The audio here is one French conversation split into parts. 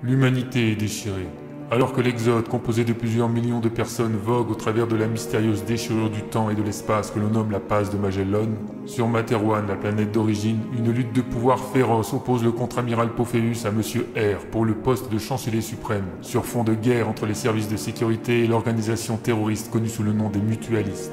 L'humanité est déchirée. Alors que l'Exode, composé de plusieurs millions de personnes, vogue au travers de la mystérieuse déchirure du temps et de l'espace que l'on nomme la passe de Magellan, sur Materwan, la planète d'origine, une lutte de pouvoir féroce oppose le contre-amiral Pophéus à Monsieur R pour le poste de chancelier suprême, sur fond de guerre entre les services de sécurité et l'organisation terroriste connue sous le nom des mutualistes.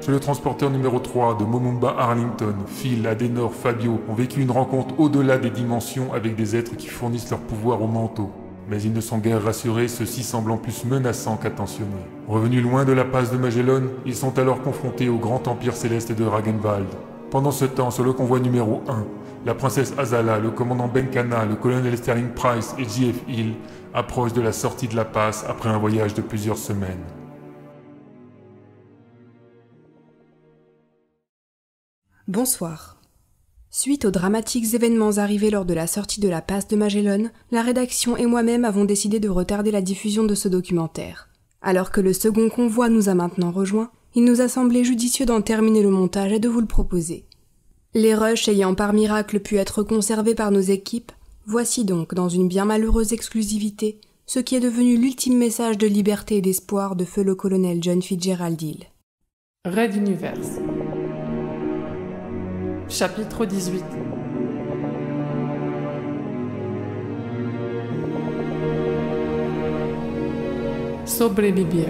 Sur le transporteur numéro 3 de Momumba Arlington, Phil, Adenor, Fabio ont vécu une rencontre au-delà des dimensions avec des êtres qui fournissent leur pouvoir au manteau. Mais ils ne sont guère rassurés, ceux-ci semblant plus menaçants qu'attentionnés. Revenus loin de la passe de Magellan, ils sont alors confrontés au grand empire céleste de Ragenwald. Pendant ce temps, sur le convoi numéro 1, la princesse Azala, le commandant Benkana, le colonel Sterling Price et J.F. Hill approchent de la sortie de la passe après un voyage de plusieurs semaines. Bonsoir. Suite aux dramatiques événements arrivés lors de la sortie de la passe de Magellan, la rédaction et moi-même avons décidé de retarder la diffusion de ce documentaire. Alors que le second convoi nous a maintenant rejoints, il nous a semblé judicieux d'en terminer le montage et de vous le proposer. Les rushs ayant par miracle pu être conservés par nos équipes, voici donc, dans une bien malheureuse exclusivité, ce qui est devenu l'ultime message de liberté et d'espoir de feu le colonel John Fitzgerald Hill. Red Universe. Chapitre 18. Sobrevivir.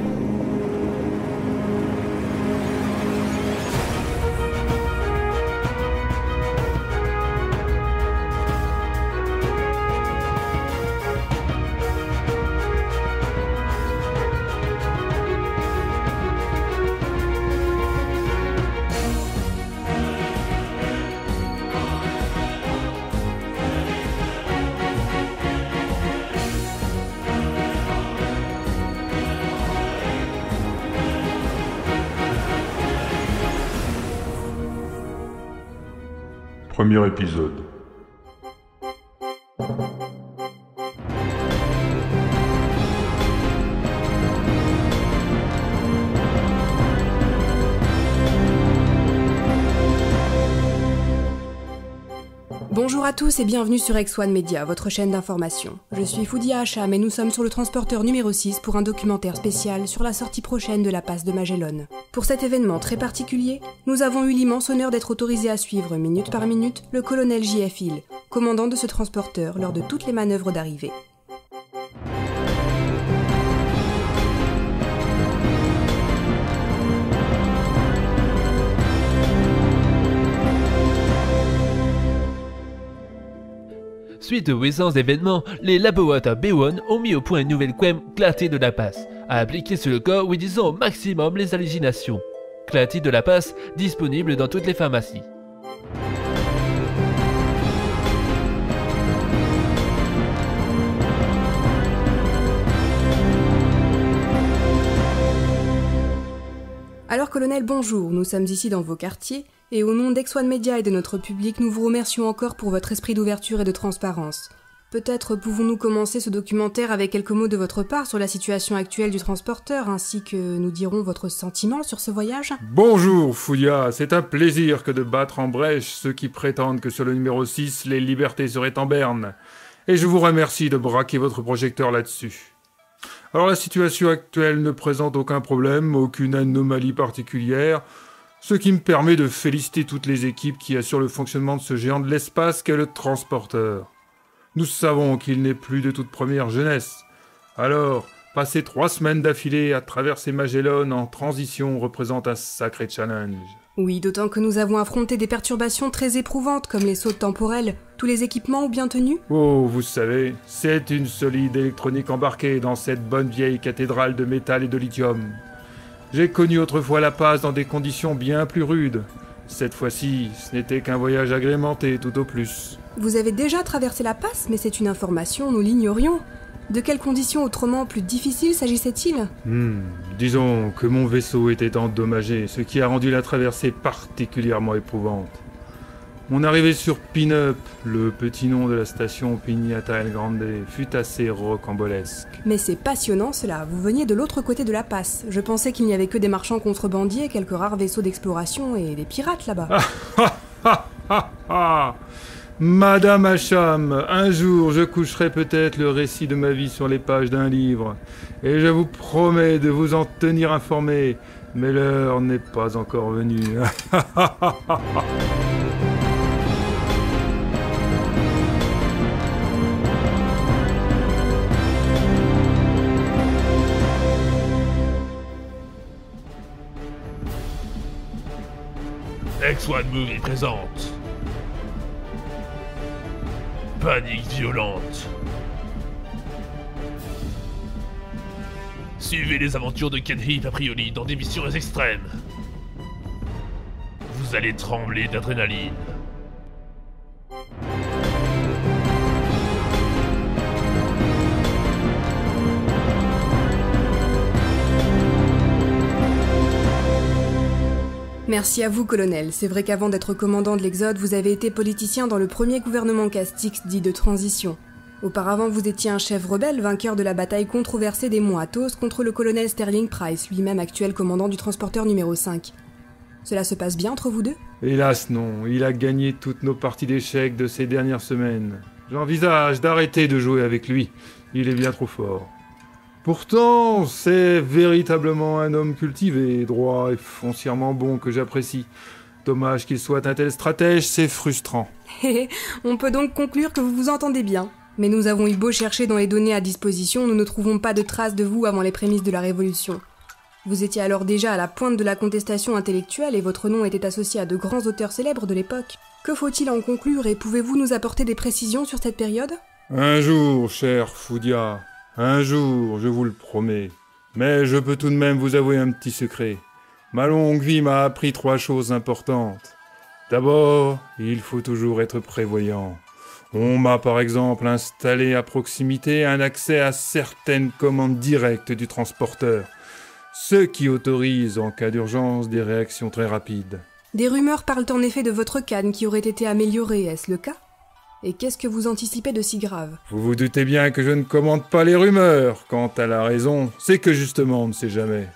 Premier épisode. Bonjour à tous et bienvenue sur X1 Media, votre chaîne d'information. Je suis Foudia Hacham et nous sommes sur le transporteur numéro 6 pour un documentaire spécial sur la sortie prochaine de la passe de Magellan. Pour cet événement très particulier, nous avons eu l'immense honneur d'être autorisés à suivre minute par minute le colonel J.F. Hill, commandant de ce transporteur lors de toutes les manœuvres d'arrivée. Suite aux récents événements, les laboratoires B1 ont mis au point une nouvelle clarté de la passe, à appliquer sur le corps réduisant au maximum les hallucinations. Clarté de la passe disponible dans toutes les pharmacies. Alors colonel, bonjour, nous sommes ici dans vos quartiers, et au nom d'X1 Media et de notre public, nous vous remercions encore pour votre esprit d'ouverture et de transparence. Peut-être pouvons-nous commencer ce documentaire avec quelques mots de votre part sur la situation actuelle du transporteur, ainsi que nous dirons votre sentiment sur ce voyage. Bonjour Foudia, c'est un plaisir que de battre en brèche ceux qui prétendent que sur le numéro 6, les libertés seraient en berne. Et je vous remercie de braquer votre projecteur là-dessus. Alors la situation actuelle ne présente aucun problème, aucune anomalie particulière, ce qui me permet de féliciter toutes les équipes qui assurent le fonctionnement de ce géant de l'espace qu'est le transporteur. Nous savons qu'il n'est plus de toute première jeunesse. Alors, passer 3 semaines d'affilée à traverser Magellan en transition représente un sacré challenge. Oui, d'autant que nous avons affronté des perturbations très éprouvantes comme les sautes temporelles. Tous les équipements ont bien tenu ? Oh, vous savez, c'est une solide électronique embarquée dans cette bonne vieille cathédrale de métal et de lithium. J'ai connu autrefois la passe dans des conditions bien plus rudes. Cette fois-ci, ce n'était qu'un voyage agrémenté tout au plus. Vous avez déjà traversé la passe, mais c'est une information, nous l'ignorions. De quelles conditions autrement plus difficiles s'agissait-il ? Disons que mon vaisseau était endommagé, ce qui a rendu la traversée particulièrement éprouvante. Mon arrivée sur Pin-Up, le petit nom de la station Pignata El Grande, fut assez rocambolesque. Mais c'est passionnant cela, vous veniez de l'autre côté de la passe. Je pensais qu'il n'y avait que des marchands contrebandiers, quelques rares vaisseaux d'exploration et des pirates là-bas. Madame Hacham, un jour je coucherai peut-être le récit de ma vie sur les pages d'un livre, et je vous promets de vous en tenir informé, mais l'heure n'est pas encore venue. X1 Movie présente Panique violente. Suivez les aventures de Ken Hip a priori dans des missions extrêmes. Vous allez trembler d'adrénaline. Merci à vous, colonel. C'est vrai qu'avant d'être commandant de l'Exode, vous avez été politicien dans le premier gouvernement Castix dit de transition. Auparavant, vous étiez un chef rebelle, vainqueur de la bataille controversée des monts Athos contre le colonel Sterling Price, lui-même actuel commandant du transporteur numéro 5. Cela se passe bien entre vous deux ? Hélas non, il a gagné toutes nos parties d'échecs de ces dernières semaines. J'envisage d'arrêter de jouer avec lui, il est bien trop fort. Pourtant, c'est véritablement un homme cultivé, droit et foncièrement bon que j'apprécie. Dommage qu'il soit un tel stratège, c'est frustrant. On peut donc conclure que vous vous entendez bien. Mais nous avons eu beau chercher dans les données à disposition, nous ne trouvons pas de traces de vous avant les prémices de la Révolution. Vous étiez alors déjà à la pointe de la contestation intellectuelle et votre nom était associé à de grands auteurs célèbres de l'époque. Que faut-il en conclure et pouvez-vous nous apporter des précisions sur cette période ? Un jour, cher Foudia, un jour, je vous le promets. Mais je peux tout de même vous avouer un petit secret. Ma longue vie m'a appris 3 choses importantes. D'abord, il faut toujours être prévoyant. On m'a par exemple installé à proximité un accès à certaines commandes directes du transporteur, ce qui autorise en cas d'urgence des réactions très rapides. Des rumeurs parlent en effet de votre canne qui aurait été améliorée, est-ce le cas ? Et qu'est-ce que vous anticipez de si grave ? Vous vous doutez bien que je ne commente pas les rumeurs. Quant à la raison, c'est que justement on ne sait jamais.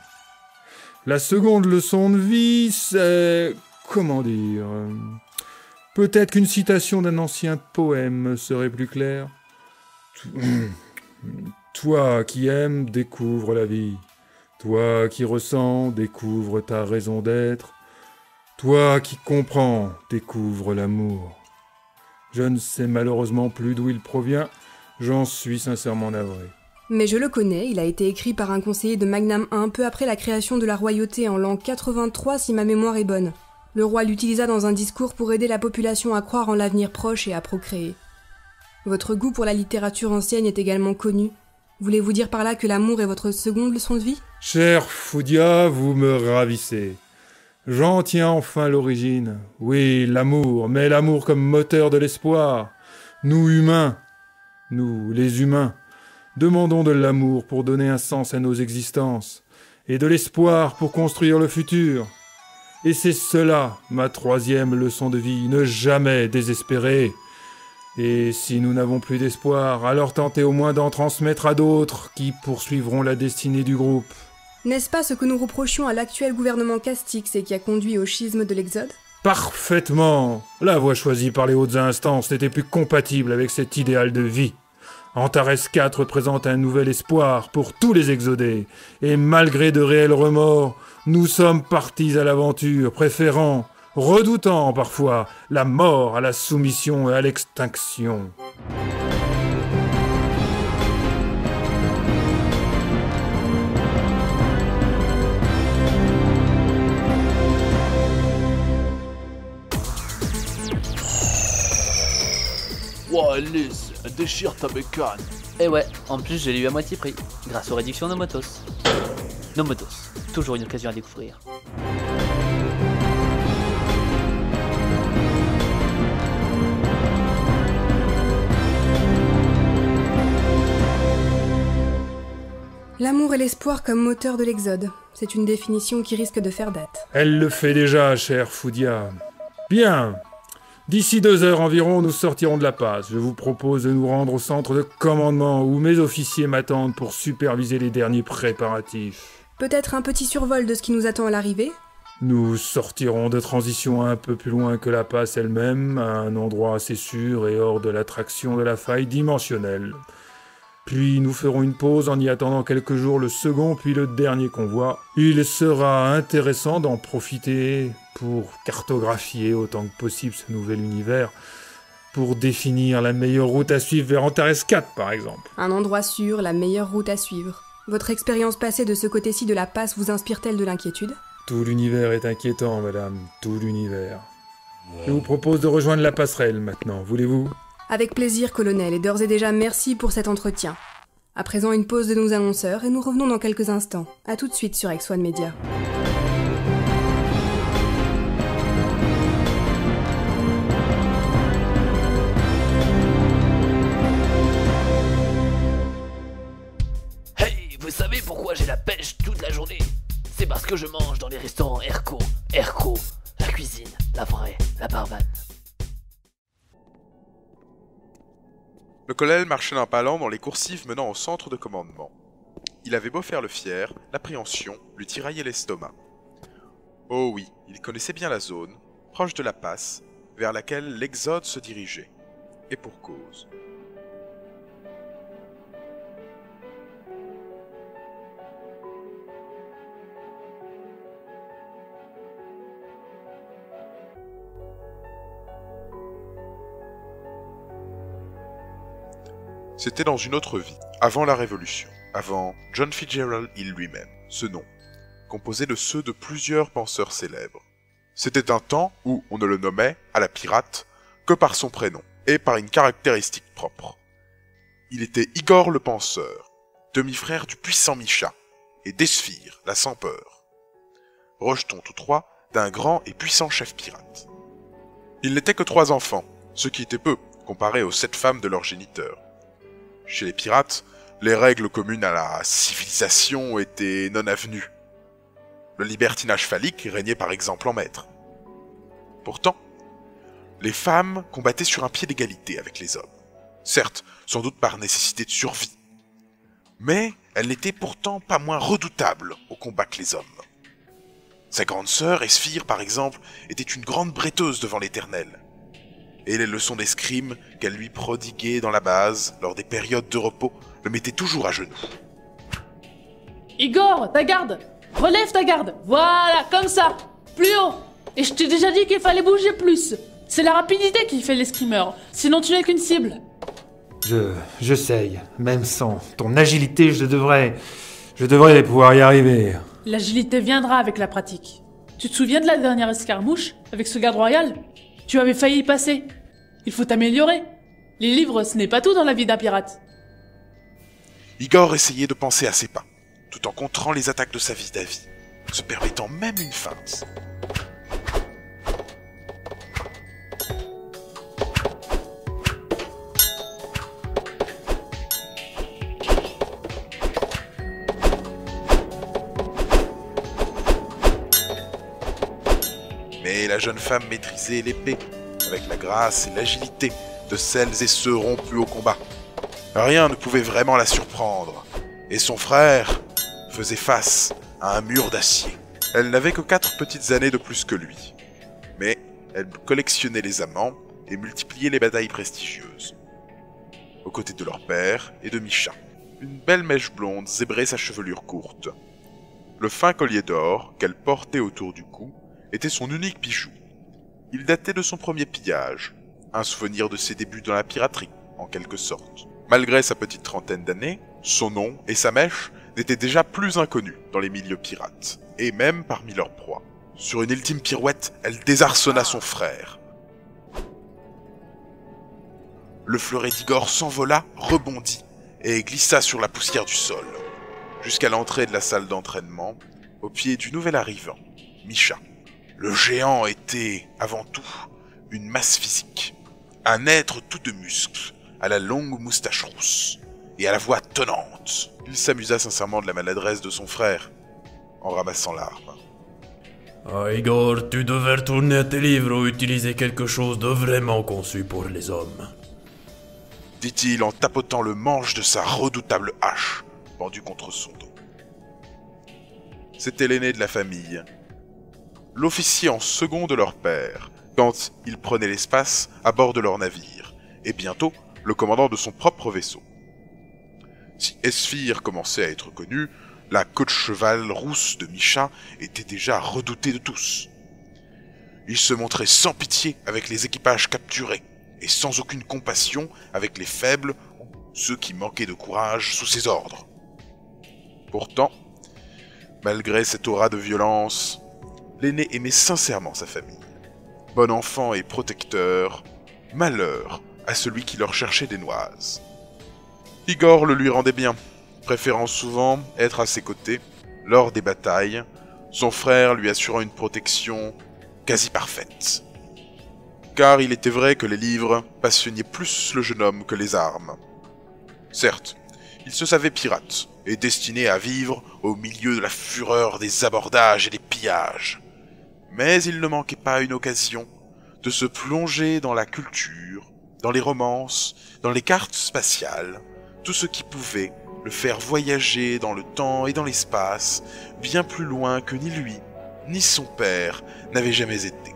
La seconde leçon de vie, c'est... comment dire... Peut-être qu'une citation d'un ancien poème serait plus claire. Toi qui aimes, découvre la vie. Toi qui ressens, découvre ta raison d'être. Toi qui comprends, découvre l'amour. Je ne sais malheureusement plus d'où il provient, j'en suis sincèrement navré. Mais je le connais, il a été écrit par un conseiller de Magnam I peu après la création de la royauté en l'an 83 si ma mémoire est bonne. Le roi l'utilisa dans un discours pour aider la population à croire en l'avenir proche et à procréer. Votre goût pour la littérature ancienne est également connu. Voulez-vous dire par là que l'amour est votre seconde leçon de vie ? Cher Foudia, vous me ravissez. J'en tiens enfin l'origine. Oui, l'amour, mais l'amour comme moteur de l'espoir. Nous humains, nous les humains, demandons de l'amour pour donner un sens à nos existences, et de l'espoir pour construire le futur. Et c'est cela, ma 3e leçon de vie, ne jamais désespérer. Et si nous n'avons plus d'espoir, alors tentez au moins d'en transmettre à d'autres qui poursuivront la destinée du groupe. N'est-ce pas ce que nous reprochions à l'actuel gouvernement Castix et qui a conduit au schisme de l'Exode ? Parfaitement. La voie choisie par les hautes instances n'était plus compatible avec cet idéal de vie. Antares 4 représente un nouvel espoir pour tous les exodés, et malgré de réels remords, nous sommes partis à l'aventure, préférant, redoutant parfois, la mort à la soumission et à l'extinction. Wow, Alice, déchire ta bécane. Et ouais, en plus je l'ai eu à moitié prix, grâce aux réductions Nomotos. Nomotos, toujours une occasion à découvrir. L'amour et l'espoir comme moteur de l'Exode. C'est une définition qui risque de faire date. Elle le fait déjà, cher Foudia. Bien. D'ici 2 heures environ, nous sortirons de la passe. Je vous propose de nous rendre au centre de commandement où mes officiers m'attendent pour superviser les derniers préparatifs. Peut-être un petit survol de ce qui nous attend à l'arrivée ? Nous sortirons de transition un peu plus loin que la passe elle-même, à un endroit assez sûr et hors de l'attraction de la faille dimensionnelle. Puis nous ferons une pause en y attendant quelques jours le second puis le dernier convoi. Il sera intéressant d'en profiter pour cartographier autant que possible ce nouvel univers, pour définir la meilleure route à suivre vers Antares 4 par exemple. Un endroit sûr, la meilleure route à suivre. Votre expérience passée de ce côté-ci de la passe vous inspire-t-elle de l'inquiétude ? Tout l'univers est inquiétant, madame, tout l'univers. Je vous propose de rejoindre la passerelle maintenant, voulez-vous ? Avec plaisir, colonel, et d'ores et déjà merci pour cet entretien. À présent, une pause de nos annonceurs et nous revenons dans quelques instants. A tout de suite sur X1 Media. Hey, vous savez pourquoi j'ai la pêche toute la journée? C'est parce que je mange dans les restaurants Erco. Erco, la cuisine, la vraie, la barbane. Le colonel marchait d'un pas lent dans les coursives menant au centre de commandement. Il avait beau faire le fier, l'appréhension lui tiraillait l'estomac. Oh oui, il connaissait bien la zone, proche de la passe, vers laquelle l'Exode se dirigeait. Et pour cause. C'était dans une autre vie, avant la Révolution, avant John Fitzgerald Hill lui-même, ce nom, composé de ceux de plusieurs penseurs célèbres. C'était un temps où on ne le nommait, à la pirate, que par son prénom, et par une caractéristique propre. Il était Igor le Penseur, demi-frère du puissant Misha, et d'Esphire, la sans peur, rejetons tous trois d'un grand et puissant chef pirate. Ils n'étaient que 3 enfants, ce qui était peu, comparé aux 7 femmes de leur géniteur. Chez les pirates, les règles communes à la civilisation étaient non avenues. Le libertinage phallique régnait par exemple en maître. Pourtant, les femmes combattaient sur un pied d'égalité avec les hommes. Certes, sans doute par nécessité de survie. Mais elles n'étaient pourtant pas moins redoutables au combat que les hommes. Sa grande sœur, Esphire par exemple, était une grande bretteuse devant l'Éternel. Et les leçons d'escrime qu'elle lui prodiguait dans la base, lors des périodes de repos, le mettaient toujours à genoux. Igor, ta garde! Relève ta garde! Voilà, comme ça! Plus haut! Et je t'ai déjà dit qu'il fallait bouger plus! C'est la rapidité qui fait l'escrimeur, sinon tu n'es qu'une cible! J'essaye. Même sans ton agilité, je devrais pouvoir y arriver. L'agilité viendra avec la pratique. Tu te souviens de la dernière escarmouche, avec ce garde royal? Tu avais failli y passer. Il faut t'améliorer. Les livres, ce n'est pas tout dans la vie d'un pirate. Igor essayait de penser à ses pas, tout en contrant les attaques de sa vis-à-vis, se permettant même une feinte. Mais la jeune femme maîtrisait l'épée, avec la grâce et l'agilité de celles et ceux rompus au combat. Rien ne pouvait vraiment la surprendre, et son frère faisait face à un mur d'acier. Elle n'avait que 4 petites années de plus que lui, mais elle collectionnait les amants et multipliait les batailles prestigieuses. Aux côtés de leur père et de Misha, une belle mèche blonde zébrait sa chevelure courte. Le fin collier d'or qu'elle portait autour du cou était son unique bijou. Il datait de son premier pillage, un souvenir de ses débuts dans la piraterie, en quelque sorte. Malgré sa petite trentaine d'années, son nom et sa mèche n'étaient déjà plus inconnus dans les milieux pirates, et même parmi leurs proies. Sur une ultime pirouette, elle désarçonna son frère. Le fleuret d'Igor s'envola, rebondit, et glissa sur la poussière du sol, jusqu'à l'entrée de la salle d'entraînement, au pied du nouvel arrivant, Misha. Le géant était, avant tout, une masse physique. Un être tout de muscles, à la longue moustache rousse, et à la voix tonnante. Il s'amusa sincèrement de la maladresse de son frère, en ramassant l'arme. Ah, Igor, tu devais retourner à tes livres ou utiliser quelque chose de vraiment conçu pour les hommes. Dit-il en tapotant le manche de sa redoutable hache, pendue contre son dos. C'était l'aîné de la famille, l'officier en second de leur père, quand ils prenaient l'espace à bord de leur navire, et bientôt le commandant de son propre vaisseau. Si Esphir commençait à être connu, la queue de cheval rousse de Misha était déjà redoutée de tous. Il se montrait sans pitié avec les équipages capturés, et sans aucune compassion avec les faibles ou ceux qui manquaient de courage sous ses ordres. Pourtant, malgré cette aura de violence, l'aîné aimait sincèrement sa famille. Bon enfant et protecteur, malheur à celui qui leur cherchait des noises. Igor le lui rendait bien, préférant souvent être à ses côtés lors des batailles, son frère lui assurant une protection quasi parfaite. Car il était vrai que les livres passionnaient plus le jeune homme que les armes. Certes, il se savait pirate et destiné à vivre au milieu de la fureur des abordages et des pillages. Mais il ne manquait pas une occasion de se plonger dans la culture, dans les romances, dans les cartes spatiales, tout ce qui pouvait le faire voyager dans le temps et dans l'espace, bien plus loin que ni lui, ni son père n'avaient jamais été.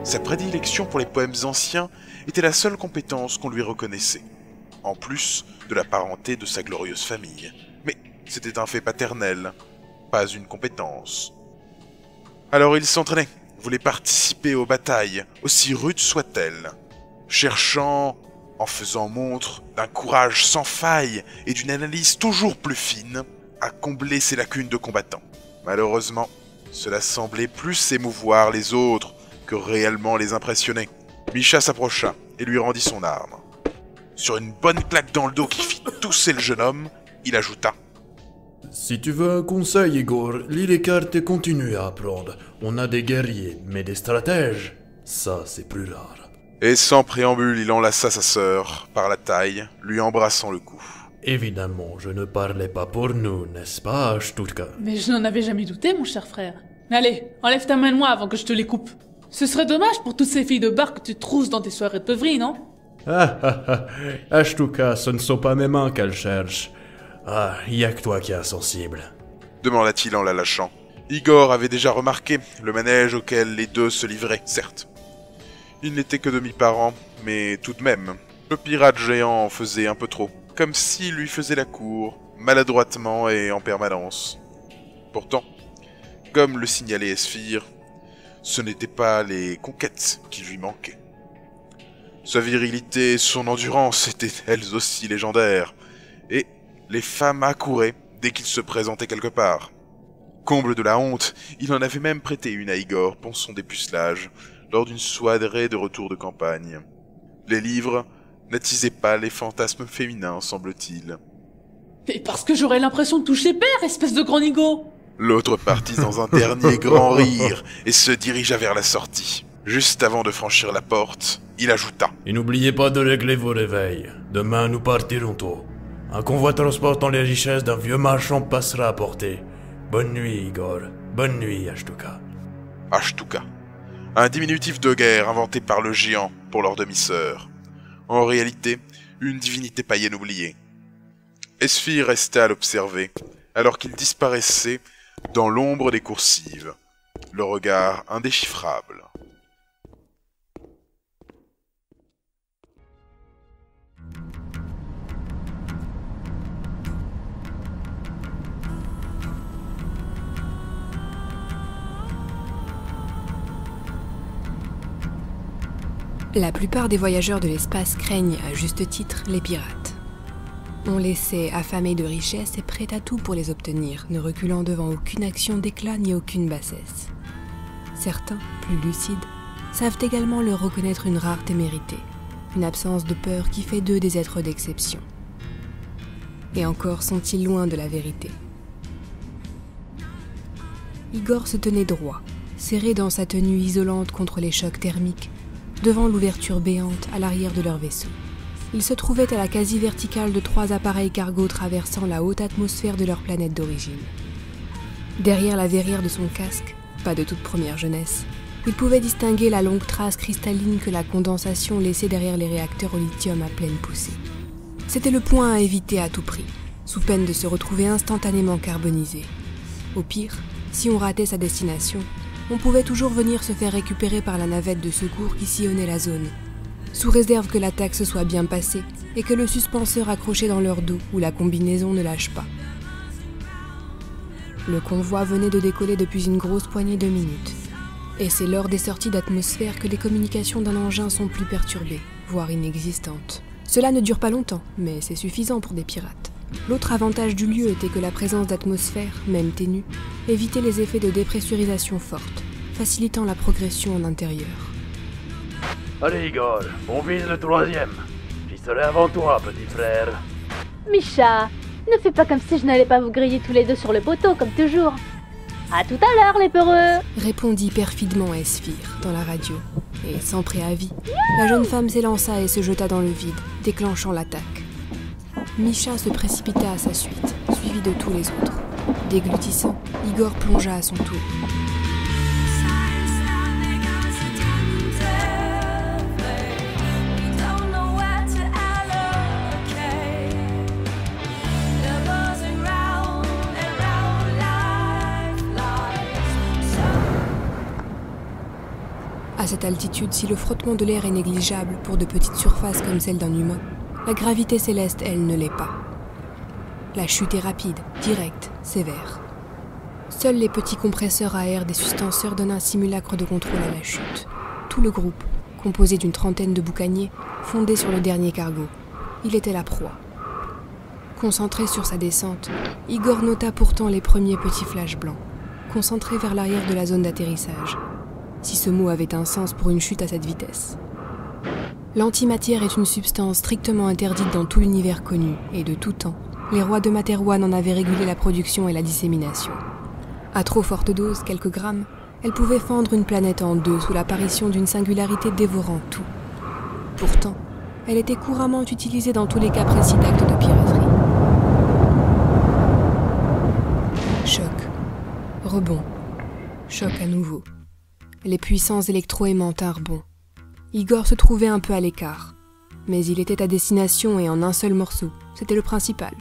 Sa prédilection pour les poèmes anciens était la seule compétence qu'on lui reconnaissait, en plus de la parenté de sa glorieuse famille. Mais c'était un fait paternel, pas une compétence. Alors il s'entraînait, voulait participer aux batailles, aussi rudes soient-elles, cherchant, en faisant montre d'un courage sans faille et d'une analyse toujours plus fine, à combler ses lacunes de combattant. Malheureusement, cela semblait plus émouvoir les autres que réellement les impressionner. Misha s'approcha et lui rendit son arme. Sur une bonne claque dans le dos qui fit tousser le jeune homme, il ajouta « Si tu veux un conseil, Igor, lis les cartes et continue à apprendre. On a des guerriers, mais des stratèges, ça c'est plus rare. » Et sans préambule, il enlaça sa sœur par la taille, lui embrassant le cou. Évidemment, je ne parlais pas pour nous, n'est-ce pas, Ashtuka? Mais je n'en avais jamais douté, mon cher frère. Allez, enlève ta main de moi avant que je te les coupe. Ce serait dommage pour toutes ces filles de bar que tu trousses dans tes soirées de peuverie, non? Ashtuka, ce ne sont pas mes mains qu'elle cherche. Ah, y a que toi qui es insensible. Demanda-t-il en la lâchant. Igor avait déjà remarqué le manège auquel les deux se livraient, certes. Il n'était que demi-parent, mais tout de même, le pirate géant en faisait un peu trop, comme s'il lui faisait la cour, maladroitement et en permanence. Pourtant, comme le signalait Esphir, ce n'étaient pas les conquêtes qui lui manquaient. Sa virilité et son endurance étaient elles aussi légendaires, et les femmes accouraient dès qu'il se présentait quelque part. Comble de la honte, il en avait même prêté une à Igor pour son dépucelage, lors d'une soirée de retour de campagne. Les livres n'attisaient pas les fantasmes féminins, semble-t-il. Mais parce que j'aurais l'impression de toucher père, espèce de grand nigo! L'autre partit dans un dernier grand rire et se dirigea vers la sortie. Juste avant de franchir la porte, il ajouta « Et n'oubliez pas de régler vos réveils. Demain, nous partirons tôt. Un convoi transportant les richesses d'un vieux marchand passera à portée. Bonne nuit, Igor. Bonne nuit, Ashtuka. » Ashtuka, un diminutif de guerre inventé par le géant pour leur demi-sœur. En réalité, une divinité païenne oubliée. Esphir restait à l'observer, alors qu'il disparaissait dans l'ombre des coursives, le regard indéchiffrable. La plupart des voyageurs de l'espace craignent, à juste titre, les pirates. On les sait affamés de richesses et prêts à tout pour les obtenir, ne reculant devant aucune action d'éclat ni aucune bassesse. Certains, plus lucides, savent également leur reconnaître une rare témérité, une absence de peur qui fait d'eux des êtres d'exception. Et encore sont-ils loin de la vérité. Igor se tenait droit, serré dans sa tenue isolante contre les chocs thermiques, devant l'ouverture béante à l'arrière de leur vaisseau. Ils se trouvaient à la quasi-verticale de 3 appareils cargo traversant la haute atmosphère de leur planète d'origine. Derrière la verrière de son casque, pas de toute première jeunesse. Il pouvait distinguer la longue trace cristalline que la condensation laissait derrière les réacteurs au lithium à pleine poussée. C'était le point à éviter à tout prix, sous peine de se retrouver instantanément carbonisé. Au pire, si on ratait sa destination, on pouvait toujours venir se faire récupérer par la navette de secours qui sillonnait la zone, sous réserve que l'attaque se soit bien passée et que le suspenseur accroché dans leur dos ou la combinaison ne lâche pas. Le convoi venait de décoller depuis une grosse poignée de minutes, et c'est lors des sorties d'atmosphère que les communications d'un engin sont plus perturbées, voire inexistantes. Cela ne dure pas longtemps, mais c'est suffisant pour des pirates. L'autre avantage du lieu était que la présence d'atmosphère, même ténue, évitait les effets de dépressurisation forte, facilitant la progression en intérieur. Allez Igor, on vise le 3e. J'y serai avant toi, petit frère. Misha, ne fais pas comme si je n'allais pas vous griller tous les deux sur le poteau, comme toujours. À tout à l'heure, les peureux, répondit perfidement Esphir dans la radio. Et sans préavis, la jeune femme s'élança et se jeta dans le vide, déclenchant l'attaque. Misha se précipita à sa suite, suivi de tous les autres. Déglutissant, Igor plongea à son tour. À cette altitude, si le frottement de l'air est négligeable pour de petites surfaces comme celle d'un humain, la gravité céleste, elle, ne l'est pas. La chute est rapide, directe, sévère. Seuls les petits compresseurs à air des sustenseurs donnent un simulacre de contrôle à la chute. Tout le groupe, composé d'une trentaine de boucaniers, fondait sur le dernier cargo. Il était la proie. Concentré sur sa descente, Igor nota pourtant les premiers petits flashs blancs, concentrés vers l'arrière de la zone d'atterrissage. Si ce mot avait un sens pour une chute à cette vitesse. L'antimatière est une substance strictement interdite dans tout l'univers connu, et de tout temps, les rois de Materwan en avaient régulé la production et la dissémination. À trop forte dose, quelques grammes, elle pouvait fendre une planète en deux sous l'apparition d'une singularité dévorant tout. Pourtant, elle était couramment utilisée dans tous les cas précis d'actes de piraterie. Choc. Rebond. Choc à nouveau. Les puissants électroaimants tinrent bon. Igor se trouvait un peu à l'écart, mais il était à destination et en un seul morceau, c'était le principal.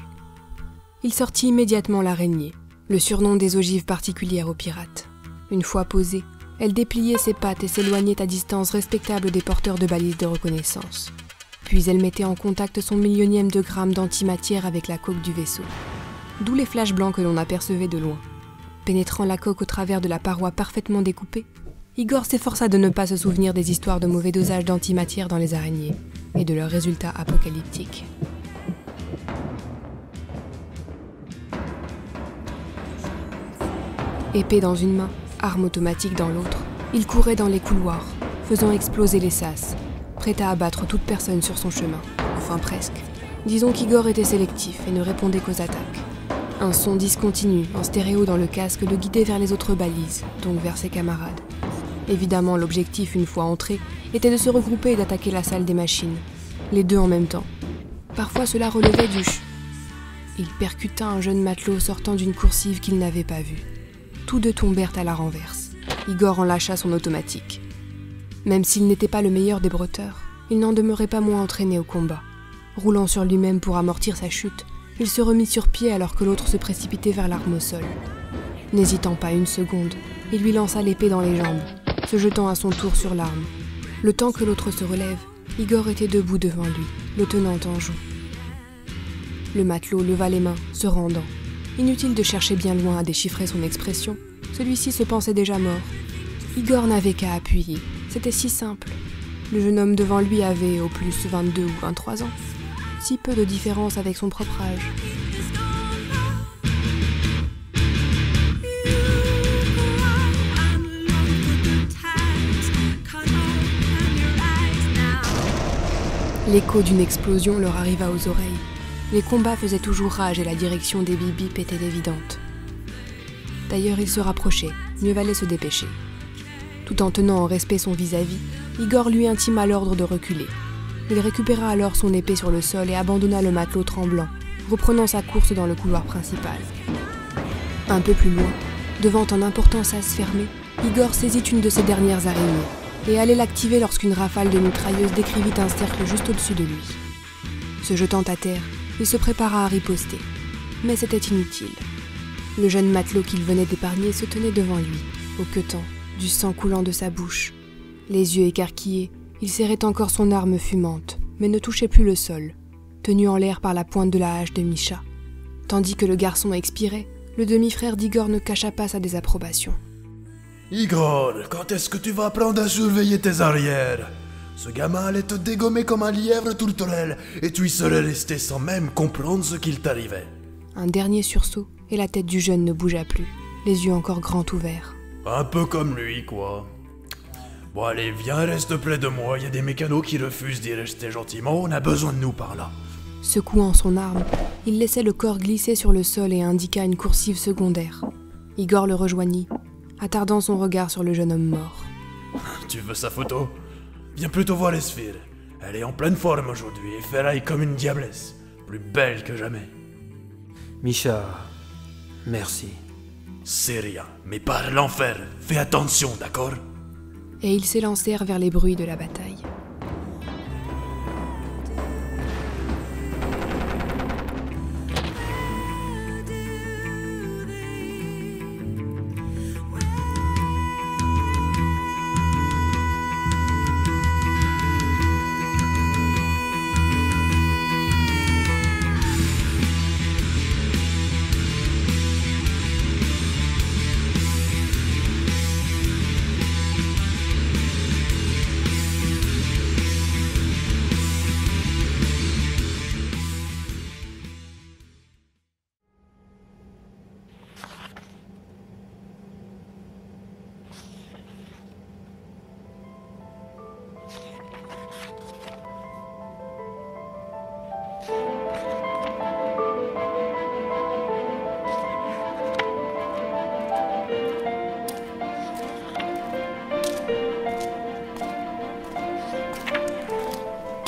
Il sortit immédiatement l'araignée, le surnom des ogives particulières aux pirates. Une fois posée, elle dépliait ses pattes et s'éloignait à distance respectable des porteurs de balises de reconnaissance. Puis elle mettait en contact son millionième de gramme d'antimatière avec la coque du vaisseau. D'où les flashs blancs que l'on apercevait de loin. Pénétrant la coque au travers de la paroi parfaitement découpée, Igor s'efforça de ne pas se souvenir des histoires de mauvais dosage d'antimatière dans les araignées et de leurs résultats apocalyptiques. Épée dans une main, arme automatique dans l'autre, il courait dans les couloirs, faisant exploser les sas, prêt à abattre toute personne sur son chemin, enfin presque. Disons qu'Igor était sélectif et ne répondait qu'aux attaques. Un son discontinu, en stéréo dans le casque, le guidait vers les autres balises, donc vers ses camarades. Évidemment, l'objectif, une fois entré, était de se regrouper et d'attaquer la salle des machines. Les deux en même temps. Parfois, cela relevait du ch. Il percuta un jeune matelot sortant d'une coursive qu'il n'avait pas vue. Tous deux tombèrent à la renverse. Igor en lâcha son automatique. Même s'il n'était pas le meilleur des bretteurs, il n'en demeurait pas moins entraîné au combat. Roulant sur lui-même pour amortir sa chute, il se remit sur pied alors que l'autre se précipitait vers l'arme au sol. N'hésitant pas une seconde, il lui lança l'épée dans les jambes, se jetant à son tour sur l'arme. Le temps que l'autre se relève, Igor était debout devant lui, le tenant en joue. Le matelot leva les mains, se rendant. Inutile de chercher bien loin à déchiffrer son expression, celui-ci se pensait déjà mort. Igor n'avait qu'à appuyer, c'était si simple. Le jeune homme devant lui avait au plus 22 ou 23 ans. Si peu de différence avec son propre âge. L'écho d'une explosion leur arriva aux oreilles. Les combats faisaient toujours rage et la direction des bip-bip était évidente. D'ailleurs, ils se rapprochaient, mieux valait se dépêcher. Tout en tenant en respect son vis-à-vis, Igor lui intima l'ordre de reculer. Il récupéra alors son épée sur le sol et abandonna le matelot tremblant, reprenant sa course dans le couloir principal. Un peu plus loin, devant un important sas fermé, Igor saisit une de ses dernières araignées et allait l'activer lorsqu'une rafale de mitrailleuse décrivit un cercle juste au-dessus de lui. Se jetant à terre, il se prépara à riposter, mais c'était inutile. Le jeune matelot qu'il venait d'épargner se tenait devant lui, hoquetant, du sang coulant de sa bouche. Les yeux écarquillés, il serrait encore son arme fumante, mais ne touchait plus le sol, tenu en l'air par la pointe de la hache de Misha. Tandis que le garçon expirait, le demi-frère d'Igor ne cacha pas sa désapprobation. « Igor, quand est-ce que tu vas apprendre à surveiller tes arrières? Ce gamin allait te dégommer comme un lièvre tourterelle, et tu y serais resté sans même comprendre ce qu'il t'arrivait. » Un dernier sursaut, et la tête du jeune ne bougea plus, les yeux encore grands ouverts. « Un peu comme lui, quoi. Bon allez, viens, reste près de moi, il y a des mécanos qui refusent d'y rester gentiment, on a besoin de nous par là. » Secouant son arme, il laissait le corps glisser sur le sol et indiqua une coursive secondaire. Igor le rejoignit, attardant son regard sur le jeune homme mort. « Tu veux sa photo? Viens plutôt voir Esphir. Elle est en pleine forme aujourd'hui et ferraille comme une diablesse, plus belle que jamais. » Misha, merci. C'est rien, mais par l'enfer, fais attention, d'accord? Et ils s'élancèrent vers les bruits de la bataille.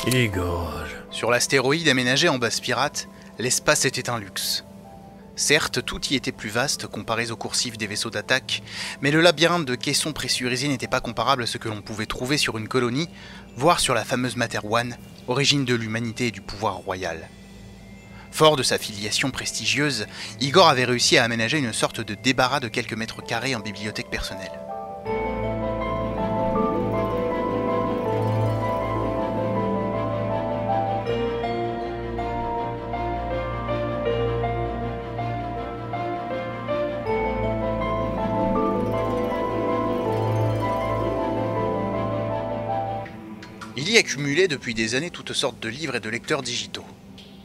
Igor. Sur l'astéroïde aménagé en base pirate, l'espace était un luxe. Certes, tout y était plus vaste comparé aux coursifs des vaisseaux d'attaque, mais le labyrinthe de caissons pressurisés n'était pas comparable à ce que l'on pouvait trouver sur une colonie, voire sur la fameuse Materwan, origine de l'humanité et du pouvoir royal. Fort de sa filiation prestigieuse, Igor avait réussi à aménager une sorte de débarras de quelques mètres carrés en bibliothèque personnelle. Il y accumulait depuis des années toutes sortes de livres et de lecteurs digitaux.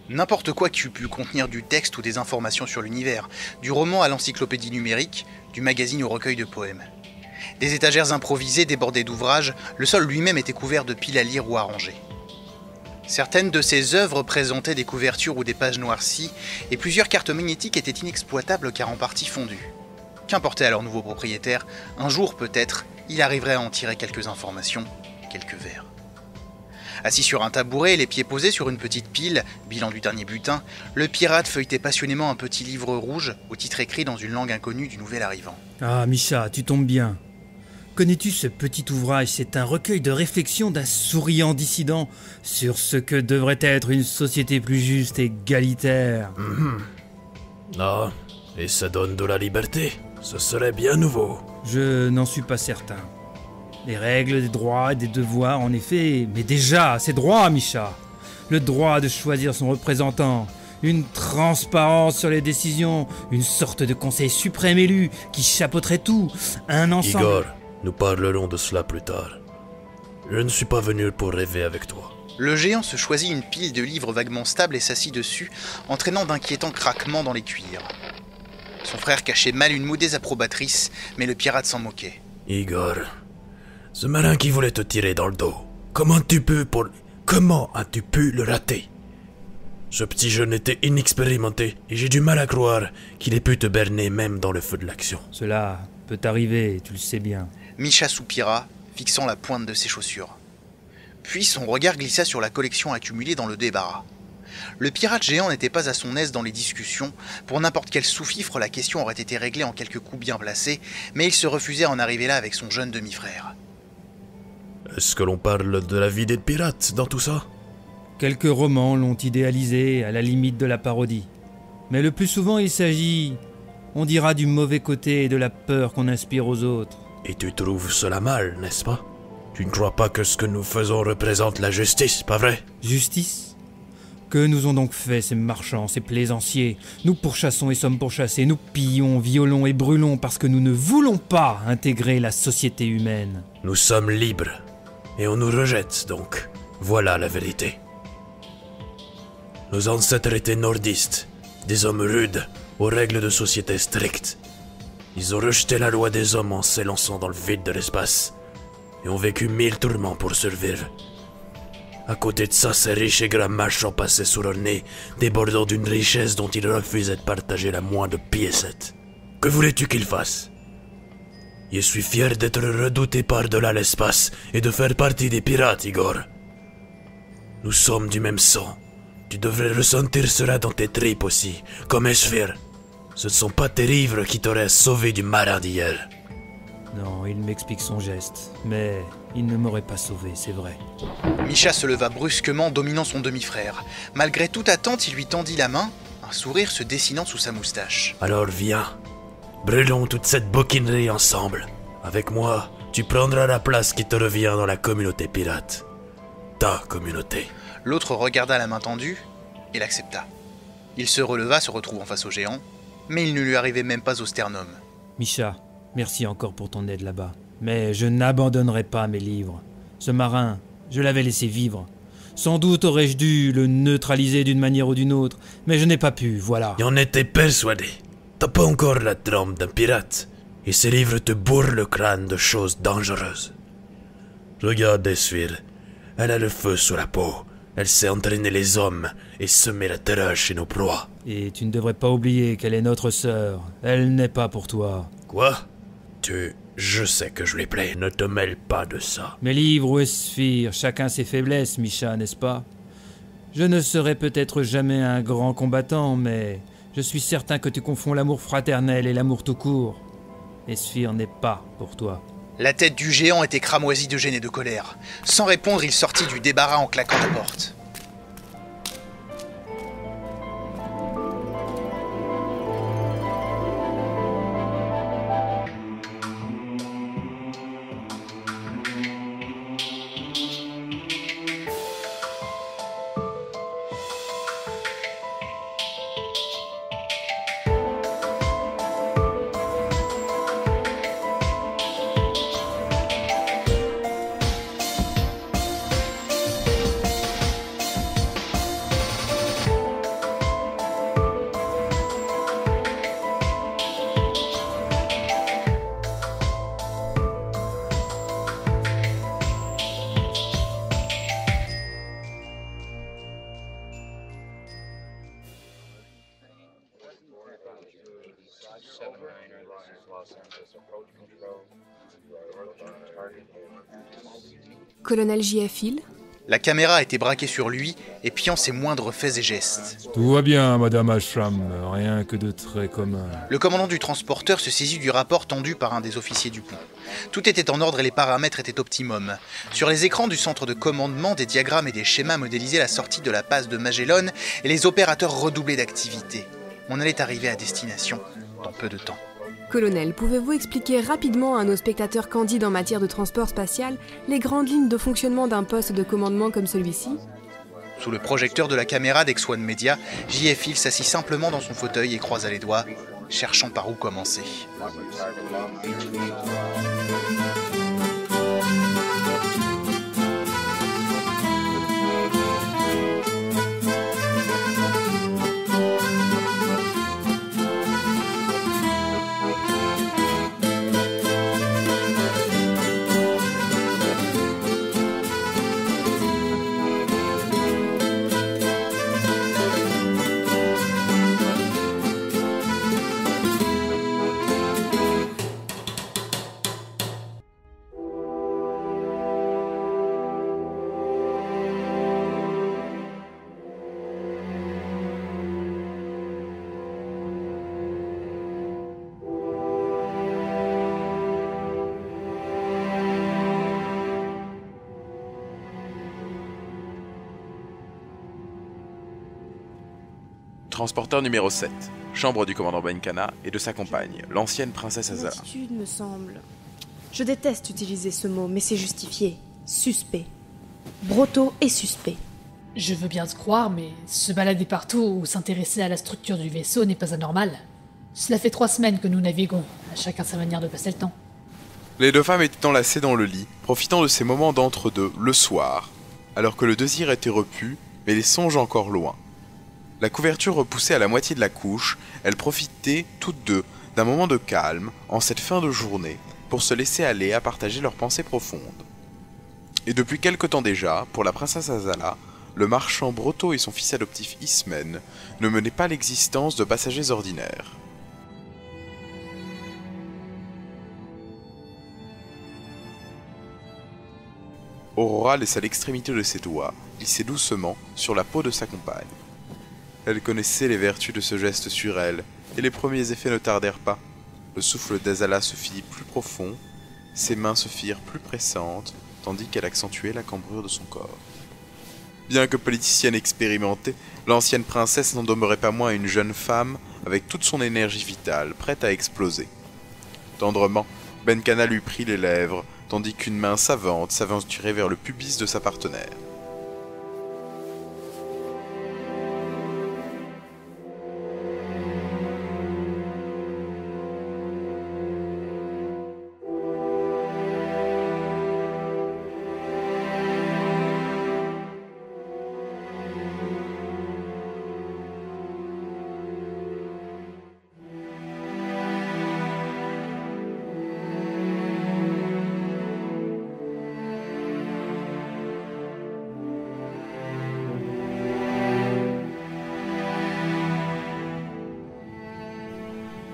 N'importe quoi qui eût pu contenir du texte ou des informations sur l'univers, du roman à l'encyclopédie numérique, du magazine au recueil de poèmes. Des étagères improvisées débordées d'ouvrages, le sol lui-même était couvert de piles à lire ou à ranger. Certaines de ces œuvres présentaient des couvertures ou des pages noircies, et plusieurs cartes magnétiques étaient inexploitables car en partie fondues. Qu'importait à leur nouveau propriétaire, un jour peut-être, il arriverait à en tirer quelques informations, quelques vers. Assis sur un tabouret, les pieds posés sur une petite pile, bilan du dernier butin, le pirate feuilletait passionnément un petit livre rouge, au titre écrit dans une langue inconnue du nouvel arrivant. Ah, Misha, tu tombes bien. Connais-tu ce petit ouvrage? C'est un recueil de réflexions d'un souriant dissident sur ce que devrait être une société plus juste et égalitaire. Non, et ça donne de la liberté. Ce serait bien nouveau. Je n'en suis pas certain. Des règles, des droits et des devoirs, en effet, mais déjà, ces droits, Misha. Le droit de choisir son représentant, une transparence sur les décisions, une sorte de conseil suprême élu qui chapeauterait tout, un ensemble... Igor, nous parlerons de cela plus tard. Je ne suis pas venu pour rêver avec toi. Le géant se choisit une pile de livres vaguement stables et s'assit dessus, entraînant d'inquiétants craquements dans les cuirs. Son frère cachait mal une moue désapprobatrice, mais le pirate s'en moquait. Igor... Ce marin qui voulait te tirer dans le dos, comment as-tu pu le rater? Ce petit jeune était inexpérimenté et j'ai du mal à croire qu'il ait pu te berner même dans le feu de l'action. Cela peut arriver, tu le sais bien. Misha soupira, fixant la pointe de ses chaussures. Puis son regard glissa sur la collection accumulée dans le débarras. Le pirate géant n'était pas à son aise dans les discussions. Pour n'importe quel sous-fifre, la question aurait été réglée en quelques coups bien placés, mais il se refusait à en arriver là avec son jeune demi-frère. Est-ce que l'on parle de la vie des pirates dans tout ça? Quelques romans l'ont idéalisé à la limite de la parodie. Mais le plus souvent il s'agit, on dira, du mauvais côté et de la peur qu'on inspire aux autres. Et tu trouves cela mal, n'est-ce pas? Tu ne crois pas que ce que nous faisons représente la justice, pas vrai? Justice? Que nous ont donc fait ces marchands, ces plaisanciers? Nous pourchassons et sommes pourchassés, nous pillons, violons et brûlons parce que nous ne voulons pas intégrer la société humaine. Nous sommes libres, et on nous rejette donc. Voilà la vérité. Nos ancêtres étaient nordistes, des hommes rudes, aux règles de société strictes. Ils ont rejeté la loi des hommes en s'élançant dans le vide de l'espace, et ont vécu 1000 tourments pour survivre. À côté de ça, ces riches et grands marchands passaient sous leur nez, débordant d'une richesse dont ils refusaient de partager la moindre piécette. Que voulais-tu qu'ils fassent? Je suis fier d'être redouté par-delà l'espace et de faire partie des pirates, Igor. Nous sommes du même sang. Tu devrais ressentir cela dans tes tripes aussi, comme Esphir. Ce ne sont pas tes livres qui t'auraient sauvé du marin d'hier. Non, il m'explique son geste, mais il ne m'aurait pas sauvé, c'est vrai. Misha se leva brusquement, dominant son demi-frère. Malgré toute attente, il lui tendit la main, un sourire se dessinant sous sa moustache. Alors viens, brûlons toute cette bouquinerie ensemble. Avec moi, tu prendras la place qui te revient dans la communauté pirate. Ta communauté. L'autre regarda la main tendue et l'accepta. Il se releva, se retrouvant face au géant, mais il ne lui arrivait même pas au sternum. Misha, merci encore pour ton aide là-bas. Mais je n'abandonnerai pas mes livres. Ce marin, je l'avais laissé vivre. Sans doute aurais-je dû le neutraliser d'une manière ou d'une autre, mais je n'ai pas pu, voilà. J'en étais persuadé. T'as pas encore la trempe d'un pirate, et ces livres te bourrent le crâne de choses dangereuses. Regarde Esphir, elle a le feu sous la peau. Elle sait entraîner les hommes et semer la terreur chez nos proies. Et tu ne devrais pas oublier qu'elle est notre sœur. Elle n'est pas pour toi. Quoi? Je sais que je lui plais, ne te mêle pas de ça. Mes livres ou Esphir, chacun ses faiblesses, Misha, n'est-ce pas? Je ne serai peut-être jamais un grand combattant, mais je suis certain que tu confonds l'amour fraternel et l'amour tout court. Esphir n'est pas pour toi. La tête du géant était cramoisie de gêne et de colère. Sans répondre, il sortit du débarras en claquant la porte. Colonel J.F. Hill. La caméra a été braquée sur lui, épiant ses moindres faits et gestes. Tout va bien, Madame Ashram, rien que de très commun. Le commandant du transporteur se saisit du rapport tendu par un des officiers du pont. Tout était en ordre et les paramètres étaient optimum. Sur les écrans du centre de commandement, des diagrammes et des schémas modélisaient la sortie de la passe de Magellan et les opérateurs redoublaient d'activité. On allait arriver à destination dans peu de temps. Colonel, pouvez-vous expliquer rapidement à nos spectateurs candides en matière de transport spatial les grandes lignes de fonctionnement d'un poste de commandement comme celui-ci ? Sous le projecteur de la caméra d'X1 Media, J.F. Hill s'assit simplement dans son fauteuil et croisa les doigts, cherchant par où commencer. Transporteur numéro 7. Chambre du commandant Benkana et de sa compagne, l'ancienne princesse Azala. L'attitude me semble... Je déteste utiliser ce mot, mais c'est justifié. Suspect. Broto est suspect. Je veux bien te croire, mais se balader partout ou s'intéresser à la structure du vaisseau n'est pas anormal. Cela fait 3 semaines que nous naviguons, à chacun sa manière de passer le temps. Les deux femmes étaient enlacées dans le lit, profitant de ces moments d'entre-deux, le soir, alors que le désir était repu, mais les songes encore loin. La couverture repoussée à la moitié de la couche, elles profitaient, toutes deux, d'un moment de calme, en cette fin de journée, pour se laisser aller à partager leurs pensées profondes. Et depuis quelque temps déjà, pour la princesse Azala, le marchand Broto et son fils adoptif Ismen ne menaient pas l'existence de passagers ordinaires. Aurora laissa l'extrémité de ses doigts glisser doucement sur la peau de sa compagne. Elle connaissait les vertus de ce geste sur elle, et les premiers effets ne tardèrent pas. Le souffle d'Azala se fit plus profond, ses mains se firent plus pressantes, tandis qu'elle accentuait la cambrure de son corps. Bien que politicienne expérimentée, l'ancienne princesse n'en demeurait pas moins une jeune femme avec toute son énergie vitale, prête à exploser. Tendrement, Benkana lui prit les lèvres, tandis qu'une main savante s'aventurait vers le pubis de sa partenaire.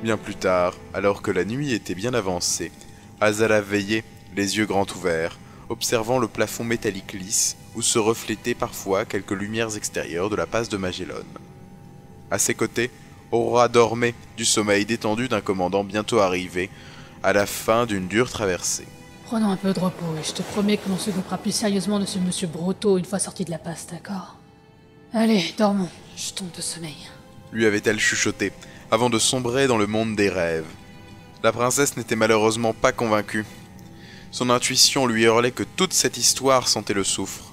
Bien plus tard, alors que la nuit était bien avancée, Azala veillait, les yeux grands ouverts, observant le plafond métallique lisse où se reflétaient parfois quelques lumières extérieures de la passe de Magellan. À ses côtés, Aurora dormait du sommeil détendu d'un commandant bientôt arrivé, à la fin d'une dure traversée. Prenons un peu de repos et je te promets que l'on s'occupera plus sérieusement de ce monsieur Broto une fois sorti de la passe, d'accord? Allez, dormons, je tombe de sommeil. Lui avait-elle chuchoté, avant de sombrer dans le monde des rêves. La princesse n'était malheureusement pas convaincue. Son intuition lui hurlait que toute cette histoire sentait le soufre.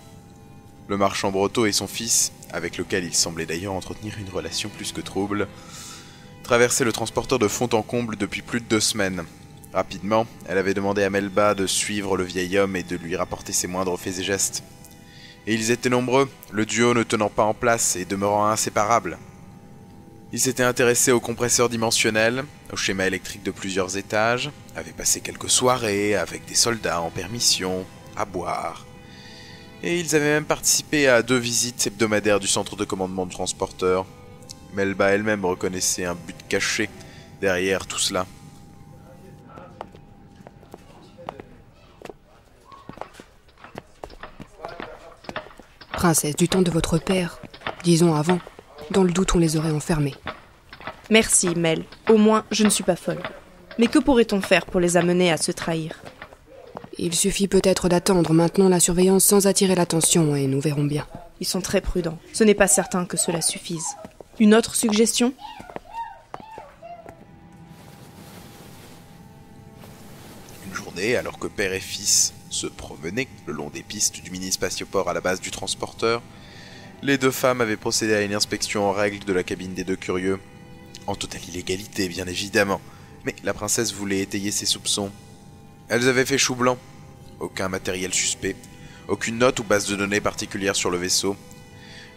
Le marchand Broto et son fils, avec lequel il semblait d'ailleurs entretenir une relation plus que trouble, traversaient le transporteur de fond en comble depuis plus de 2 semaines. Rapidement, elle avait demandé à Melba de suivre le vieil homme et de lui rapporter ses moindres faits et gestes. Et ils étaient nombreux, le duo ne tenant pas en place et demeurant inséparables. Il s'était intéressé aux compresseurs dimensionnels, au schéma électrique de plusieurs étages, avait passé quelques soirées avec des soldats en permission, à boire. Et ils avaient même participé à 2 visites hebdomadaires du centre de commandement du transporteur. Melba elle-même reconnaissait un but caché derrière tout cela. Princesse, du temps de votre père, disons avant. Dans le doute, on les aurait enfermés. Merci, Mel. Au moins, je ne suis pas folle. Mais que pourrait-on faire pour les amener à se trahir? Il suffit peut-être d'attendre maintenant la surveillance sans attirer l'attention et nous verrons bien. Ils sont très prudents. Ce n'est pas certain que cela suffise. Une autre suggestion? Une journée, alors que père et fils se promenaient le long des pistes du mini-spatioport à la base du transporteur, les 2 femmes avaient procédé à une inspection en règle de la cabine des 2 curieux. En totale illégalité, bien évidemment. Mais la princesse voulait étayer ses soupçons. Elles avaient fait chou blanc. Aucun matériel suspect. Aucune note ou base de données particulière sur le vaisseau.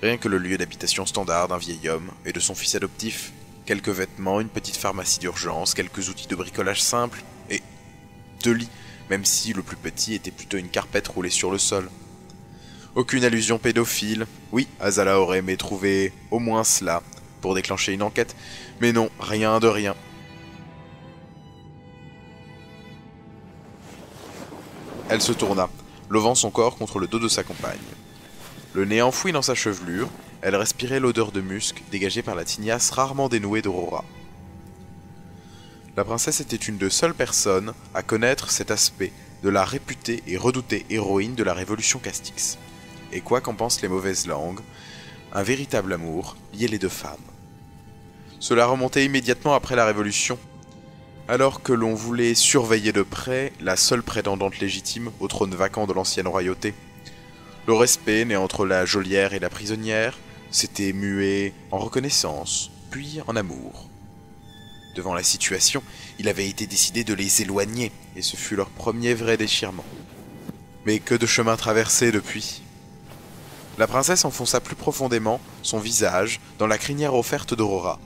Rien que le lieu d'habitation standard d'un vieil homme et de son fils adoptif. Quelques vêtements, une petite pharmacie d'urgence, quelques outils de bricolage simple. Et 2 lits, même si le plus petit était plutôt une carpette roulée sur le sol. Aucune allusion pédophile. Oui, Azala aurait aimé trouver au moins cela pour déclencher une enquête, mais non, rien de rien. Elle se tourna, levant son corps contre le dos de sa compagne. Le nez enfoui dans sa chevelure, elle respirait l'odeur de musc dégagée par la tignasse rarement dénouée d'Aurora. La princesse était une des seules personnes à connaître cet aspect de la réputée et redoutée héroïne de la Révolution Castix. Et quoi qu'en pensent les mauvaises langues, un véritable amour liait les 2 femmes. Cela remontait immédiatement après la Révolution, alors que l'on voulait surveiller de près la seule prétendante légitime au trône vacant de l'ancienne royauté. Le respect né entre la geôlière et la prisonnière s'était mué en reconnaissance, puis en amour. Devant la situation, il avait été décidé de les éloigner, et ce fut leur premier vrai déchirement. Mais que de chemin traversé depuis. La princesse enfonça plus profondément son visage dans la crinière offerte d'Aurora.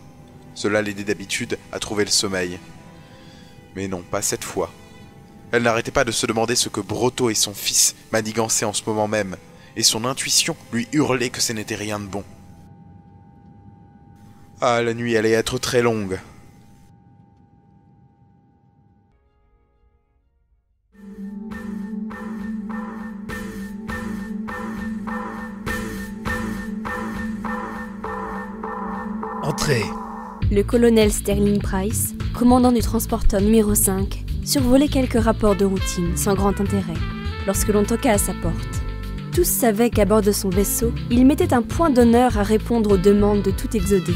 Cela l'aidait d'habitude à trouver le sommeil. Mais non, pas cette fois. Elle n'arrêtait pas de se demander ce que Broto et son fils manigançaient en ce moment même, et son intuition lui hurlait que ce n'était rien de bon. Ah, la nuit allait être très longue. Entrez. Le colonel Sterling Price, commandant du transporteur numéro 5, survolait quelques rapports de routine sans grand intérêt, lorsque l'on toqua à sa porte. Tous savaient qu'à bord de son vaisseau, il mettait un point d'honneur à répondre aux demandes de tout exodé,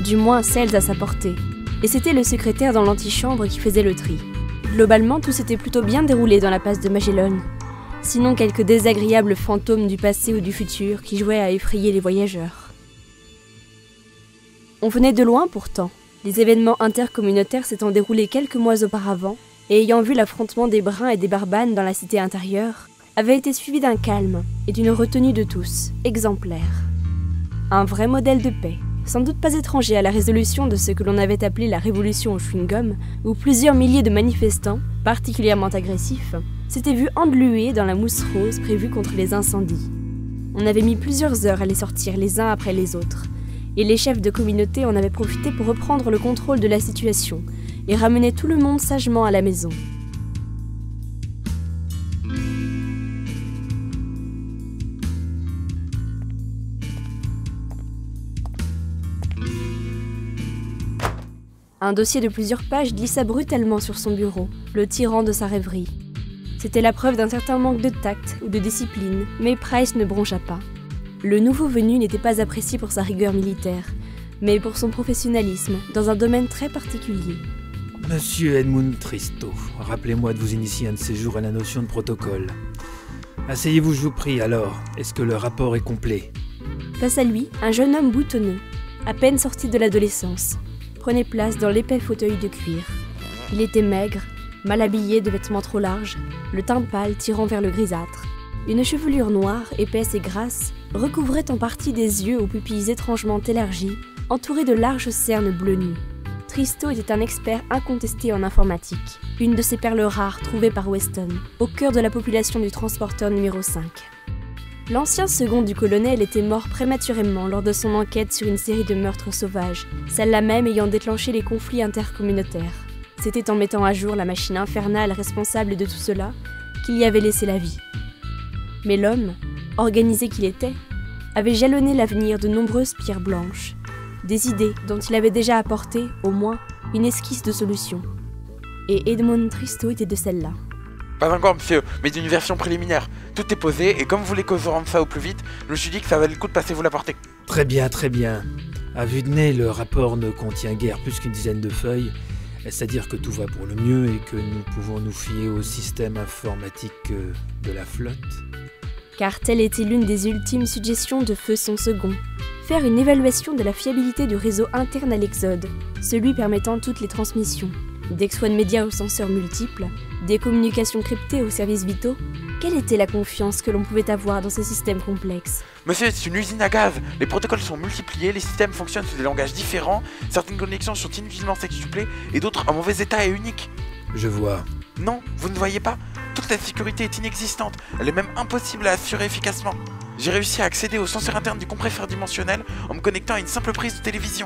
du moins celles à sa portée, et c'était le secrétaire dans l'antichambre qui faisait le tri. Globalement, tout s'était plutôt bien déroulé dans la passe de Magellan, sinon quelques désagréables fantômes du passé ou du futur qui jouaient à effrayer les voyageurs. On venait de loin pourtant, les événements intercommunautaires s'étant déroulés quelques mois auparavant, et ayant vu l'affrontement des Bruns et des Barbanes dans la cité intérieure, avait été suivi d'un calme et d'une retenue de tous, exemplaire. Un vrai modèle de paix, sans doute pas étranger à la résolution de ce que l'on avait appelé la révolution au chewing-gum, où plusieurs milliers de manifestants, particulièrement agressifs, s'étaient vus englués dans la mousse rose prévue contre les incendies. On avait mis plusieurs heures à les sortir les uns après les autres, et les chefs de communauté en avaient profité pour reprendre le contrôle de la situation et ramener tout le monde sagement à la maison. Un dossier de plusieurs pages glissa brutalement sur son bureau, le tirant de sa rêverie. C'était la preuve d'un certain manque de tact ou de discipline, mais Price ne broncha pas. Le nouveau venu n'était pas apprécié pour sa rigueur militaire, mais pour son professionnalisme dans un domaine très particulier. Monsieur Edmund Tristo, rappelez-moi de vous initier un de ces jours à la notion de protocole. Asseyez-vous, je vous prie, alors. Est-ce que le rapport est complet? Face à lui, un jeune homme boutonneux, à peine sorti de l'adolescence, prenait place dans l'épais fauteuil de cuir. Il était maigre, mal habillé de vêtements trop larges, le teint pâle tirant vers le grisâtre. Une chevelure noire, épaisse et grasse, recouvrait en partie des yeux aux pupilles étrangement élargies, entourés de larges cernes bleu nuit. Tristo était un expert incontesté en informatique, une de ces perles rares trouvées par Weston, au cœur de la population du transporteur numéro 5. L'ancien second du colonel était mort prématurément lors de son enquête sur une série de meurtres sauvages, celle-là même ayant déclenché les conflits intercommunautaires. C'était en mettant à jour la machine infernale responsable de tout cela qu'il y avait laissé la vie. Mais l'homme, organisé qu'il était, avait jalonné l'avenir de nombreuses pierres blanches, des idées dont il avait déjà apporté, au moins, une esquisse de solution. Et Edmund Tristo était de celle-là. Pas encore, monsieur, mais d'une version préliminaire. Tout est posé, et comme vous voulez que je rende ça au plus vite, je me suis dit que ça valait le coup de passer vous l'apporter. Très bien, très bien. À vue de nez, le rapport ne contient guère plus qu'une dizaine de feuilles. Est-ce à dire que tout va pour le mieux et que nous pouvons nous fier au système informatique de la flotte? Car telle était l'une des ultimes suggestions de Feu son second. Faire une évaluation de la fiabilité du réseau interne à l'Exode, celui permettant toutes les transmissions. D'X1 Media aux senseurs multiples, des communications cryptées aux services vitaux. Quelle était la confiance que l'on pouvait avoir dans ces systèmes complexes? Monsieur, c'est une usine à gaz. Les protocoles sont multipliés, les systèmes fonctionnent sous des langages différents, certaines connexions sont inutilement sextuplées et d'autres en mauvais état et uniques. Je vois. Non, vous ne voyez pas? Toute la sécurité est inexistante, elle est même impossible à assurer efficacement. J'ai réussi à accéder au senseur interne du compresseur dimensionnel en me connectant à une simple prise de télévision.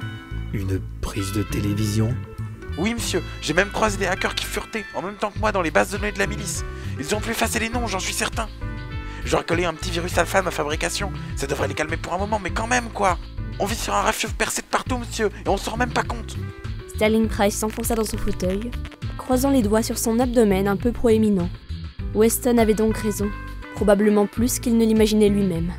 Une prise de télévision? Oui, monsieur, j'ai même croisé des hackers qui furetaient en même temps que moi dans les bases de données de la milice. Ils ont pu effacer les noms, j'en suis certain. J'aurais collé un petit virus alpha à ma fabrication, ça devrait les calmer pour un moment, mais quand même, quoi. On vit sur un rafio percé de partout, monsieur, et on s'en rend même pas compte. Sterling Price s'enfonça dans son fauteuil, croisant les doigts sur son abdomen un peu proéminent. Weston avait donc raison, probablement plus qu'il ne l'imaginait lui-même.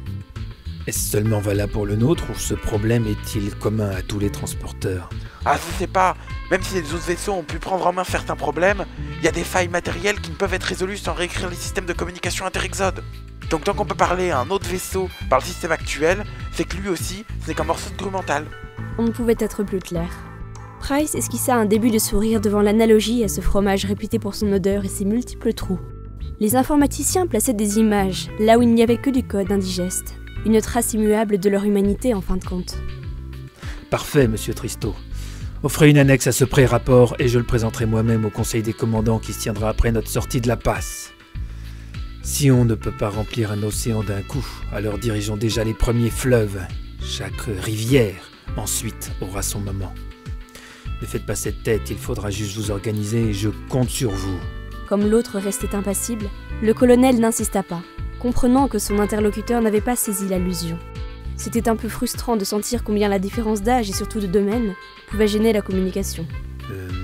Est-ce seulement valable pour le nôtre ou ce problème est-il commun à tous les transporteurs? Ah, je sais pas. Même si les autres vaisseaux ont pu prendre en main certains problèmes, il y a des failles matérielles qui ne peuvent être résolues sans réécrire les systèmes de communication interexode. Donc tant qu'on peut parler à un autre vaisseau par le système actuel, c'est que lui aussi, ce n'est qu'un morceau de grue mentale. On ne pouvait être plus clair. Price esquissa un début de sourire devant l'analogie à ce fromage réputé pour son odeur et ses multiples trous. Les informaticiens plaçaient des images là où il n'y avait que du code indigeste, une trace immuable de leur humanité en fin de compte. Parfait, monsieur Tristo. Offrez une annexe à ce pré-rapport et je le présenterai moi-même au conseil des commandants qui se tiendra après notre sortie de la passe. Si on ne peut pas remplir un océan d'un coup, alors dirigeons déjà les premiers fleuves. Chaque rivière, ensuite, aura son moment. Ne faites pas cette tête, il faudra juste vous organiser et je compte sur vous. Comme l'autre restait impassible, le colonel n'insista pas, comprenant que son interlocuteur n'avait pas saisi l'allusion. C'était un peu frustrant de sentir combien la différence d'âge et surtout de domaine pouvait gêner la communication.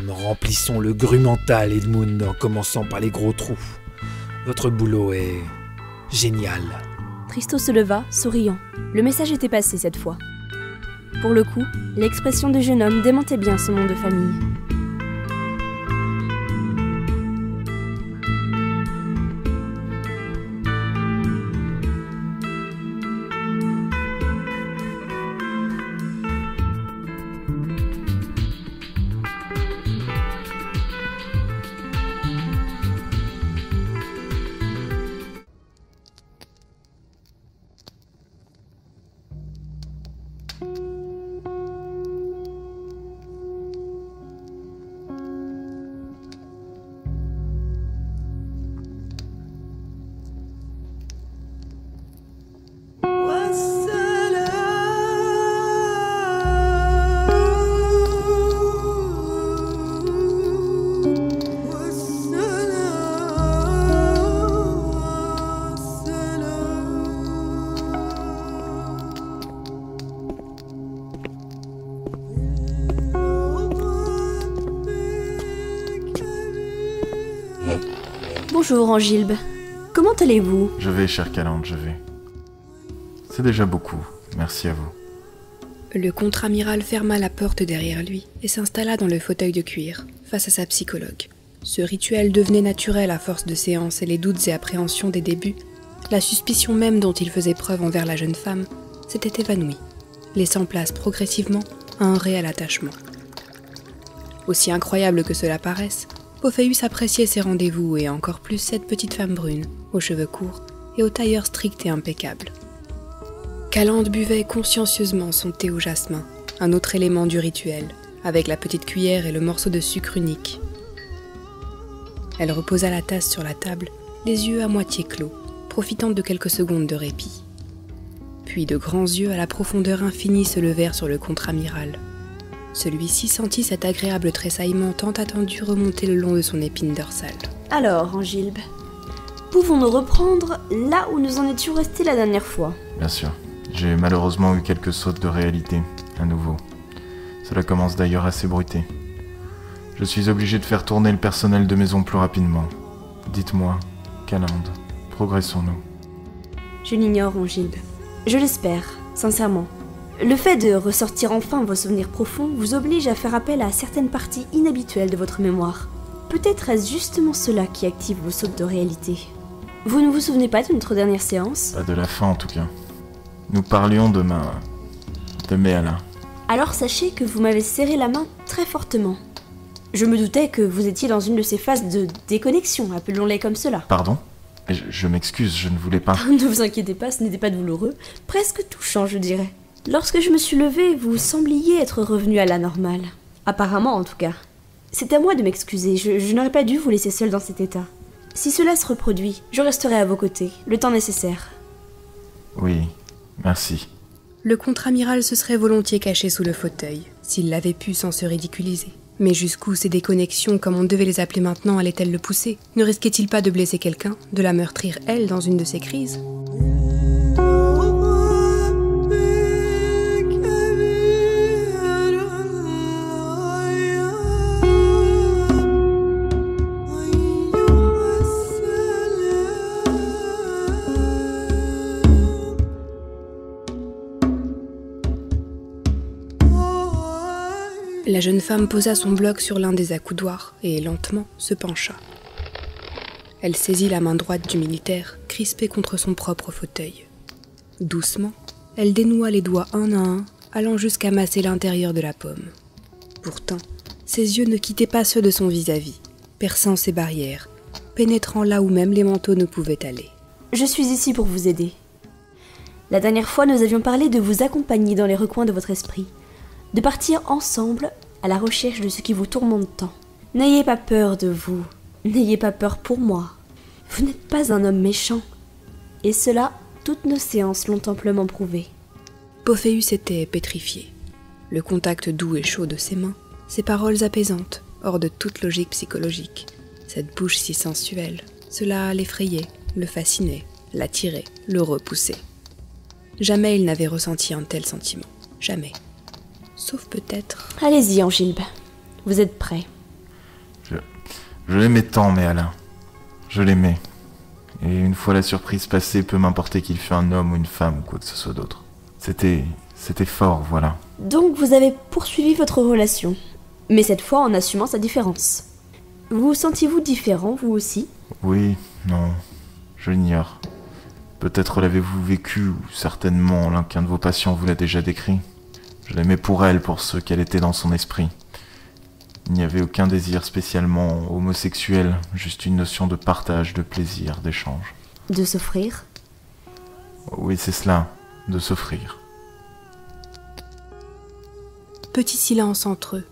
Remplissons le grue mental, Edmund, en commençant par les gros trous. Votre boulot est génial. Tristo se leva, souriant. Le message était passé cette fois. Pour le coup, l'expression du jeune homme démentait bien son nom de famille. Bonjour Angilbe, comment allez-vous? Je vais, chère Calante, je vais. C'est déjà beaucoup, merci à vous. Le contre-amiral ferma la porte derrière lui et s'installa dans le fauteuil de cuir, face à sa psychologue. Ce rituel devenait naturel à force de séances et les doutes et appréhensions des débuts. La suspicion même dont il faisait preuve envers la jeune femme s'était évanouie, laissant place progressivement à un réel attachement. Aussi incroyable que cela paraisse, Pophéus appréciait ses rendez-vous et encore plus cette petite femme brune, aux cheveux courts et au tailleur strict et impeccable. Calante buvait consciencieusement son thé au jasmin, un autre élément du rituel, avec la petite cuillère et le morceau de sucre unique. Elle reposa la tasse sur la table, les yeux à moitié clos, profitant de quelques secondes de répit. Puis de grands yeux à la profondeur infinie se levèrent sur le contre-amiral. Celui-ci sentit cet agréable tressaillement tant attendu remonter le long de son épine dorsale. Alors, Angilbe, pouvons-nous reprendre là où nous en étions restés la dernière fois? Bien sûr. J'ai malheureusement eu quelques sautes de réalité, à nouveau. Cela commence d'ailleurs à s'ébruiter. Je suis obligé de faire tourner le personnel de maison plus rapidement. Dites-moi, Calande, progressons-nous? Je l'ignore, Angilbe. Je l'espère, sincèrement. Le fait de ressortir enfin vos souvenirs profonds vous oblige à faire appel à certaines parties inhabituelles de votre mémoire. Peut-être est-ce justement cela qui active vos sautes de réalité. Vous ne vous souvenez pas de notre dernière séance? Pas de la fin en tout cas. Nous parlions de Méala. Alors sachez que vous m'avez serré la main très fortement. Je me doutais que vous étiez dans une de ces phases de déconnexion, appelons-les comme cela. Pardon? Je m'excuse, je ne voulais pas... Ne vous inquiétez pas, ce n'était pas douloureux, presque touchant je dirais. Lorsque je me suis levée, vous sembliez être revenu à la normale. Apparemment, en tout cas. C'est à moi de m'excuser, je n'aurais pas dû vous laisser seul dans cet état. Si cela se reproduit, je resterai à vos côtés, le temps nécessaire. Oui, merci. Le contre-amiral se serait volontiers caché sous le fauteuil, s'il l'avait pu sans se ridiculiser. Mais jusqu'où ces déconnexions, comme on devait les appeler maintenant, allaient-elles le pousser? Ne risquait-il pas de blesser quelqu'un, de la meurtrir elle dans une de ses crises? La jeune femme posa son bloc sur l'un des accoudoirs et, lentement, se pencha. Elle saisit la main droite du militaire, crispée contre son propre fauteuil. Doucement, elle dénoua les doigts un à un, allant jusqu'à masser l'intérieur de la paume. Pourtant, ses yeux ne quittaient pas ceux de son vis-à-vis, perçant ses barrières, pénétrant là où même les manteaux ne pouvaient aller. Je suis ici pour vous aider. La dernière fois, nous avions parlé de vous accompagner dans les recoins de votre esprit, de partir ensemble à la recherche de ce qui vous tourmente tant. N'ayez pas peur de vous, n'ayez pas peur pour moi. Vous n'êtes pas un homme méchant. Et cela, toutes nos séances l'ont amplement prouvé. Pophéus était pétrifié. Le contact doux et chaud de ses mains, ses paroles apaisantes, hors de toute logique psychologique. Cette bouche si sensuelle, cela l'effrayait, le fascinait, l'attirait, le repoussait. Jamais il n'avait ressenti un tel sentiment. Jamais. Sauf peut-être... Allez-y, Angilbe. Vous êtes prêt. Je l'aimais tant, Méala. Je l'aimais. Et une fois la surprise passée, peu m'importait qu'il fût un homme ou une femme ou quoi que ce soit d'autre. C'était fort, voilà. Donc vous avez poursuivi votre relation, mais cette fois en assumant sa différence. Vous sentiez-vous différent, vous aussi? Oui, non, je l'ignore. Peut-être l'avez-vous vécu, ou certainement l'un qu'un de vos patients vous l'a déjà décrit. Je l'aimais pour elle, pour ce qu'elle était dans son esprit. Il n'y avait aucun désir spécialement homosexuel, juste une notion de partage, de plaisir, d'échange. De s'offrir? Oui, c'est cela, de s'offrir. Petit silence entre eux.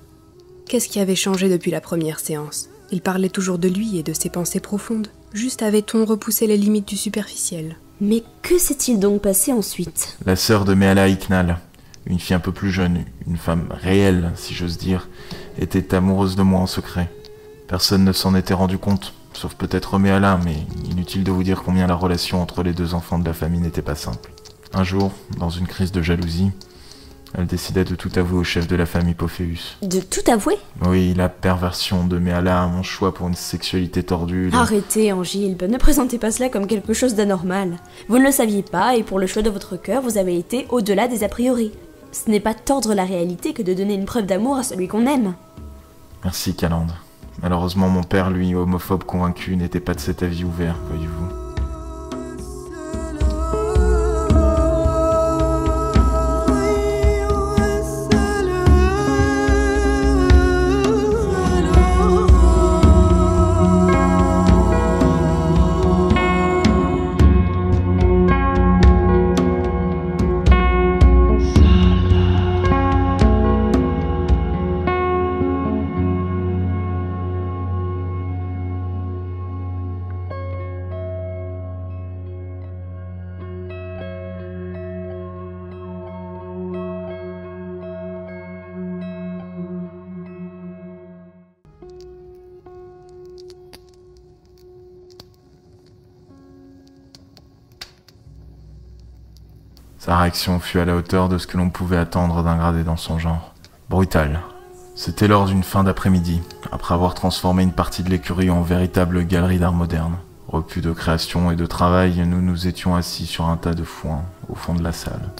Qu'est-ce qui avait changé depuis la première séance? Il parlait toujours de lui et de ses pensées profondes. Juste avait-on repoussé les limites du superficiel? Mais que s'est-il donc passé ensuite? La sœur de Méala Iknal, une fille un peu plus jeune, une femme réelle, si j'ose dire, était amoureuse de moi en secret. Personne ne s'en était rendu compte, sauf peut-être Méala, mais inutile de vous dire combien la relation entre les deux enfants de la famille n'était pas simple. Un jour, dans une crise de jalousie, elle décida de tout avouer au chef de la famille Pophéus. De tout avouer? Oui, la perversion de Méala, mon choix pour une sexualité tordue... Arrêtez, Angilbe, ne présentez pas cela comme quelque chose d'anormal. Vous ne le saviez pas, et pour le choix de votre cœur, vous avez été au-delà des a priori. Ce n'est pas tordre la réalité que de donner une preuve d'amour à celui qu'on aime. Merci, Calande. Malheureusement, mon père, lui, homophobe convaincu, n'était pas de cet avis ouvert, voyez-vous. Sa réaction fut à la hauteur de ce que l'on pouvait attendre d'un gradé dans son genre. Brutal. C'était lors d'une fin d'après-midi, après avoir transformé une partie de l'écurie en véritable galerie d'art moderne. Repu de création et de travail, nous nous étions assis sur un tas de foin, au fond de la salle.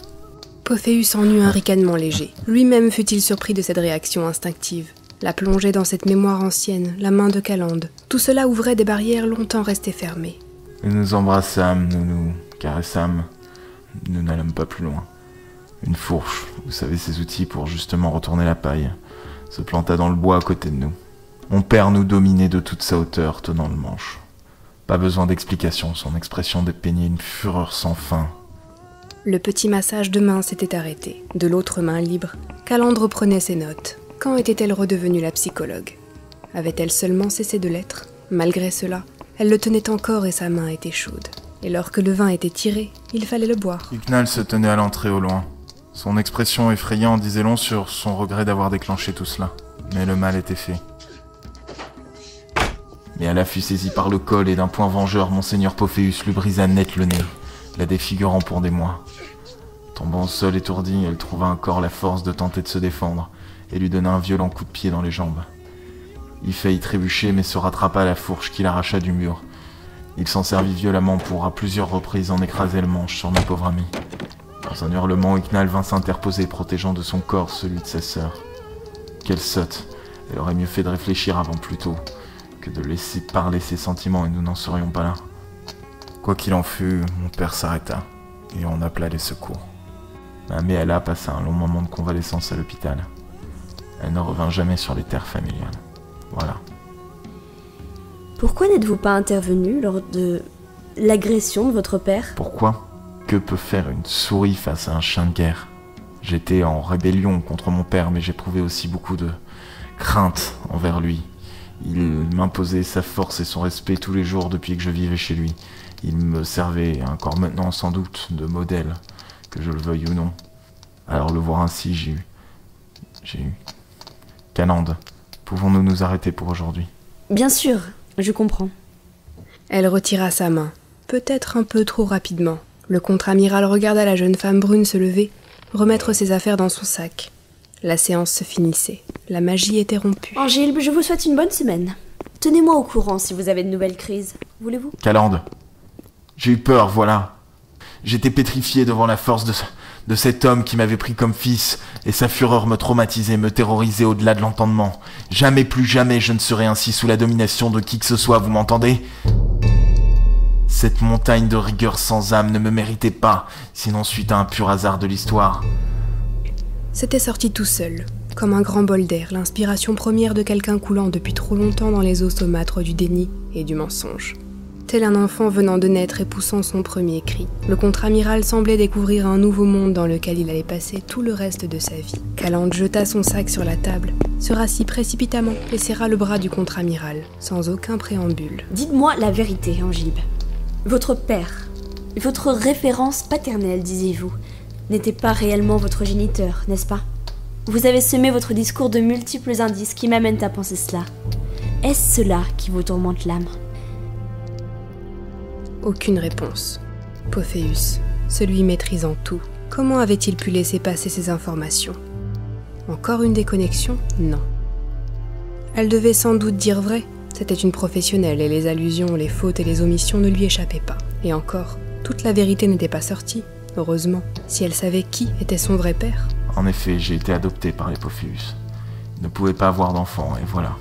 Pophéus en eut un ricanement léger. Lui-même fut-il surpris de cette réaction instinctive. La plongée dans cette mémoire ancienne, la main de Calande, tout cela ouvrait des barrières longtemps restées fermées. Nous nous embrassâmes, nous nous caressâmes. Nous n'allâmes pas plus loin. Une fourche, vous savez ces outils pour justement retourner la paille, se planta dans le bois à côté de nous. Mon père nous dominait de toute sa hauteur, tenant le manche. Pas besoin d'explication, son expression dépeignait une fureur sans fin. Le petit massage de main s'était arrêté. De l'autre main libre, Calande reprenait ses notes. Quand était-elle redevenue la psychologue? Avait-elle seulement cessé de l'être? Malgré cela, elle le tenait encore et sa main était chaude. Et lorsque le vin était tiré, il fallait le boire. Iknal se tenait à l'entrée au loin. Son expression effrayante disait long sur son regret d'avoir déclenché tout cela. Mais le mal était fait. Méala fut saisie par le col et d'un point vengeur, Monseigneur Pophéus lui brisa net le nez, la défigurant pour des mois. Tombant au sol étourdie, elle trouva encore la force de tenter de se défendre et lui donna un violent coup de pied dans les jambes. Il faillit trébucher mais se rattrapa à la fourche qu'il arracha du mur. Il s'en servit violemment pour, à plusieurs reprises, en écraser le manche sur ma pauvre amie. Dans un hurlement, Iknal vint s'interposer, protégeant de son corps celui de sa sœur. Quelle sotte. Elle aurait mieux fait de réfléchir avant plus tôt, que de laisser parler ses sentiments et nous n'en serions pas là. Quoi qu'il en fût, mon père s'arrêta, et on appela les secours. Ma Méala passa un long moment de convalescence à l'hôpital. Elle ne revint jamais sur les terres familiales. Voilà. Pourquoi n'êtes-vous pas intervenu lors de l'agression de votre père? Pourquoi? Que peut faire une souris face à un chien de guerre? J'étais en rébellion contre mon père, mais j'éprouvais aussi beaucoup de crainte envers lui. Il m'imposait sa force et son respect tous les jours depuis que je vivais chez lui. Il me servait, encore maintenant sans doute, de modèle, que je le veuille ou non. Alors le voir ainsi, j'ai eu... Calande, pouvons-nous nous arrêter pour aujourd'hui? Bien sûr, je comprends. Elle retira sa main, peut-être un peu trop rapidement. Le contre-amiral regarda la jeune femme brune se lever, remettre ses affaires dans son sac. La séance se finissait. La magie était rompue. Angilbe, je vous souhaite une bonne semaine. Tenez-moi au courant si vous avez de nouvelles crises. Voulez-vous? Calande, j'ai eu peur, voilà. J'étais pétrifié devant la force de cet homme qui m'avait pris comme fils, et sa fureur me traumatisait, me terrorisait au-delà de l'entendement. Jamais, plus jamais, je ne serai ainsi sous la domination de qui que ce soit, vous m'entendez? Cette montagne de rigueur sans âme ne me méritait pas, sinon suite à un pur hasard de l'histoire. C'était sorti tout seul, comme un grand bol d'air, l'inspiration première de quelqu'un coulant depuis trop longtemps dans les eaux saumâtres du déni et du mensonge. Tel un enfant venant de naître et poussant son premier cri, le contre-amiral semblait découvrir un nouveau monde dans lequel il allait passer tout le reste de sa vie. Calande jeta son sac sur la table, se rassit précipitamment et serra le bras du contre-amiral, sans aucun préambule. Dites-moi la vérité, Angilbe. Votre père, votre référence paternelle, disiez-vous, n'était pas réellement votre géniteur, n'est-ce pas? Vous avez semé votre discours de multiples indices qui m'amènent à penser cela. Est-ce cela qui vous tourmente l'âme? Aucune réponse. Pophéus, celui maîtrisant tout, comment avait-il pu laisser passer ces informations? Encore une déconnexion? Non. Elle devait sans doute dire vrai. C'était une professionnelle et les allusions, les fautes et les omissions ne lui échappaient pas. Et encore, toute la vérité n'était pas sortie, heureusement, si elle savait qui était son vrai père. En effet, j'ai été adopté par les Pophéus. Il ne pouvait pas avoir d'enfant, et voilà.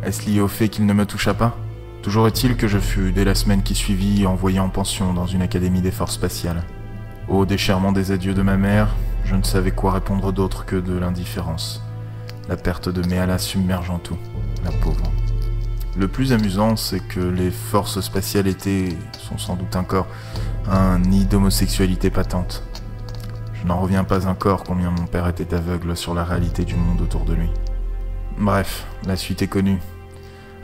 Est-ce lié au fait qu'il ne me toucha pas? Toujours est-il que je fus, dès la semaine qui suivit, envoyé en pension dans une académie des forces spatiales. Au déchirement des adieux de ma mère, je ne savais quoi répondre d'autre que de l'indifférence. La perte de Méala submergeant tout, la pauvre. Le plus amusant, c'est que les forces spatiales sont sans doute encore, un nid d'homosexualité patente. Je n'en reviens pas encore combien mon père était aveugle sur la réalité du monde autour de lui. Bref, la suite est connue.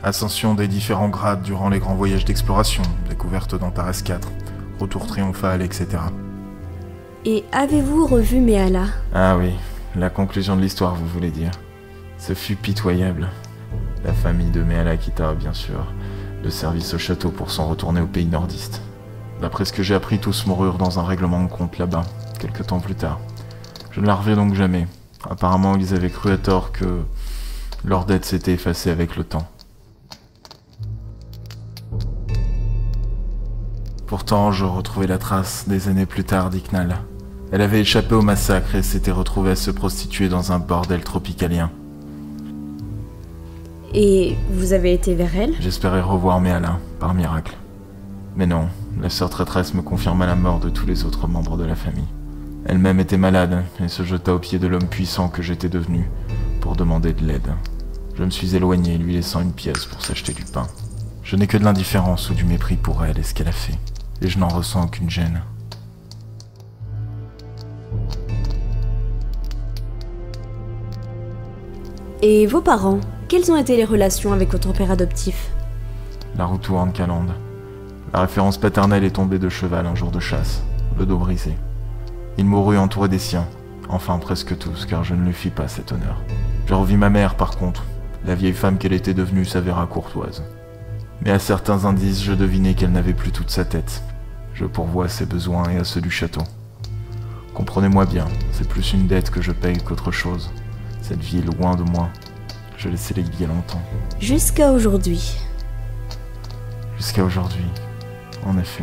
Ascension des différents grades durant les grands voyages d'exploration, découverte d'Antares 4, retour triomphal, etc. Et avez-vous revu Méala? Ah oui, la conclusion de l'histoire, vous voulez dire. Ce fut pitoyable. La famille de Méala quitta, bien sûr, le service au château pour s'en retourner au pays nordiste. D'après ce que j'ai appris, tous moururent dans un règlement de compte là-bas, quelque temps plus tard. Je ne la revis donc jamais. Apparemment, ils avaient cru à tort que leur dette s'était effacée avec le temps. Pourtant, je retrouvais la trace des années plus tard d'Iknal. Elle avait échappé au massacre et s'était retrouvée à se prostituer dans un bordel tropicalien. Et vous avez été vers elle? J'espérais revoir Méala, par miracle. Mais non, la sœur traîtresse me confirma la mort de tous les autres membres de la famille. Elle-même était malade et se jeta aux pieds de l'homme puissant que j'étais devenu pour demander de l'aide. Je me suis éloigné, lui laissant une pièce pour s'acheter du pain. Je n'ai que de l'indifférence ou du mépris pour elle et ce qu'elle a fait. Et je n'en ressens aucune gêne. Et vos parents, quelles ont été les relations avec votre père adoptif? La roue tourne, Calande. La référence paternelle est tombée de cheval un jour de chasse, le dos brisé. Il mourut entouré des siens, enfin presque tous, car je ne lui fis pas cet honneur. Je revis ma mère par contre. La vieille femme qu'elle était devenue s'avéra courtoise. Mais à certains indices, je devinai qu'elle n'avait plus toute sa tête. Je pourvois à ses besoins et à ceux du château. Comprenez-moi bien, c'est plus une dette que je paye qu'autre chose. Cette vie est loin de moi. Je l'ai scellée il y a longtemps. Jusqu'à aujourd'hui. Jusqu'à aujourd'hui, en effet.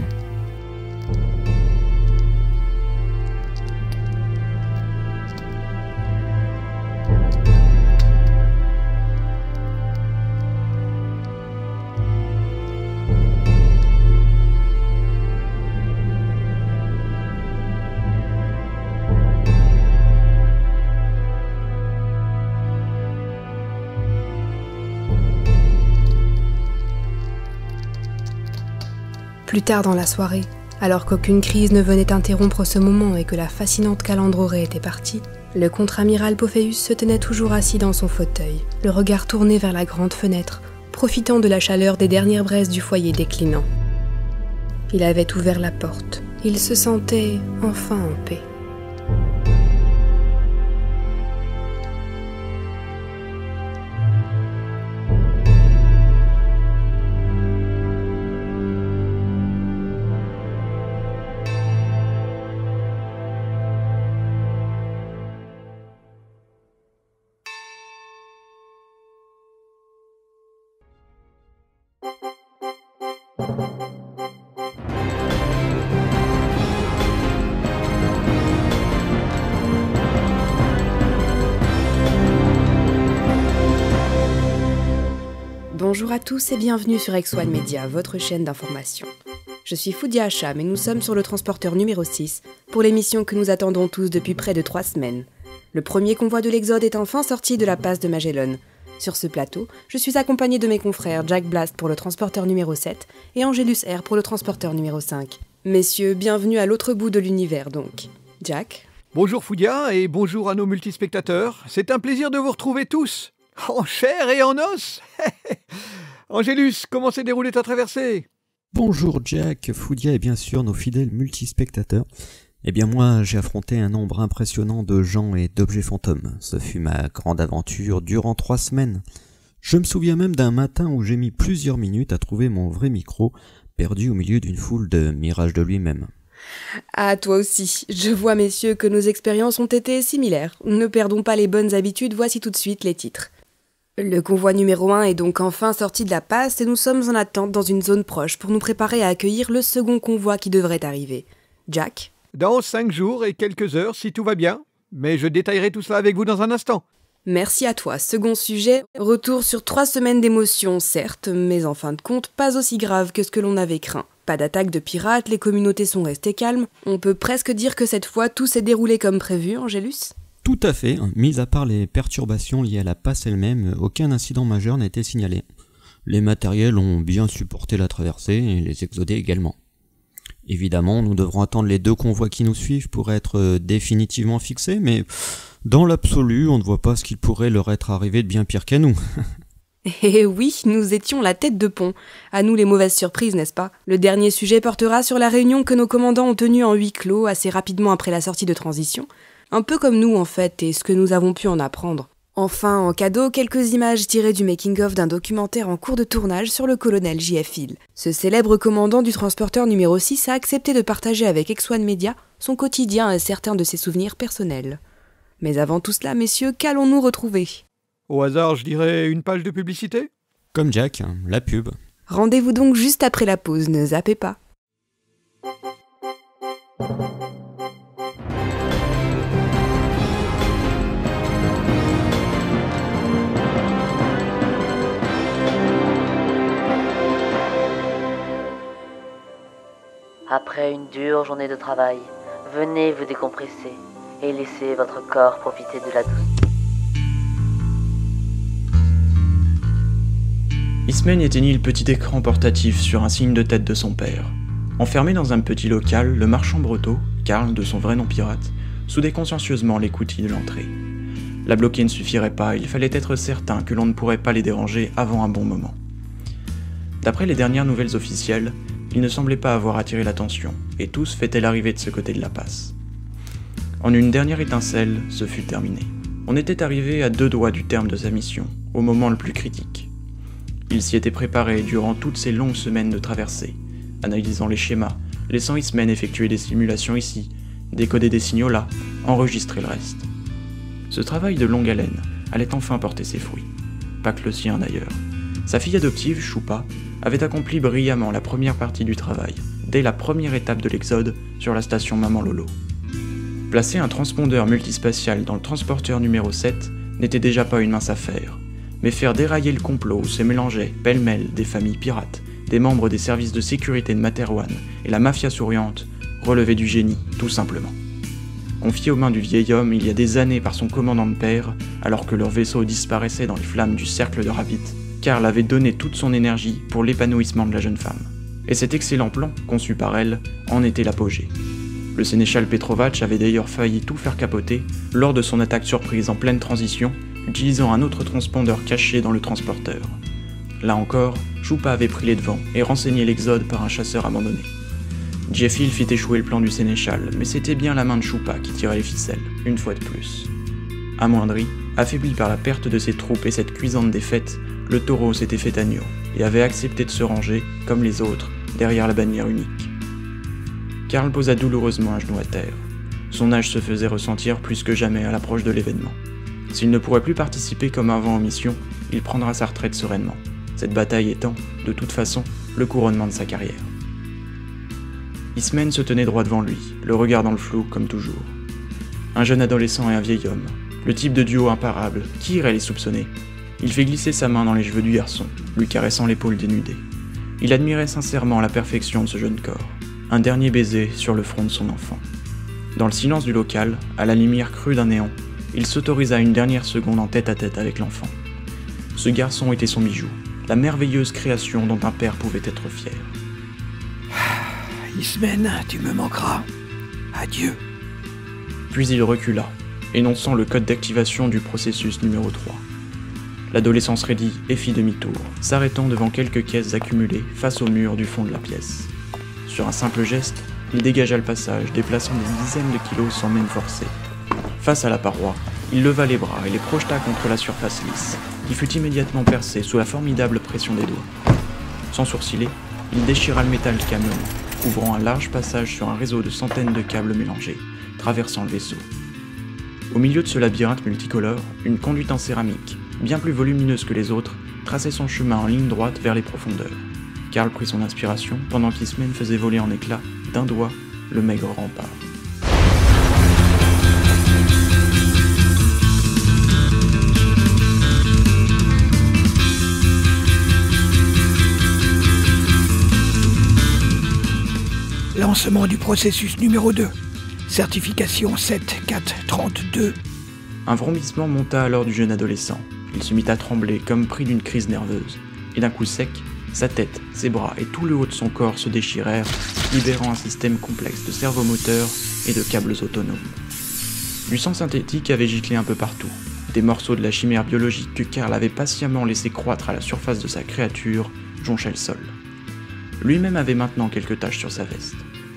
Plus tard dans la soirée, alors qu'aucune crise ne venait interrompre ce moment et que la fascinante Calandrorée était partie, le contre-amiral Pophéus se tenait toujours assis dans son fauteuil, le regard tourné vers la grande fenêtre, profitant de la chaleur des dernières braises du foyer déclinant. Il avait ouvert la porte. Il se sentait enfin en paix. Bonjour à tous et bienvenue sur X1 Media, votre chaîne d'information. Je suis Foudia Hacham et nous sommes sur le transporteur numéro 6 pour l'émission que nous attendons tous depuis près de 3 semaines. Le premier convoi de l'Exode est enfin sorti de la passe de Magellan. Sur ce plateau, je suis accompagné de mes confrères Jack Blast pour le transporteur numéro 7 et Angelus R pour le transporteur numéro 5. Messieurs, bienvenue à l'autre bout de l'univers donc. Jack ? Bonjour Foudia et bonjour à nos multispectateurs. C'est un plaisir de vous retrouver tous, en chair et en os. Angélus, comment s'est déroulée ta traversée ? Bonjour Jack, Foudia et bien sûr nos fidèles multispectateurs. Eh bien moi, j'ai affronté un nombre impressionnant de gens et d'objets fantômes. Ce fut ma grande aventure durant 3 semaines. Je me souviens même d'un matin où j'ai mis plusieurs minutes à trouver mon vrai micro, perdu au milieu d'une foule de mirages de lui-même. Ah, toi aussi. Je vois, messieurs, que nos expériences ont été similaires. Ne perdons pas les bonnes habitudes, voici tout de suite les titres. Le convoi numéro 1 est donc enfin sorti de la passe et nous sommes en attente dans une zone proche pour nous préparer à accueillir le second convoi qui devrait arriver. Jack ? Dans 5 jours et quelques heures si tout va bien, mais je détaillerai tout cela avec vous dans un instant. Merci à toi. Second sujet, retour sur 3 semaines d'émotions, certes, mais en fin de compte, pas aussi grave que ce que l'on avait craint. Pas d'attaque de pirates, les communautés sont restées calmes. On peut presque dire que cette fois, tout s'est déroulé comme prévu, Angelus ? Tout à fait, mis à part les perturbations liées à la passe elle-même, aucun incident majeur n'a été signalé. Les matériels ont bien supporté la traversée et les exodés également. Évidemment, nous devrons attendre les 2 convois qui nous suivent pour être définitivement fixés, mais dans l'absolu, on ne voit pas ce qu'il pourrait leur être arrivé de bien pire qu'à nous. Eh oui, nous étions la tête de pont. À nous les mauvaises surprises, n'est-ce pas ? Le dernier sujet portera sur la réunion que nos commandants ont tenue en huis clos assez rapidement après la sortie de transition. Un peu comme nous en fait, et ce que nous avons pu en apprendre. Enfin, en cadeau, quelques images tirées du making-of d'un documentaire en cours de tournage sur le colonel J.F. Hill. Ce célèbre commandant du transporteur numéro 6 a accepté de partager avec X1 Media son quotidien et certains de ses souvenirs personnels. Mais avant tout cela, messieurs, qu'allons-nous retrouver ? Au hasard, je dirais une page de publicité ? Comme Jack, la pub. Rendez-vous donc juste après la pause, ne zappez pas. Après une dure journée de travail, venez vous décompresser et laissez votre corps profiter de la douceur. Ismène éteignit le petit écran portatif sur un signe de tête de son père. Enfermé dans un petit local, le marchand breton, Karl de son vrai nom pirate, soudait consciencieusement les coutilles de l'entrée. La bloquer ne suffirait pas, il fallait être certain que l'on ne pourrait pas les déranger avant un bon moment. D'après les dernières nouvelles officielles, il ne semblait pas avoir attiré l'attention, et tous fêtaient l'arrivée de ce côté de la passe. En une dernière étincelle, ce fut terminé. On était arrivé à 2 doigts du terme de sa mission, au moment le plus critique. Il s'y était préparé durant toutes ces longues semaines de traversée, analysant les schémas, laissant Eastman effectuer des simulations ici, décoder des signaux là, enregistrer le reste. Ce travail de longue haleine allait enfin porter ses fruits. Pas que le sien d'ailleurs. Sa fille adoptive, Choupa, avait accompli brillamment la première partie du travail, dès la première étape de l'exode sur la station Maman Lolo. Placer un transpondeur multispatial dans le transporteur numéro 7 n'était déjà pas une mince affaire, mais faire dérailler le complot où se mélangeaient pêle-mêle des familles pirates, des membres des services de sécurité de Materwan et la mafia souriante relevait du génie, tout simplement. Confié aux mains du vieil homme il y a des années par son commandant de père, alors que leur vaisseau disparaissait dans les flammes du cercle de Rabbit, Carl avait donné toute son énergie pour l'épanouissement de la jeune femme. Et cet excellent plan, conçu par elle, en était l'apogée. Le sénéchal Petrovac avait d'ailleurs failli tout faire capoter lors de son attaque surprise en pleine transition, utilisant un autre transpondeur caché dans le transporteur. Là encore, Choupa avait pris les devants et renseigné l'exode par un chasseur abandonné. Jeffil fit échouer le plan du sénéchal, mais c'était bien la main de Choupa qui tirait les ficelles, une fois de plus. Amoindri, affaibli par la perte de ses troupes et cette cuisante défaite, le taureau s'était fait agneau et avait accepté de se ranger, comme les autres, derrière la bannière unique. Carl posa douloureusement un genou à terre. Son âge se faisait ressentir plus que jamais à l'approche de l'événement. S'il ne pourrait plus participer comme avant aux missions, il prendra sa retraite sereinement, cette bataille étant, de toute façon, le couronnement de sa carrière. Eastman se tenait droit devant lui, le regard dans le flou comme toujours. Un jeune adolescent et un vieil homme, le type de duo imparable, qui irait les soupçonner? Il fait glisser sa main dans les cheveux du garçon, lui caressant l'épaule dénudée. Il admirait sincèrement la perfection de ce jeune corps. Un dernier baiser sur le front de son enfant. Dans le silence du local, à la lumière crue d'un néon, il s'autorisa une dernière seconde en tête-à-tête avec l'enfant. Ce garçon était son bijou, la merveilleuse création dont un père pouvait être fier. Eastman, tu me manqueras. Adieu. Puis il recula, énonçant le code d'activation du processus numéro 3. L'adolescent se raidit et fit demi-tour, s'arrêtant devant quelques caisses accumulées face au mur du fond de la pièce. Sur un simple geste, il dégagea le passage, déplaçant des dizaines de kilos sans même forcer. Face à la paroi, il leva les bras et les projeta contre la surface lisse, qui fut immédiatement percée sous la formidable pression des doigts. Sans sourciller, il déchira le métal du camion, ouvrant un large passage sur un réseau de centaines de câbles mélangés, traversant le vaisseau. Au milieu de ce labyrinthe multicolore, une conduite en céramique, bien plus volumineuse que les autres, traçait son chemin en ligne droite vers les profondeurs. Carl prit son inspiration pendant qu'Eastman faisait voler en éclats, d'un doigt, le maigre rempart. Lancement du processus numéro 2. Certification 7432. Un vrombissement monta alors du jeune adolescent. Il se mit à trembler comme pris d'une crise nerveuse. Et d'un coup sec, sa tête, ses bras et tout le haut de son corps se déchirèrent, libérant un système complexe de servomoteurs et de câbles autonomes. Du sang synthétique avait giclé un peu partout. Des morceaux de la chimère biologique que Carl avait patiemment laissé croître à la surface de sa créature jonchaient le sol. Lui-même avait maintenant quelques taches sur sa veste.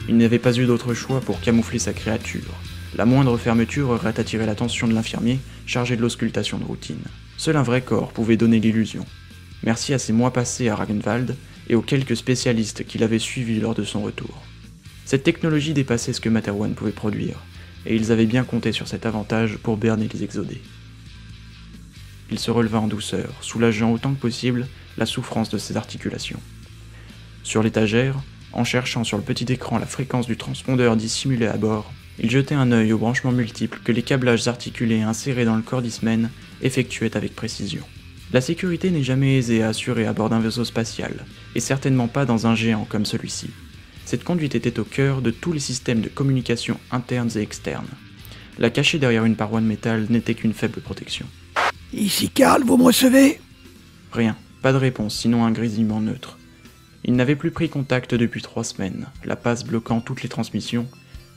Il n'avait pas eu d'autre choix pour camoufler sa créature. La moindre fermeture aurait attiré l'attention de l'infirmier chargé de l'auscultation de routine. Seul un vrai corps pouvait donner l'illusion. Merci à ses mois passés à Ragnvald et aux quelques spécialistes qui l'avaient suivi lors de son retour. Cette technologie dépassait ce que Materwan pouvait produire, et ils avaient bien compté sur cet avantage pour berner les exodés. Il se releva en douceur, soulageant autant que possible la souffrance de ses articulations. Sur l'étagère, en cherchant sur le petit écran la fréquence du transpondeur dissimulé à bord, il jetait un œil aux branchements multiples que les câblages articulés insérés dans le corps d'Eastman effectuaient avec précision. La sécurité n'est jamais aisée à assurer à bord d'un vaisseau spatial, et certainement pas dans un géant comme celui-ci. Cette conduite était au cœur de tous les systèmes de communication internes et externes. La cacher derrière une paroi de métal n'était qu'une faible protection. Ici Carl, vous me recevez? Rien, pas de réponse, sinon un grésillement neutre. Il n'avait plus pris contact depuis 3 semaines, la passe bloquant toutes les transmissions.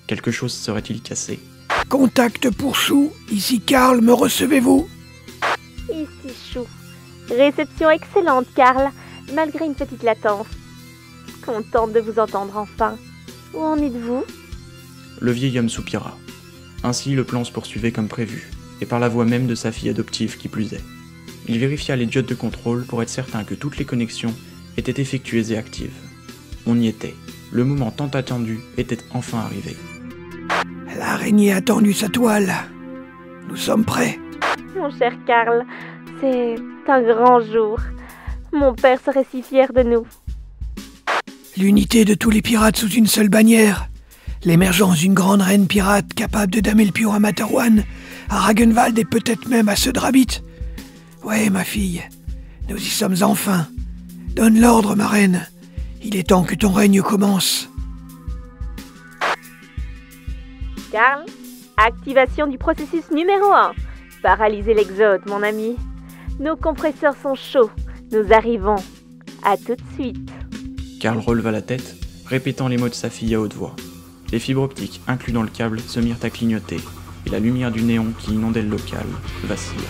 Quelque chose serait-il cassé? Contact pour Chou, ici Carl, me recevez-vous? Ici Chou. Réception excellente, Carl, malgré une petite latence. Contente de vous entendre enfin. Où en êtes-vous? Le vieil homme soupira. Ainsi, le plan se poursuivait comme prévu, et par la voix même de sa fille adoptive qui plus est. Il vérifia les diodes de contrôle pour être certain que toutes les connexions étaient effectuées et actives. On y était. le moment tant attendu était enfin arrivé. L'araignée a tendu sa toile. Nous sommes prêts. Mon cher Karl, c'est un grand jour. Mon père serait si fier de nous. L'unité de tous les pirates sous une seule bannière. L'émergence d'une grande reine pirate capable de damer le pion à Materwan, à Ragenwald et peut-être même à Södrabit. Ouais, ma fille, nous y sommes enfin. Donne l'ordre, ma reine. Il est temps que ton règne commence. Karl, activation du processus numéro 1. Paralyser l'exode, mon ami. Nos compresseurs sont chauds. Nous arrivons. À tout de suite. Karl releva la tête, répétant les mots de sa fille à haute voix. Les fibres optiques inclus dans le câble se mirent à clignoter, et la lumière du néon qui inondait le local vacilla.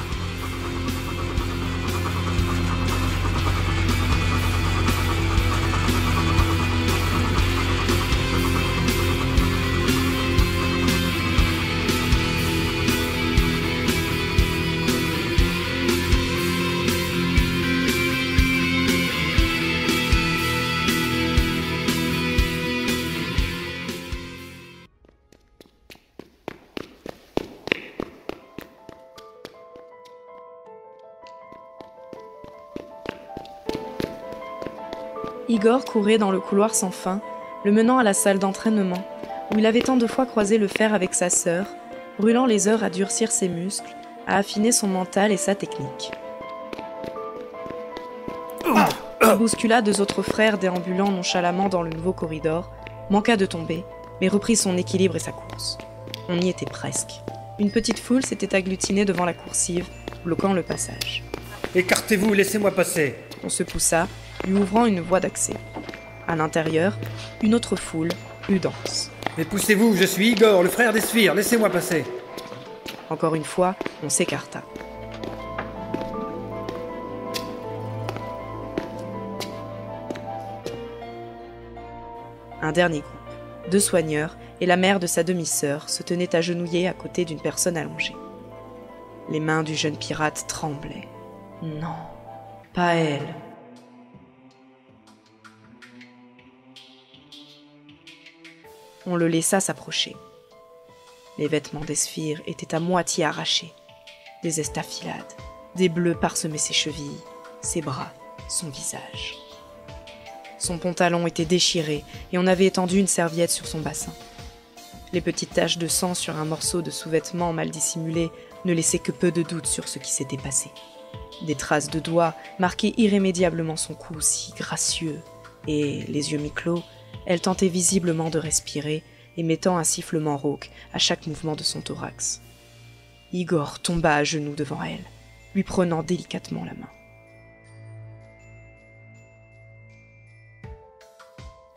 Igor courait dans le couloir sans fin, le menant à la salle d'entraînement, où il avait tant de fois croisé le fer avec sa sœur, brûlant les heures à durcir ses muscles, à affiner son mental et sa technique. Il bouscula deux autres frères déambulant nonchalamment dans le nouveau corridor, manqua de tomber, mais reprit son équilibre et sa course. On y était presque. Une petite foule s'était agglutinée devant la coursive, bloquant le passage. Écartez-vous, laissez-moi passer. On se poussa, lui ouvrant une voie d'accès. À l'intérieur, une autre foule, plus dense. Mais poussez-vous, je suis Igor, le frère des Sphires, laissez-moi passer. Encore une fois, on s'écarta. Un dernier groupe, 2 soigneurs et la mère de sa demi-sœur se tenaient agenouillés à côté d'une personne allongée. Les mains du jeune pirate tremblaient. Non, pas elle. On le laissa s'approcher. Les vêtements des Sphires étaient à moitié arrachés. Des estafilades, des bleus parsemaient ses chevilles, ses bras, son visage. Son pantalon était déchiré et on avait étendu une serviette sur son bassin. Les petites taches de sang sur un morceau de sous-vêtement mal dissimulé ne laissaient que peu de doute sur ce qui s'était passé. Des traces de doigts marquaient irrémédiablement son cou si gracieux, et, les yeux mi-clos, elle tentait visiblement de respirer, émettant un sifflement rauque à chaque mouvement de son thorax. Igor tomba à genoux devant elle, lui prenant délicatement la main.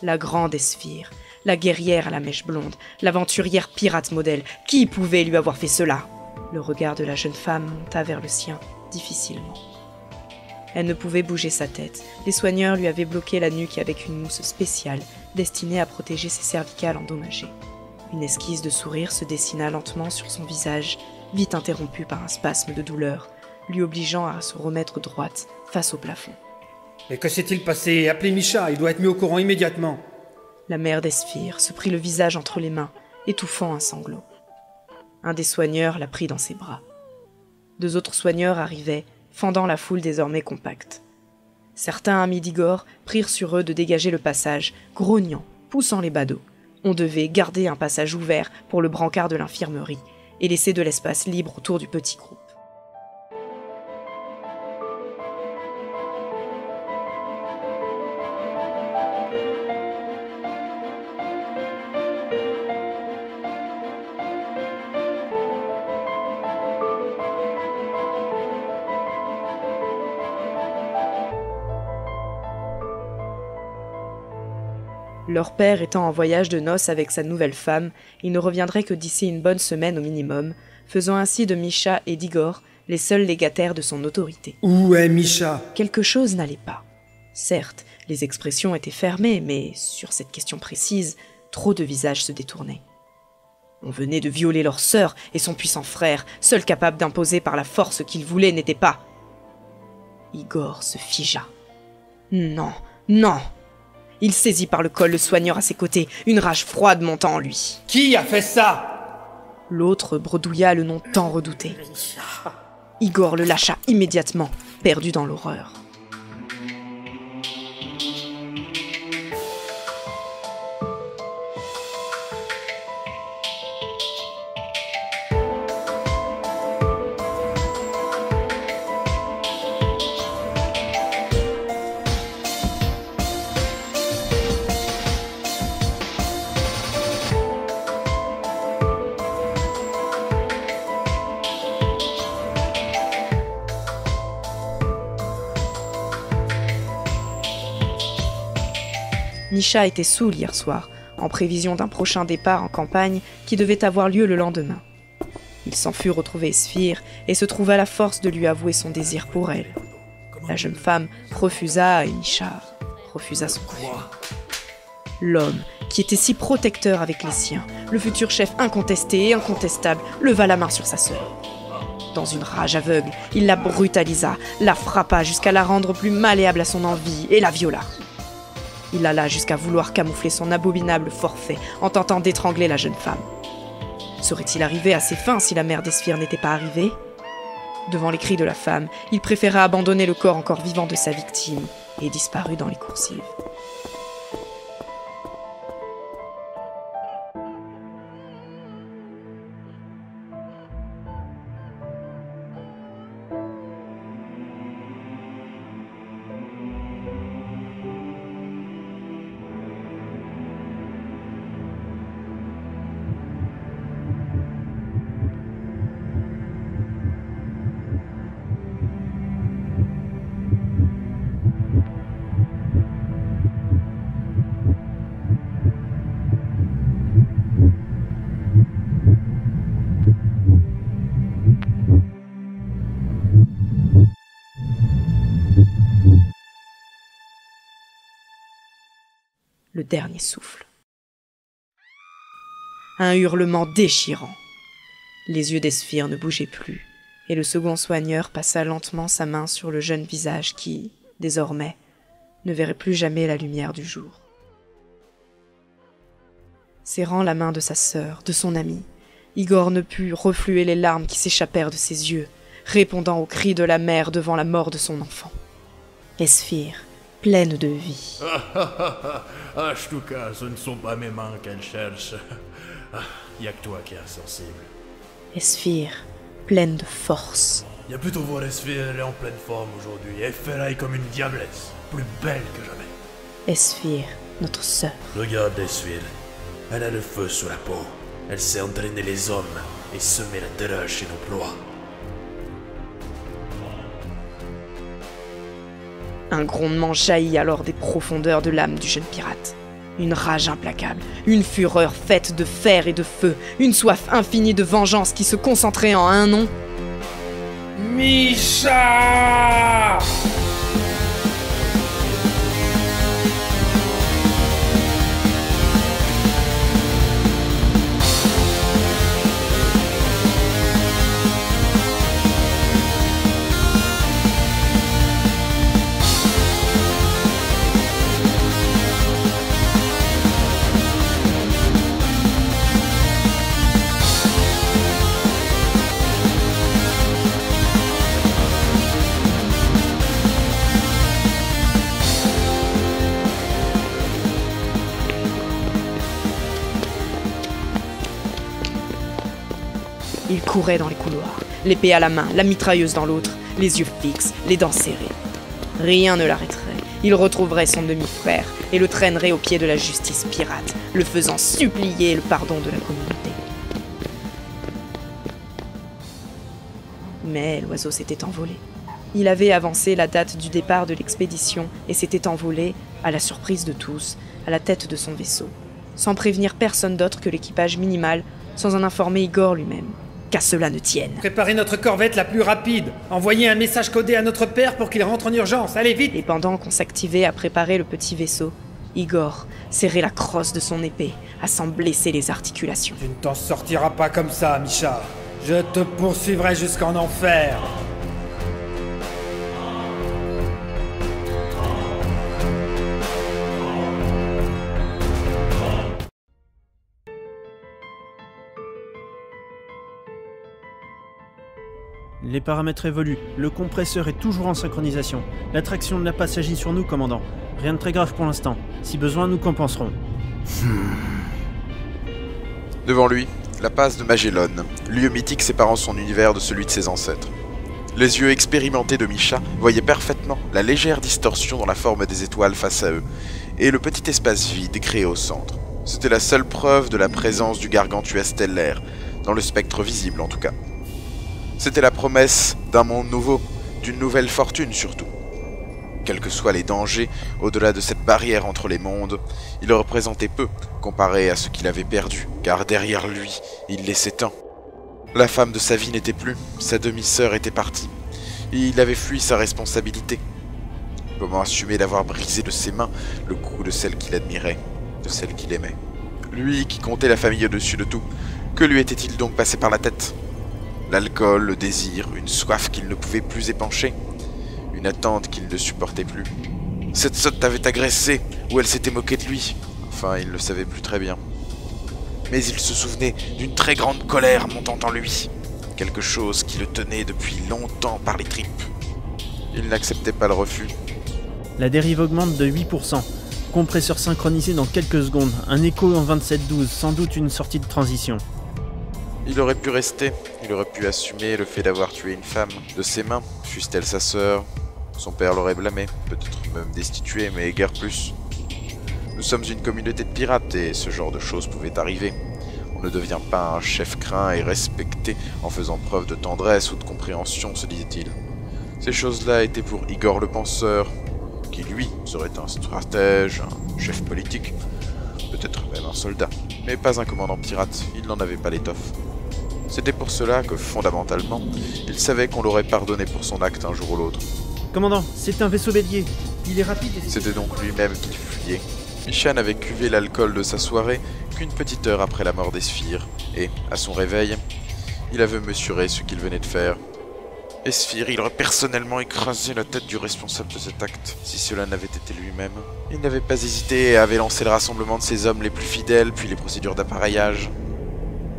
La grande des Sphires, la guerrière à la mèche blonde, l'aventurière pirate modèle, qui pouvait lui avoir fait cela? Le regard de la jeune femme monta vers le sien, difficilement. Elle ne pouvait bouger sa tête. Les soigneurs lui avaient bloqué la nuque avec une mousse spéciale, destinée à protéger ses cervicales endommagées. Une esquisse de sourire se dessina lentement sur son visage, vite interrompue par un spasme de douleur, lui obligeant à se remettre droite, face au plafond. Et que s'est-il passé? Appelez Misha, il doit être mis au courant immédiatement. La mère des Sphires se prit le visage entre les mains, étouffant un sanglot. Un des soigneurs la prit dans ses bras. 2 autres soigneurs arrivaient, fendant la foule désormais compacte. Certains amis d'Igor prirent sur eux de dégager le passage, grognant, poussant les badauds. On devait garder un passage ouvert pour le brancard de l'infirmerie et laisser de l'espace libre autour du petit groupe. Leur père étant en voyage de noces avec sa nouvelle femme, il ne reviendrait que d'ici une bonne semaine au minimum, faisant ainsi de Misha et d'Igor les seuls légataires de son autorité. Où est Misha? Quelque chose n'allait pas. Certes, les expressions étaient fermées, mais sur cette question précise, trop de visages se détournaient. On venait de violer leur sœur et son puissant frère, seul capable d'imposer par la force ce qu'il voulait n'était pas. Igor se figea. Non, non! Il saisit par le col le soigneur à ses côtés, une rage froide montant en lui. Qui a fait ça? L'autre bredouilla le nom tant redouté. Igor le lâcha immédiatement, perdu dans l'horreur. Misha était saoul hier soir, en prévision d'un prochain départ en campagne qui devait avoir lieu le lendemain. Il s'en fut retrouver Sphire et se trouva la force de lui avouer son désir pour elle. La jeune femme refusa et Misha refusa son refus. L'homme, qui était si protecteur avec les siens, le futur chef incontesté et incontestable, leva la main sur sa sœur. Dans une rage aveugle, il la brutalisa, la frappa jusqu'à la rendre plus malléable à son envie et la viola. Il alla jusqu'à vouloir camoufler son abominable forfait en tentant d'étrangler la jeune femme. Serait-il arrivé à ses fins si la mère d'Esphire n'était pas arrivée? Devant les cris de la femme, il préféra abandonner le corps encore vivant de sa victime et disparut dans les coursives. Le dernier souffle. Un hurlement déchirant. Les yeux d'Esphire ne bougeaient plus, et le second soigneur passa lentement sa main sur le jeune visage qui, désormais, ne verrait plus jamais la lumière du jour. Serrant la main de sa sœur, de son ami, Igor ne put refluer les larmes qui s'échappèrent de ses yeux, répondant aux cris de la mère devant la mort de son enfant. Esphire, pleine de vie. En tout cas, ce ne sont pas mes mains qu'elle cherche. Y a que toi qui es insensible. Esphire, pleine de force. Y a plutôt voir Esphire, elle est en pleine forme aujourd'hui. Elle ferraille comme une diablesse, plus belle que jamais. Esphire, notre sœur. Regarde Esphire, elle a le feu sous la peau. Elle sait entraîner les hommes et semer la terreur chez nos proies. Un grondement jaillit alors des profondeurs de l'âme du jeune pirate. Une rage implacable, une fureur faite de fer et de feu, une soif infinie de vengeance qui se concentrait en un nom. Misha! Il courait dans les couloirs, l'épée à la main, la mitrailleuse dans l'autre, les yeux fixes, les dents serrées. Rien ne l'arrêterait. Il retrouverait son demi-frère et le traînerait au pied de la justice pirate, le faisant supplier le pardon de la communauté. Mais l'oiseau s'était envolé. Il avait avancé la date du départ de l'expédition et s'était envolé, à la surprise de tous, à la tête de son vaisseau, sans prévenir personne d'autre que l'équipage minimal, sans en informer Igor lui-même. Qu'à cela ne tienne. Préparez notre corvette la plus rapide. Envoyez un message codé à notre père pour qu'il rentre en urgence. Allez, vite! Et pendant qu'on s'activait à préparer le petit vaisseau, Igor serrait la crosse de son épée, à s'en blesser les articulations. Tu ne t'en sortiras pas comme ça, Misha. Je te poursuivrai jusqu'en enfer. Les paramètres évoluent. Le compresseur est toujours en synchronisation. L'attraction de la passe agit sur nous, commandant. Rien de très grave pour l'instant. Si besoin, nous compenserons. Devant lui, la passe de Magellan, lieu mythique séparant son univers de celui de ses ancêtres. Les yeux expérimentés de Misha voyaient parfaitement la légère distorsion dans la forme des étoiles face à eux, et le petit espace vide créé au centre. C'était la seule preuve de la présence du Gargantua stellaire, dans le spectre visible en tout cas. C'était la promesse d'un monde nouveau, d'une nouvelle fortune surtout. Quels que soient les dangers, au-delà de cette barrière entre les mondes, il représentait peu comparé à ce qu'il avait perdu, car derrière lui, il laissait tant. La femme de sa vie n'était plus, sa demi-sœur était partie, et il avait fui sa responsabilité. Comment assumer d'avoir brisé de ses mains le cou de celle qu'il admirait, de celle qu'il aimait? Lui qui comptait la famille au-dessus de tout, que lui était-il donc passé par la tête? L'alcool, le désir, une soif qu'il ne pouvait plus épancher, une attente qu'il ne supportait plus. Cette sotte avait agressé, ou elle s'était moquée de lui. Enfin, il ne le savait plus très bien. Mais il se souvenait d'une très grande colère montant en lui. Quelque chose qui le tenait depuis longtemps par les tripes. Il n'acceptait pas le refus. La dérive augmente de 8%. Compresseur synchronisé dans quelques secondes. Un écho en 27-12, sans doute une sortie de transition. Il aurait pu rester, il aurait pu assumer le fait d'avoir tué une femme de ses mains, fût-elle sa sœur. Son père l'aurait blâmé, peut-être même destitué, mais guère plus. Nous sommes une communauté de pirates et ce genre de choses pouvait arriver. On ne devient pas un chef craint et respecté en faisant preuve de tendresse ou de compréhension, se disait-il. Ces choses-là étaient pour Igor le penseur, qui lui serait un stratège, un chef politique, peut-être même un soldat, mais pas un commandant pirate, il n'en avait pas l'étoffe. C'était pour cela que, fondamentalement, il savait qu'on l'aurait pardonné pour son acte un jour ou l'autre. Commandant, c'est un vaisseau bélier. Il est rapide et... C'était donc lui-même qui fuyait. Misha n'avait cuvé l'alcool de sa soirée qu'une petite heure après la mort des Sphires, et, à son réveil, il avait mesuré ce qu'il venait de faire. Et Sphire, il aurait personnellement écrasé la tête du responsable de cet acte, si cela n'avait été lui-même. Il n'avait pas hésité et avait lancé le rassemblement de ses hommes les plus fidèles, puis les procédures d'appareillage.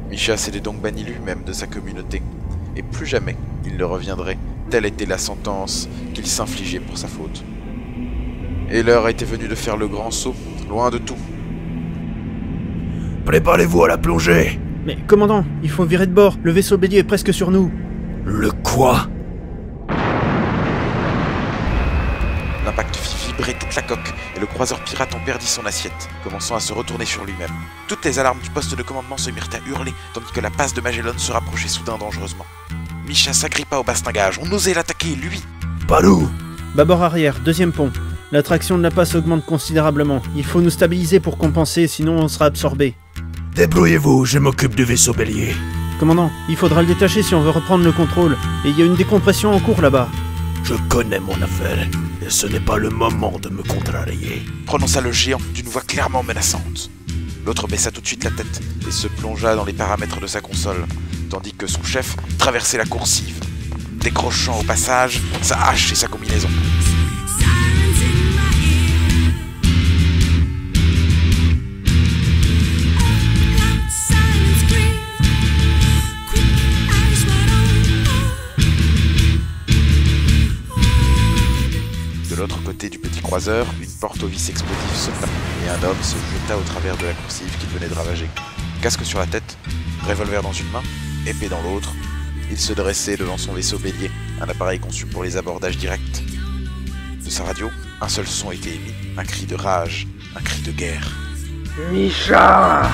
Misha s'était donc banni lui-même de sa communauté, et plus jamais il ne reviendrait, telle était la sentence qu'il s'infligeait pour sa faute. Et l'heure était venue de faire le grand saut, loin de tout. Préparez-vous à la plongée. Mais commandant, il faut virer de bord, le vaisseau bélier est presque sur nous. Le quoi? L'impact fit vibrer toute la coque, et le croiseur pirate en perdit son assiette, commençant à se retourner sur lui-même. Toutes les alarmes du poste de commandement se mirent à hurler, tandis que la passe de Magellan se rapprochait soudain dangereusement. Misha s'agrippa au bastingage, on osait l'attaquer, lui. Par où? Bâbord arrière, deuxième pont. La traction de la passe augmente considérablement. Il faut nous stabiliser pour compenser, sinon on sera absorbé. Débrouillez-vous, je m'occupe du vaisseau bélier. Commandant, il faudra le détacher si on veut reprendre le contrôle. Et il y a une décompression en cours là-bas. Je connais mon affaire, et ce n'est pas le moment de me contrarier. Prononça le géant d'une voix clairement menaçante. L'autre baissa tout de suite la tête et se plongea dans les paramètres de sa console, tandis que son chef traversait la coursive, décrochant au passage sa hache et sa combinaison. De l'autre côté du petit croiseur, une porte au vis explosif se ferma et un homme se jeta au travers de la coursive qu'il venait de ravager. Casque sur la tête, revolver dans une main, épée dans l'autre, il se dressait devant son vaisseau bélier, un appareil conçu pour les abordages directs. De sa radio, un seul son était émis, un cri de rage, un cri de guerre. Misha!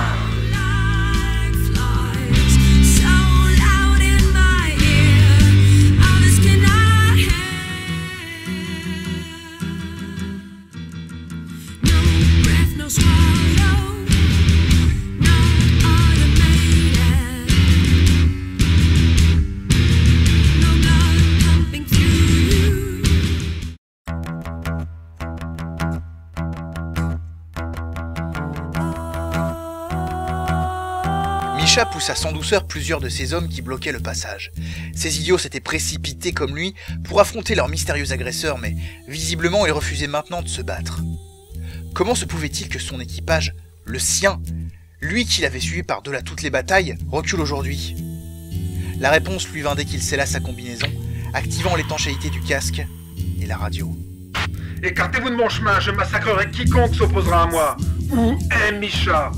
Misha poussa sans douceur plusieurs de ses hommes qui bloquaient le passage. Ces idiots s'étaient précipités comme lui pour affronter leur mystérieux agresseur, mais visiblement ils refusaient maintenant de se battre. Comment se pouvait-il que son équipage, le sien, lui qui l'avait suivi par-delà toutes les batailles, recule aujourd'hui? La réponse lui vint dès qu'il scella sa combinaison, activant l'étanchéité du casque et la radio. Écartez-vous de mon chemin, je massacrerai quiconque s'opposera à moi. Où est Misha?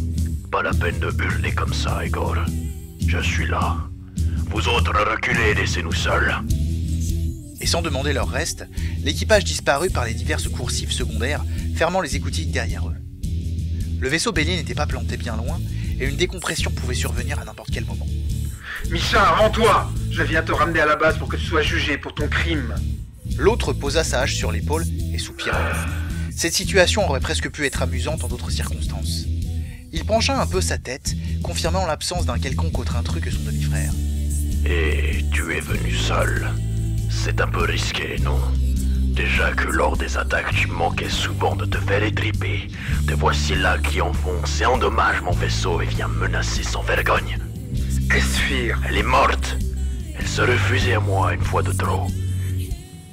Pas la peine de hurler comme ça, Igor. Je suis là. Vous autres reculez, laissez-nous seuls. Et sans demander leur reste, l'équipage disparut par les diverses coursives secondaires, fermant les écoutilles derrière eux. Le vaisseau bélier n'était pas planté bien loin, et une décompression pouvait survenir à n'importe quel moment. Misha, rends-toi! Je viens te ramener à la base pour que tu sois jugé pour ton crime. L'autre posa sa hache sur l'épaule et soupira. Cette situation aurait presque pu être amusante en d'autres circonstances. Il pencha un peu sa tête, confirmant l'absence d'un quelconque autre intrus que son demi-frère. Et tu es venu seul. C'est un peu risqué, non? Déjà que lors des attaques, tu manquais souvent de te faire étriper. Te voici là qui enfonce et endommage mon vaisseau et vient menacer sans vergogne. Esphir. Elle est morte. Elle se refusait à moi une fois de trop.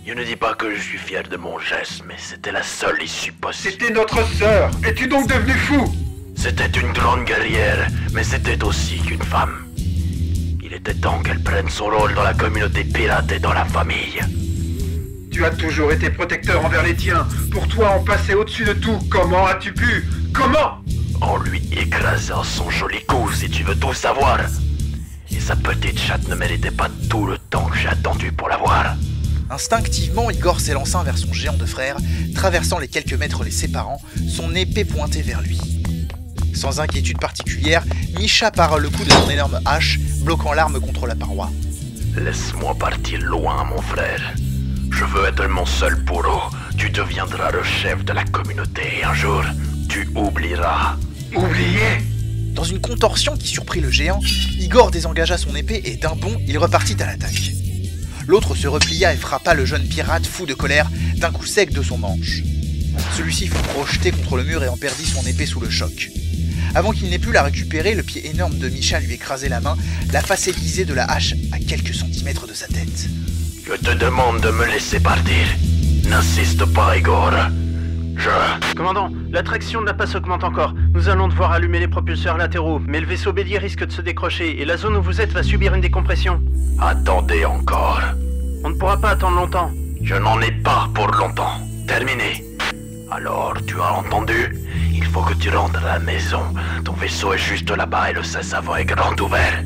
Je ne dis pas que je suis fier de mon geste, mais c'était la seule issue possible. C'était notre sœur. Es-tu donc devenu fou? C'était une grande guerrière, mais c'était aussi qu'une femme. Il était temps qu'elle prenne son rôle dans la communauté pirate et dans la famille. Tu as toujours été protecteur envers les tiens. Pour toi, on passait au-dessus de tout. Comment as-tu pu? Comment? En lui écrasant son joli cou, si tu veux tout savoir. Et sa petite chatte ne méritait pas tout le temps que j'ai attendu pour la voir. Instinctivement, Igor s'élança vers son géant de frère, traversant les quelques mètres les séparant, son épée pointée vers lui. Sans inquiétude particulière, Misha para le coup de son énorme hache, bloquant l'arme contre la paroi. Laisse-moi partir loin, mon frère. Je veux être mon seul bourreau. Tu deviendras le chef de la communauté et un jour, tu oublieras. Oublier? Dans une contorsion qui surprit le géant, Igor désengagea son épée et d'un bond, il repartit à l'attaque. L'autre se replia et frappa le jeune pirate fou de colère d'un coup sec de son manche. Celui-ci fut projeté contre le mur et en perdit son épée sous le choc. Avant qu'il n'ait pu la récupérer, le pied énorme de Misha lui écrasait la main, la face aiguisée de la hache à quelques centimètres de sa tête. Je te demande de me laisser partir. N'insiste pas, Igor. Commandant, l'attraction de la passe augmente encore. Nous allons devoir allumer les propulseurs latéraux, mais le vaisseau bélier risque de se décrocher et la zone où vous êtes va subir une décompression. Attendez encore. On ne pourra pas attendre longtemps. Je n'en ai pas pour longtemps. Terminé. Alors, tu as entendu? Il faut que tu rentres à la maison. Ton vaisseau est juste là-bas et le sas avant est grand ouvert.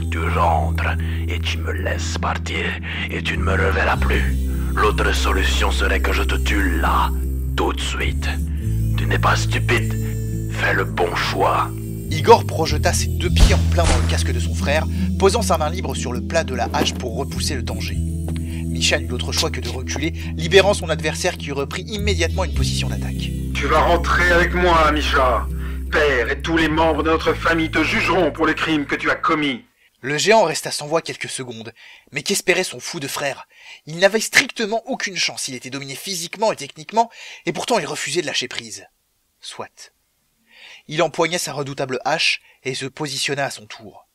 Tu rentres et tu me laisses partir et tu ne me reverras plus. L'autre solution serait que je te tue là, tout de suite. Tu n'es pas stupide. Fais le bon choix. Igor projeta ses deux pieds en plein dans le casque de son frère, posant sa main libre sur le plat de la hache pour repousser le danger. Misha n'eut d'autre choix que de reculer, libérant son adversaire qui reprit immédiatement une position d'attaque. Tu vas rentrer avec moi, Misha. Père et tous les membres de notre famille te jugeront pour les crimes que tu as commis. Le géant resta sans voix quelques secondes. Mais qu'espérait son fou de frère? Il n'avait strictement aucune chance, il était dominé physiquement et techniquement, et pourtant il refusait de lâcher prise. Soit. Il empoigna sa redoutable hache et se positionna à son tour.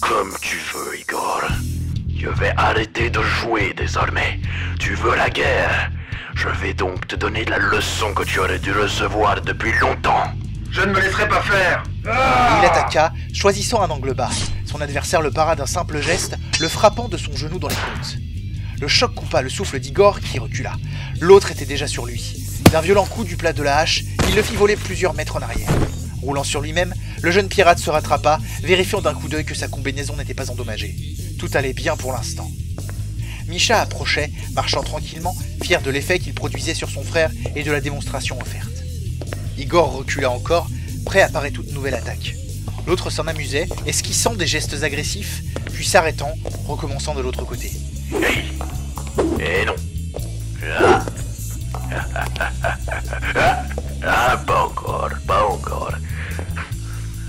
Comme tu veux, Igor. Je vais arrêter de jouer désormais. Tu veux la guerre? Je vais donc te donner la leçon que tu aurais dû recevoir depuis longtemps. Je ne me laisserai pas faire. Il attaqua, choisissant un angle bas. Son adversaire le para d'un simple geste, le frappant de son genou dans les côtes. Le choc coupa le souffle d'Igor qui recula. L'autre était déjà sur lui. D'un violent coup du plat de la hache, il le fit voler plusieurs mètres en arrière. Roulant sur lui-même, le jeune pirate se rattrapa, vérifiant d'un coup d'œil que sa combinaison n'était pas endommagée. Tout allait bien pour l'instant. Misha approchait, marchant tranquillement, fier de l'effet qu'il produisait sur son frère et de la démonstration offerte. Igor recula encore, prêt à parer toute nouvelle attaque. L'autre s'en amusait, esquissant des gestes agressifs, puis s'arrêtant, recommençant de l'autre côté. Eh non. Pas encore, pas encore.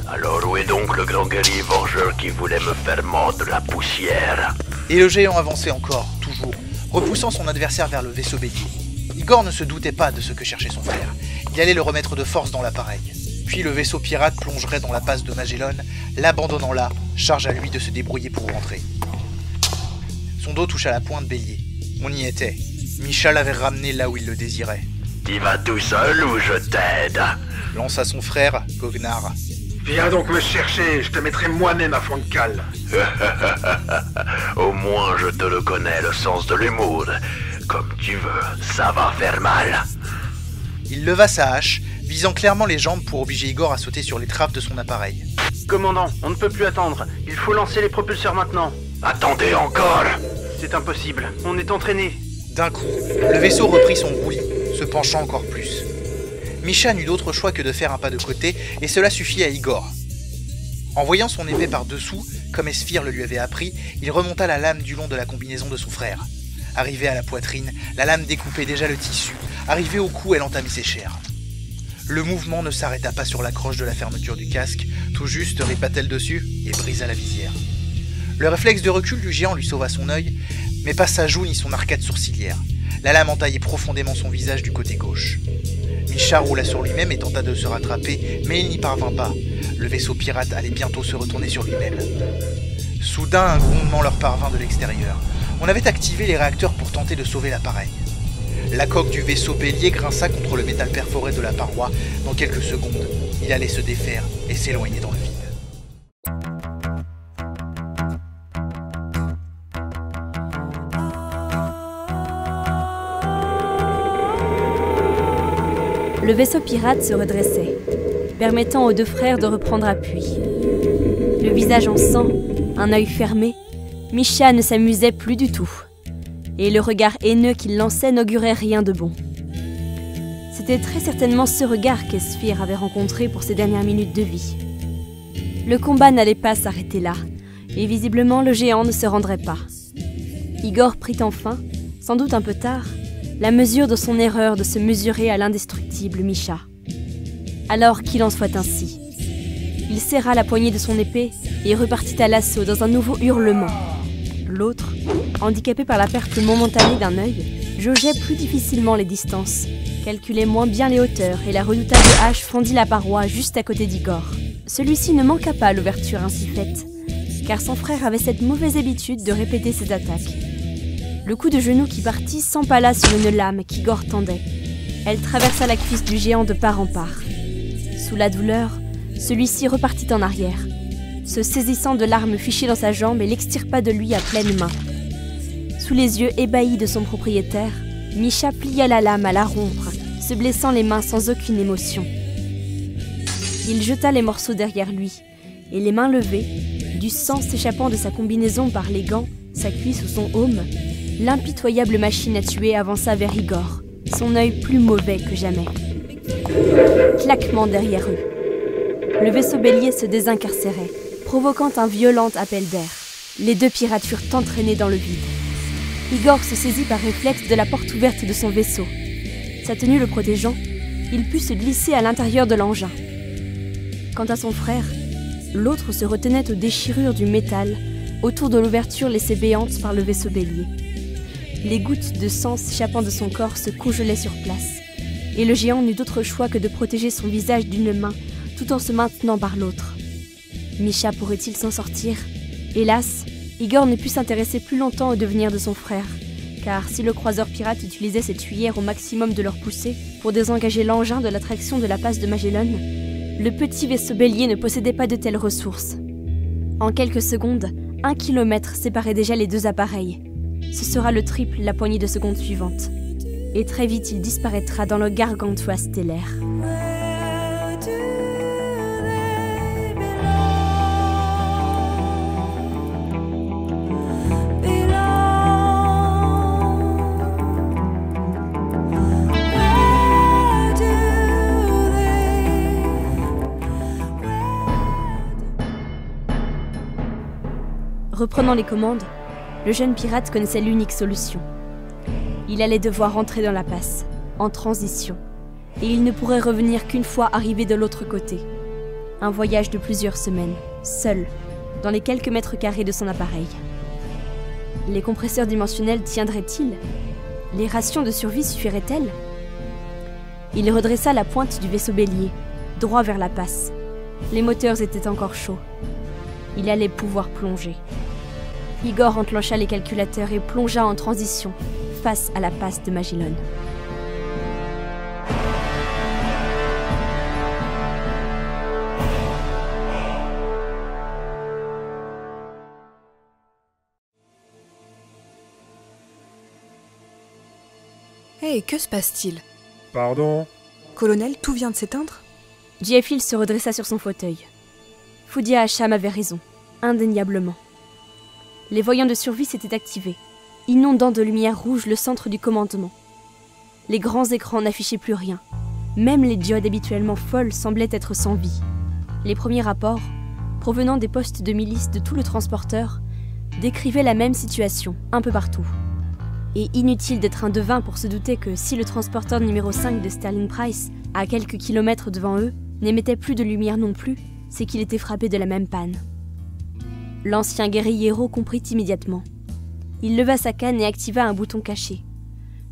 Alors où est donc le grand guerrier vengeur qui voulait me faire mordre la poussière? Et le géant avançait encore, toujours, repoussant son adversaire vers le vaisseau bélier. Igor ne se doutait pas de ce que cherchait son frère. Il allait le remettre de force dans l'appareil. Puis le vaisseau pirate plongerait dans la passe de Magellan, l'abandonnant là, charge à lui de se débrouiller pour rentrer. Son dos toucha la pointe bélier. On y était. Misha l'avait ramené là où il le désirait. Tu vas tout seul ou je t'aide? Lança son frère, Gognar. Viens donc me chercher, je te mettrai moi-même à fond de cale. Au moins je te le connais, le sens de l'humour. Comme tu veux, ça va faire mal. Il leva sa hache, visant clairement les jambes pour obliger Igor à sauter sur les trappes de son appareil. Commandant, on ne peut plus attendre. Il faut lancer les propulseurs maintenant. Attendez encore. C'est impossible, on est entraîné. D'un coup, le vaisseau reprit son roulis, se penchant encore plus. Misha n'eut d'autre choix que de faire un pas de côté, et cela suffit à Igor. En voyant son épée par-dessous, comme Esphir le lui avait appris, il remonta la lame du long de la combinaison de son frère. Arrivée à la poitrine, la lame découpait déjà le tissu. Arrivée au cou, elle entamait ses chairs. Le mouvement ne s'arrêta pas sur la croche de la fermeture du casque, tout juste ripa-t-elle dessus et brisa la visière. Le réflexe de recul du géant lui sauva son œil, mais pas sa joue ni son arcade sourcilière. La lame entaillait profondément son visage du côté gauche. Misha roula sur lui-même et tenta de se rattraper, mais il n'y parvint pas. Le vaisseau pirate allait bientôt se retourner sur lui-même. Soudain, un grondement leur parvint de l'extérieur. On avait activé les réacteurs pour tenter de sauver l'appareil. La coque du vaisseau bélier grinça contre le métal perforé de la paroi. Dans quelques secondes, il allait se défaire et s'éloigner dans le vide. Le vaisseau pirate se redressait, permettant aux deux frères de reprendre appui. Le visage en sang, un œil fermé, Misha ne s'amusait plus du tout. Et le regard haineux qu'il lançait n'augurait rien de bon. C'était très certainement ce regard qu'Esphir avait rencontré pour ses dernières minutes de vie. Le combat n'allait pas s'arrêter là, et visiblement le géant ne se rendrait pas. Igor prit enfin, sans doute un peu tard, la mesure de son erreur de se mesurer à l'indestructible Misha. Alors qu'il en soit ainsi. Il serra la poignée de son épée et repartit à l'assaut dans un nouveau hurlement. L'autre, handicapé par la perte momentanée d'un œil, jaugeait plus difficilement les distances, calculait moins bien les hauteurs et la redoutable hache fendit la paroi juste à côté d'Igor. Celui-ci ne manqua pas l'ouverture ainsi faite, car son frère avait cette mauvaise habitude de répéter ses attaques. Le coup de genou qui partit s'empala sur une lame qu'Igor tendait. Elle traversa la cuisse du géant de part en part. Sous la douleur, celui-ci repartit en arrière, se saisissant de l'arme fichée dans sa jambe et l'extirpa de lui à pleine main. Sous les yeux ébahis de son propriétaire, Misha plia la lame à la rompre, se blessant les mains sans aucune émotion. Il jeta les morceaux derrière lui, et les mains levées, du sang s'échappant de sa combinaison par les gants, sa cuisse ou son aume, l'impitoyable machine à tuer avança vers Igor, son œil plus mauvais que jamais. Claquement derrière eux. Le vaisseau bélier se désincarcérait, provoquant un violent appel d'air. Les deux pirates furent entraînés dans le vide. Igor se saisit par réflexe de la porte ouverte de son vaisseau. Sa tenue le protégeant, il put se glisser à l'intérieur de l'engin. Quant à son frère, l'autre se retenait aux déchirures du métal autour de l'ouverture laissée béante par le vaisseau bélier. Les gouttes de sang s'échappant de son corps se congelaient sur place, et le géant n'eut d'autre choix que de protéger son visage d'une main tout en se maintenant par l'autre. Misha pourrait-il s'en sortir? Hélas, Igor ne put s'intéresser plus longtemps au devenir de son frère, car si le croiseur pirate utilisait cette tuyère au maximum de leur poussée pour désengager l'engin de l'attraction de la passe de Magellan, le petit vaisseau bélier ne possédait pas de telles ressources. En quelques secondes, 1 kilomètre séparait déjà les deux appareils. Ce sera le triple la poignée de seconde suivante. Et très vite, il disparaîtra dans le gargantua stellaire. Reprenant les commandes, le jeune pirate connaissait l'unique solution. Il allait devoir entrer dans la passe, en transition, et il ne pourrait revenir qu'une fois arrivé de l'autre côté. Un voyage de plusieurs semaines, seul, dans les quelques mètres carrés de son appareil. Les compresseurs dimensionnels tiendraient-ils? Les rations de survie suffiraient-elles? Il redressa la pointe du vaisseau bélier, droit vers la passe. Les moteurs étaient encore chauds. Il allait pouvoir plonger. Igor enclencha les calculateurs et plongea en transition, face à la passe de Magellan. Hé, que se passe-t-il? Pardon? Colonel, tout vient de s'éteindre? J.F. se redressa sur son fauteuil. Foudia Hacham avait raison, indéniablement. Les voyants de survie s'étaient activés, inondant de lumière rouge le centre du commandement. Les grands écrans n'affichaient plus rien. Même les diodes habituellement folles semblaient être sans vie. Les premiers rapports, provenant des postes de milice de tout le transporteur, décrivaient la même situation, un peu partout. Et inutile d'être un devin pour se douter que si le transporteur numéro 5 de Sterling Price, à quelques kilomètres devant eux, n'émettait plus de lumière non plus, c'est qu'il était frappé de la même panne. L'ancien guerriero comprit immédiatement. Il leva sa canne et activa un bouton caché.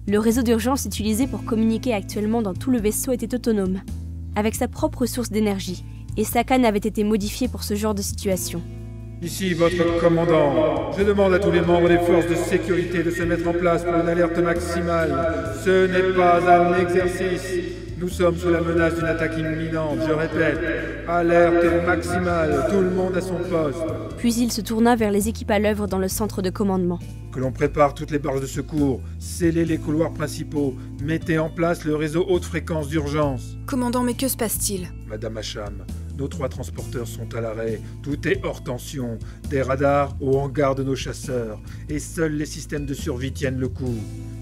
Le réseau d'urgence utilisé pour communiquer actuellement dans tout le vaisseau était autonome, avec sa propre source d'énergie, et sa canne avait été modifiée pour ce genre de situation. Ici votre commandant. Je demande à tous les membres des forces de sécurité de se mettre en place pour une alerte maximale. Ce n'est pas un exercice. Nous sommes sous la menace d'une attaque imminente, je répète. Alerte maximale, tout le monde à son poste. Puis il se tourna vers les équipes à l'œuvre dans le centre de commandement. Que l'on prépare toutes les barres de secours, scellez les couloirs principaux, mettez en place le réseau haute fréquence d'urgence. Commandant, mais que se passe-t-il? Madame Hacham, nos 3 transporteurs sont à l'arrêt, tout est hors tension, des radars au hangar de nos chasseurs, et seuls les systèmes de survie tiennent le coup.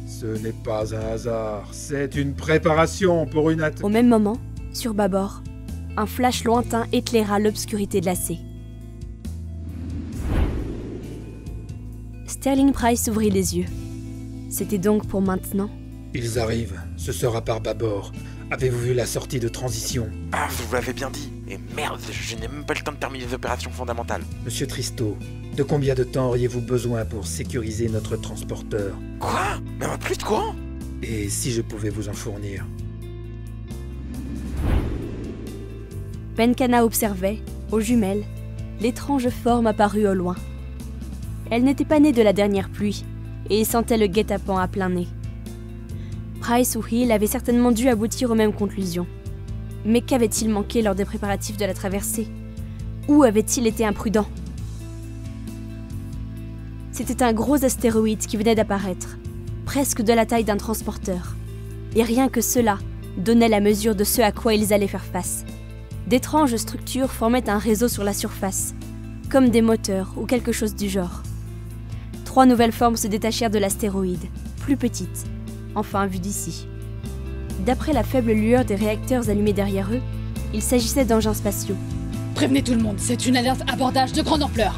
Ce n'est pas un hasard, c'est une préparation pour une attaque. Au même moment, sur bâbord, un flash lointain éclaira l'obscurité glacée. Sterling Price ouvrit les yeux. C'était donc pour maintenant. Ils arrivent, ce sera par bâbord. Avez-vous vu la sortie de transition? Ah, je vous l'avais bien dit. Et merde, je n'ai même pas le temps de terminer les opérations fondamentales. Monsieur Tristo, de combien de temps auriez-vous besoin pour sécuriser notre transporteur? Quoi? Même plus de courant? Et si je pouvais vous en fournir? Benkana observait, aux jumelles, l'étrange forme apparue au loin. Elle n'était pas née de la dernière pluie, et sentait le guet-apens à plein nez. Price ou Hill avaient certainement dû aboutir aux mêmes conclusions. Mais qu'avait-il manqué lors des préparatifs de la traversée? Où avait-il été imprudent? C'était un gros astéroïde qui venait d'apparaître, presque de la taille d'un transporteur. Et rien que cela donnait la mesure de ce à quoi ils allaient faire face. D'étranges structures formaient un réseau sur la surface, comme des moteurs ou quelque chose du genre. 3 nouvelles formes se détachèrent de l'astéroïde, plus petites, enfin vues d'ici. D'après la faible lueur des réacteurs allumés derrière eux, il s'agissait d'engins spatiaux. Prévenez tout le monde, c'est une alerte abordage de grande ampleur.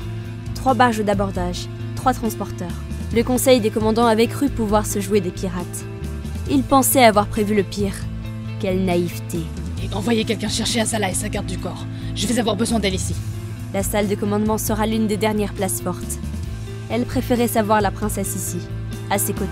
3 barges d'abordage, 3 transporteurs. Le conseil des commandants avait cru pouvoir se jouer des pirates. Ils pensaient avoir prévu le pire. Quelle naïveté. Et envoyez quelqu'un chercher Azala et sa garde du corps. Je vais avoir besoin d'elle ici. La salle de commandement sera l'une des dernières places fortes. Elle préférait savoir la princesse ici, à ses côtés.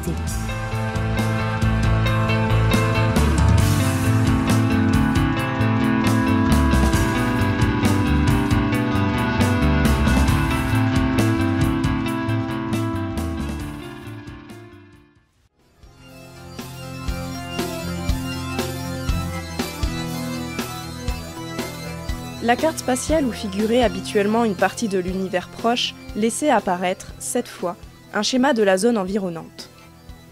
La carte spatiale où figurait habituellement une partie de l'univers proche laissait apparaître, cette fois, un schéma de la zone environnante.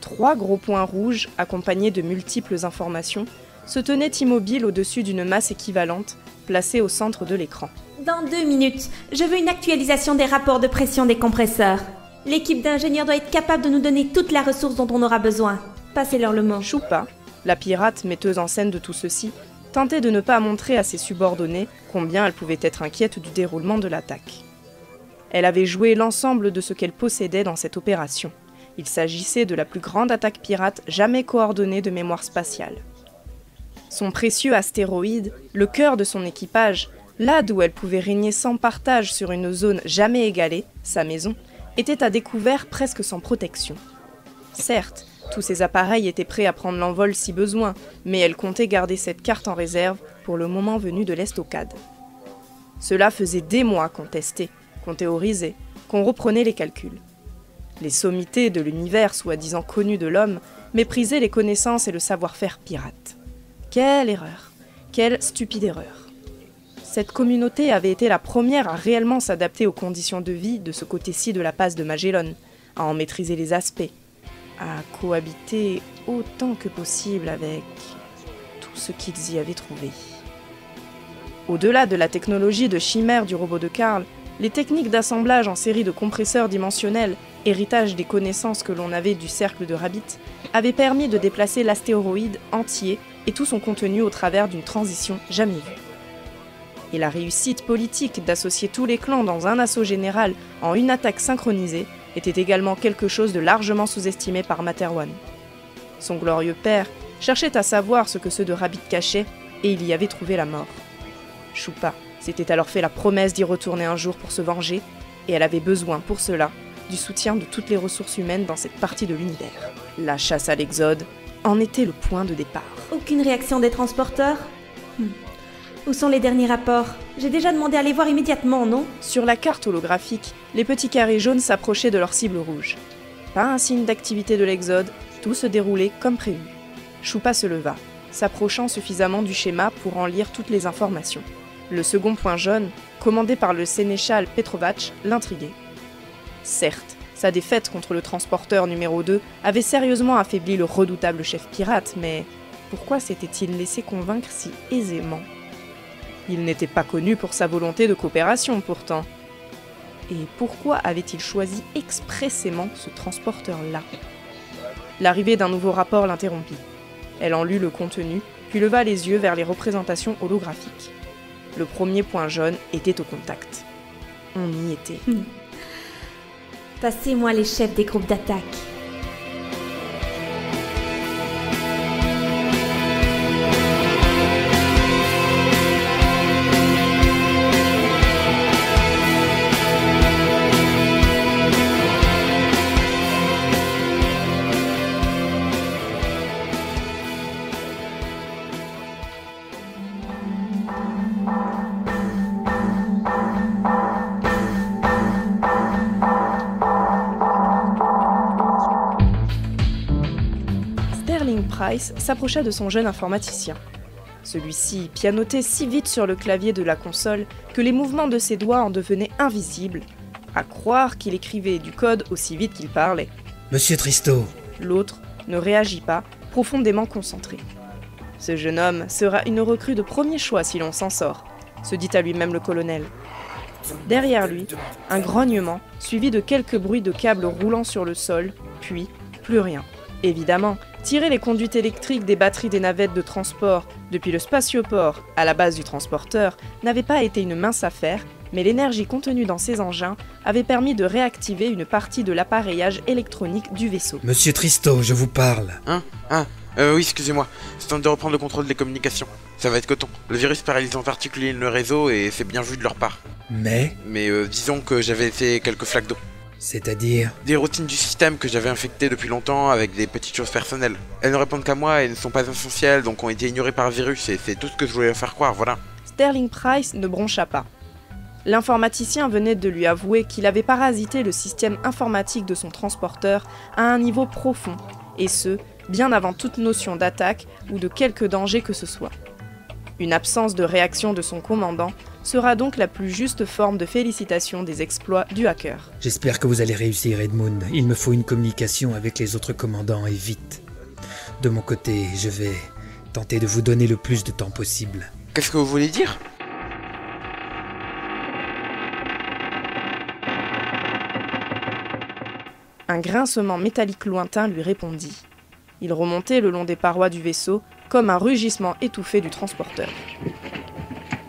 3 gros points rouges, accompagnés de multiples informations, se tenaient immobiles au-dessus d'une masse équivalente, placée au centre de l'écran. Dans 2 minutes, je veux une actualisation des rapports de pression des compresseurs. L'équipe d'ingénieurs doit être capable de nous donner toute la ressource dont on aura besoin. Passez-leur le mot. Choupa, la pirate metteuse en scène de tout ceci, tentait de ne pas montrer à ses subordonnés combien elle pouvait être inquiète du déroulement de l'attaque. Elle avait joué l'ensemble de ce qu'elle possédait dans cette opération. Il s'agissait de la plus grande attaque pirate jamais coordonnée de mémoire spatiale. Son précieux astéroïde, le cœur de son équipage, là d'où elle pouvait régner sans partage sur une zone jamais égalée, sa maison, était à découvert presque sans protection. Certes, tous ces appareils étaient prêts à prendre l'envol si besoin, mais elle comptait garder cette carte en réserve pour le moment venu de l'estocade. Cela faisait des mois qu'on testait, qu'on théorisait, qu'on reprenait les calculs. Les sommités de l'univers soi-disant connu de l'homme méprisaient les connaissances et le savoir-faire pirate. Quelle erreur! Quelle stupide erreur! Cette communauté avait été la première à réellement s'adapter aux conditions de vie de ce côté-ci de la passe de Magellan, à en maîtriser les aspects, à cohabiter autant que possible avec tout ce qu'ils y avaient trouvé. Au-delà de la technologie de chimère du robot de Karl, les techniques d'assemblage en série de compresseurs dimensionnels, héritage des connaissances que l'on avait du cercle de Rabbit, avaient permis de déplacer l'astéroïde entier et tout son contenu au travers d'une transition jamais vue. Et la réussite politique d'associer tous les clans dans un assaut général en une attaque synchronisée était également quelque chose de largement sous-estimé par Materwan. Son glorieux père cherchait à savoir ce que ceux de Rabbit cachaient et il y avait trouvé la mort. Choupa s'était alors fait la promesse d'y retourner un jour pour se venger et elle avait besoin pour cela du soutien de toutes les ressources humaines dans cette partie de l'univers. La chasse à l'Exode en était le point de départ. Aucune réaction des transporteurs ? Où sont les derniers rapports ? J'ai déjà demandé à les voir immédiatement, non ? Sur la carte holographique, les petits carrés jaunes s'approchaient de leur cible rouge. Pas un signe d'activité de l'Exode, tout se déroulait comme prévu. Choupa se leva, s'approchant suffisamment du schéma pour en lire toutes les informations. Le second point jaune, commandé par le sénéchal Petrovac, l'intriguait. Certes, sa défaite contre le transporteur numéro 2 avait sérieusement affaibli le redoutable chef pirate, mais pourquoi s'était-il laissé convaincre si aisément ? Il n'était pas connu pour sa volonté de coopération pourtant. Et pourquoi avait-il choisi expressément ce transporteur-là ? L'arrivée d'un nouveau rapport l'interrompit. Elle en lut le contenu, puis leva les yeux vers les représentations holographiques. Le premier point jaune était au contact. On y était. Passez-moi les chefs des groupes d'attaque. Price s'approcha de son jeune informaticien. Celui-ci pianotait si vite sur le clavier de la console que les mouvements de ses doigts en devenaient invisibles, à croire qu'il écrivait du code aussi vite qu'il parlait. Monsieur Tristo. L'autre ne réagit pas, profondément concentré. Ce jeune homme sera une recrue de premier choix si l'on s'en sort, se dit à lui-même le colonel. Derrière lui, un grognement, suivi de quelques bruits de câbles roulant sur le sol, puis plus rien. Évidemment, tirer les conduites électriques des batteries des navettes de transport depuis le spatioport à la base du transporteur n'avait pas été une mince affaire, mais l'énergie contenue dans ces engins avait permis de réactiver une partie de l'appareillage électronique du vaisseau. Monsieur Tristo, je vous parle. Oui, excusez-moi. C'est temps de reprendre le contrôle des communications. Ça va être coton. Le virus paralyse en particulier le réseau et c'est bien vu de leur part. Mais disons que j'avais fait quelques flaques d'eau. C'est-à-dire ? Des routines du système que j'avais infectées depuis longtemps avec des petites choses personnelles. Elles ne répondent qu'à moi et ne sont pas essentielles, donc ont été ignorées par le virus et c'est tout ce que je voulais leur faire croire, voilà. Sterling Price ne broncha pas. L'informaticien venait de lui avouer qu'il avait parasité le système informatique de son transporteur à un niveau profond, et ce, bien avant toute notion d'attaque ou de quelque danger que ce soit. Une absence de réaction de son commandant sera donc la plus juste forme de félicitation des exploits du hacker. J'espère que vous allez réussir, Edmund. Il me faut une communication avec les autres commandants et vite. De mon côté, je vais tenter de vous donner le plus de temps possible. Qu'est-ce que vous voulez dire ? Un grincement métallique lointain lui répondit. Il remontait le long des parois du vaisseau comme un rugissement étouffé du transporteur.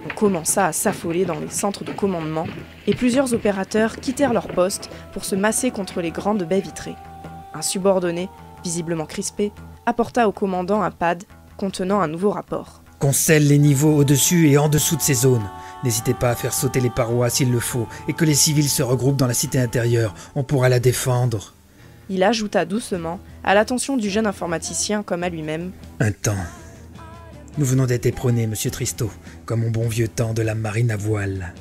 On commença à s'affoler dans les centres de commandement et plusieurs opérateurs quittèrent leur poste pour se masser contre les grandes baies vitrées. Un subordonné, visiblement crispé, apporta au commandant un pad contenant un nouveau rapport. Qu'on scelle les niveaux au-dessus et en dessous de ces zones. N'hésitez pas à faire sauter les parois s'il le faut et que les civils se regroupent dans la cité intérieure. On pourra la défendre. Il ajouta doucement, à l'attention du jeune informaticien comme à lui-même. Un temps. Nous venons d'être éperonnés, monsieur Tristo, comme au bon vieux temps de la marine à voile.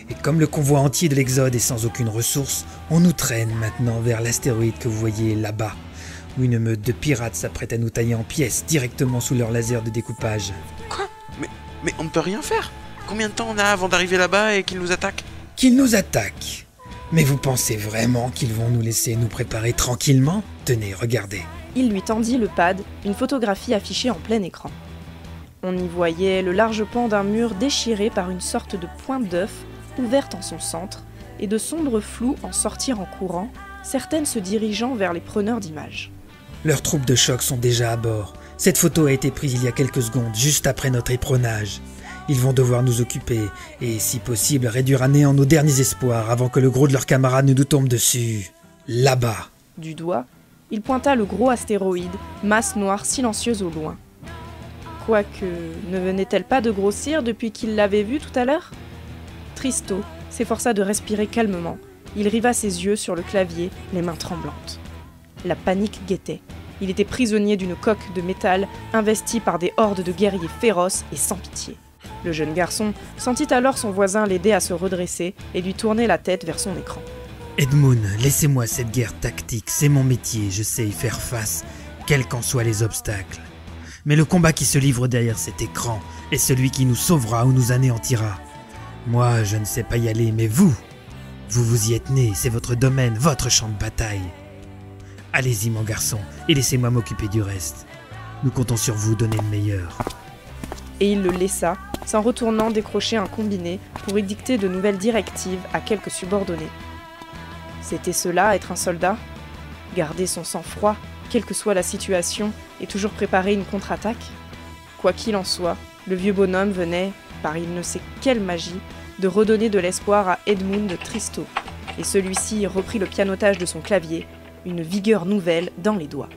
Et comme le convoi entier de l'Exode est sans aucune ressource, on nous traîne maintenant vers l'astéroïde que vous voyez là-bas, où une meute de pirates s'apprête à nous tailler en pièces directement sous leur laser de découpage. Quoi ? Mais on ne peut rien faire ? Combien de temps on a avant d'arriver là-bas et qu'ils nous attaquent ? Qu'ils nous attaquent ? Mais vous pensez vraiment qu'ils vont nous laisser nous préparer tranquillement ? Tenez, regardez. Il lui tendit le pad, une photographie affichée en plein écran. On y voyait le large pan d'un mur déchiré par une sorte de pointe d'œuf ouverte en son centre, et de sombres flous en sortir en courant, certaines se dirigeant vers les preneurs d'images. Leurs troupes de choc sont déjà à bord. Cette photo a été prise il y a quelques secondes, juste après notre éperonnage. Ils vont devoir nous occuper, et si possible réduire à néant nos derniers espoirs avant que le gros de leurs camarades ne nous tombe dessus. Là-bas. Du doigt, il pointa le gros astéroïde, masse noire silencieuse au loin. Quoique, ne venait-elle pas de grossir depuis qu'il l'avait vue tout à l'heure ? Tristo s'efforça de respirer calmement. Il riva ses yeux sur le clavier, les mains tremblantes. La panique guettait. Il était prisonnier d'une coque de métal, investie par des hordes de guerriers féroces et sans pitié. Le jeune garçon sentit alors son voisin l'aider à se redresser et lui tourner la tête vers son écran. Edmund, laissez-moi cette guerre tactique, c'est mon métier, je sais y faire face, quels qu'en soient les obstacles. Mais le combat qui se livre derrière cet écran est celui qui nous sauvera ou nous anéantira. Moi, je ne sais pas y aller, mais vous y êtes né, c'est votre domaine, votre champ de bataille. Allez-y mon garçon, et laissez-moi m'occuper du reste. Nous comptons sur vous, donnez le meilleur. Et il le laissa, s'en retournant décrocher un combiné pour y dicter de nouvelles directives à quelques subordonnés. C'était cela, être un soldat ? Garder son sang-froid, quelle que soit la situation, et toujours préparer une contre-attaque ? Quoi qu'il en soit, le vieux bonhomme venait, par il ne sait quelle magie, de redonner de l'espoir à Edmund de Tristo, et celui-ci reprit le pianotage de son clavier, une vigueur nouvelle dans les doigts.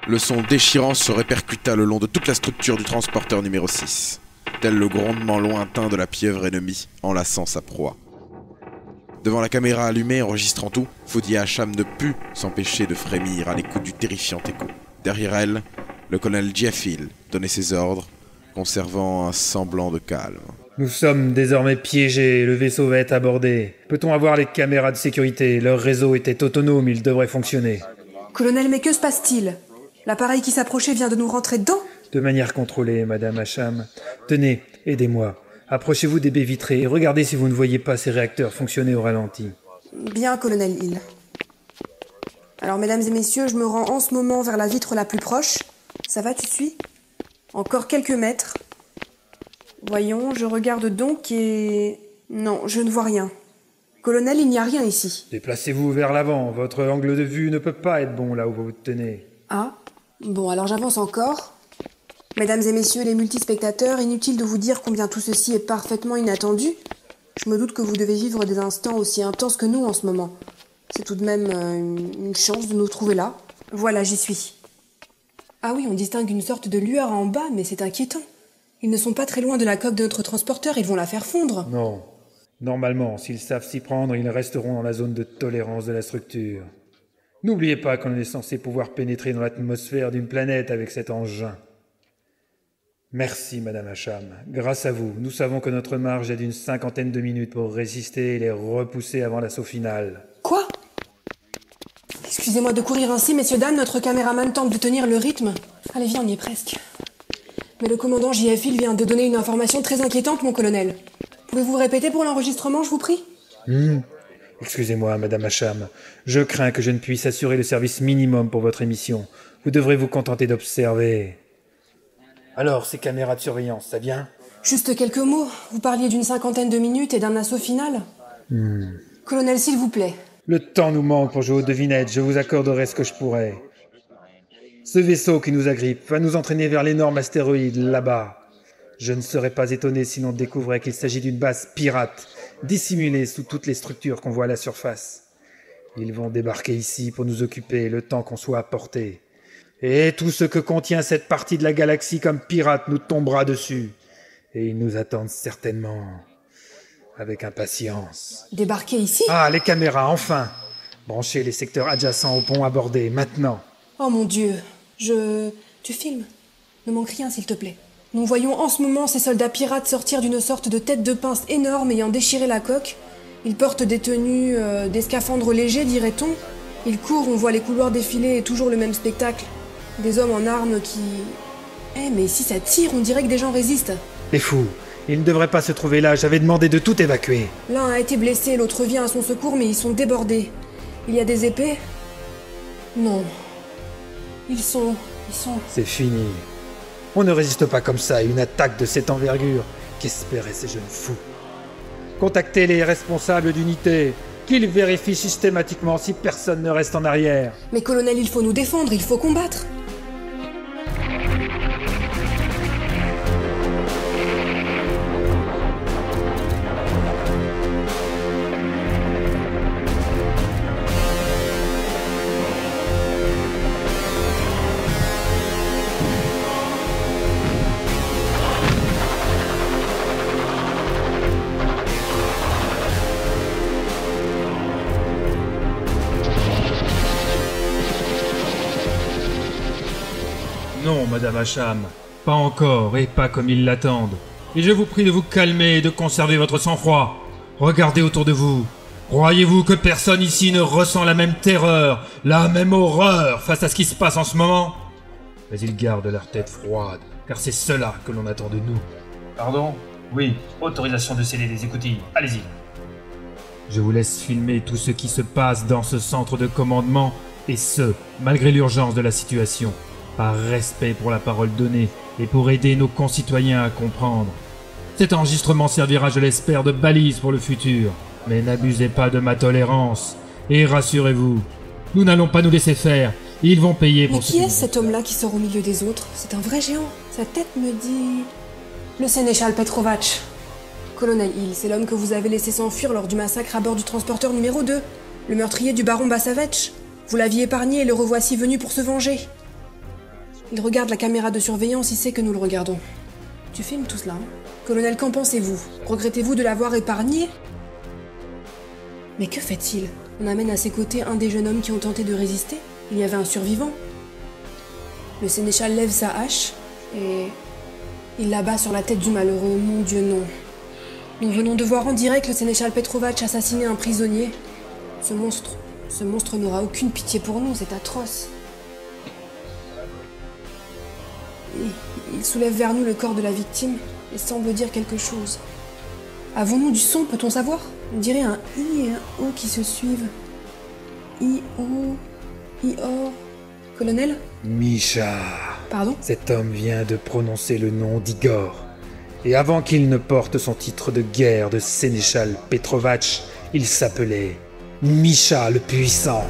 Le son déchirant se répercuta le long de toute la structure du transporteur numéro 6, tel le grondement lointain de la pieuvre ennemie enlaçant sa proie. Devant la caméra allumée enregistrant tout, Foudia Hacham ne put s'empêcher de frémir à l'écoute du terrifiant écho. Derrière elle, le colonel Giafil donnait ses ordres, conservant un semblant de calme. Nous sommes désormais piégés, le vaisseau va être abordé. Peut-on avoir les caméras de sécurité ? Leur réseau était autonome, il devrait fonctionner. Colonel, mais que se passe-t-il ? L'appareil qui s'approchait vient de nous rentrer dedans ? De manière contrôlée, Madame Hacham. Tenez, aidez-moi. Approchez-vous des baies vitrées et regardez si vous ne voyez pas ces réacteurs fonctionner au ralenti. Bien, Colonel Hill. Alors, mesdames et messieurs, je me rends en ce moment vers la vitre la plus proche. Ça va, tu suis ? Encore quelques mètres. Voyons, je regarde donc et... Non, je ne vois rien. Colonel, il n'y a rien ici. Déplacez-vous vers l'avant, votre angle de vue ne peut pas être bon là où vous vous tenez. Ah, bon, alors j'avance encore. Mesdames et messieurs les multispectateurs, inutile de vous dire combien tout ceci est parfaitement inattendu. Je me doute que vous devez vivre des instants aussi intenses que nous en ce moment. C'est tout de même une chance de nous trouver là. Voilà, j'y suis. Ah oui, on distingue une sorte de lueur en bas, mais c'est inquiétant. Ils ne sont pas très loin de la coque de notre transporteur, ils vont la faire fondre. Non. Normalement, s'ils savent s'y prendre, ils resteront dans la zone de tolérance de la structure. N'oubliez pas qu'on est censé pouvoir pénétrer dans l'atmosphère d'une planète avec cet engin. Merci, Madame Hacham. Grâce à vous, nous savons que notre marge est d'une 50aine de minutes pour résister et les repousser avant l'assaut final. Quoi ? Excusez-moi de courir ainsi, messieurs, dames, notre caméraman tente de tenir le rythme. Allez, viens, on y est presque. Mais le commandant J.F. vient de donner une information très inquiétante, mon colonel. Pouvez-vous répéter pour l'enregistrement, je vous prie ? Excusez-moi, Madame Hacham. Je crains que je ne puisse assurer le service minimum pour votre émission. Vous devrez vous contenter d'observer. Alors, ces caméras de surveillance, ça vient ? Juste quelques mots. Vous parliez d'une 50aine de minutes et d'un assaut final. Colonel, s'il vous plaît. Le temps nous manque pour jouer aux devinettes, je vous accorderai ce que je pourrai. Ce vaisseau qui nous agrippe va nous entraîner vers l'énorme astéroïde, là-bas. Je ne serais pas étonné si l'on découvrait qu'il s'agit d'une base pirate, dissimulée sous toutes les structures qu'on voit à la surface. Ils vont débarquer ici pour nous occuper le temps qu'on soit à portée. Et tout ce que contient cette partie de la galaxie comme pirate nous tombera dessus. Et ils nous attendent certainement avec impatience. Débarquer ici? Ah, les caméras, enfin! Branchez les secteurs adjacents au pont abordé, maintenant. Oh mon Dieu. Tu filmes? Ne manque rien, s'il te plaît. Nous voyons en ce moment ces soldats pirates sortir d'une sorte de tête de pince énorme ayant déchiré la coque. Ils portent des tenues, des scaphandres légers, dirait-on. Ils courent, on voit les couloirs défiler et toujours le même spectacle. Des hommes en armes qui... mais si ça tire, on dirait que des gens résistent. Les fous, ils ne devraient pas se trouver là, j'avais demandé de tout évacuer. L'un a été blessé, l'autre vient à son secours, mais ils sont débordés. Il y a des épées? Non. Ils sont... C'est fini. On ne résiste pas comme ça à une attaque de cette envergure. Qu'espéraient ces jeunes fous? Contactez les responsables d'unité, qu'ils vérifient systématiquement si personne ne reste en arrière. Mais colonel, il faut nous défendre, il faut combattre. Non, Madame Hacham, pas encore et pas comme ils l'attendent. Et je vous prie de vous calmer et de conserver votre sang-froid. Regardez autour de vous. Croyez-vous que personne ici ne ressent la même terreur, la même horreur face à ce qui se passe en ce moment? Mais ils gardent leur tête froide, car c'est cela que l'on attend de nous. Pardon? Oui, autorisation de sceller les écoutilles, allez-y. Je vous laisse filmer tout ce qui se passe dans ce centre de commandement, et ce, malgré l'urgence de la situation, par respect pour la parole donnée et pour aider nos concitoyens à comprendre. Cet enregistrement servira, je l'espère, de balise pour le futur, mais n'abusez pas de ma tolérance, et rassurez-vous, nous n'allons pas nous laisser faire, ils vont payer pour ce... Mais qui est cet homme-là qui sort au milieu des autres? C'est un vrai géant. Sa tête me dit... Le sénéchal Petrovac. Colonel Hill, c'est l'homme que vous avez laissé s'enfuir lors du massacre à bord du transporteur numéro 2, le meurtrier du baron Bassavech. Vous l'aviez épargné et le revoici venu pour se venger. Il regarde la caméra de surveillance, il sait que nous le regardons. Tu filmes tout cela, hein? Colonel, qu'en pensez-vous? Regrettez-vous de l'avoir épargné? Mais que fait-il? On amène à ses côtés un des jeunes hommes qui ont tenté de résister. Il y avait un survivant. Le sénéchal lève sa hache et... il l'abat sur la tête du malheureux. Mon Dieu, non. Nous venons de voir en direct le sénéchal Petrovac assassiner un prisonnier. Ce monstre n'aura aucune pitié pour nous, c'est atroce. Il soulève vers nous le corps de la victime et semble dire quelque chose. Avons-nous du son, peut-on savoir? On dirait un I et un O qui se suivent. I-O... I-O... Colonel? Misha. Pardon? Cet homme vient de prononcer le nom d'Igor. Et avant qu'il ne porte son titre de guerre de sénéchal Petrovac, il s'appelait Misha le Puissant.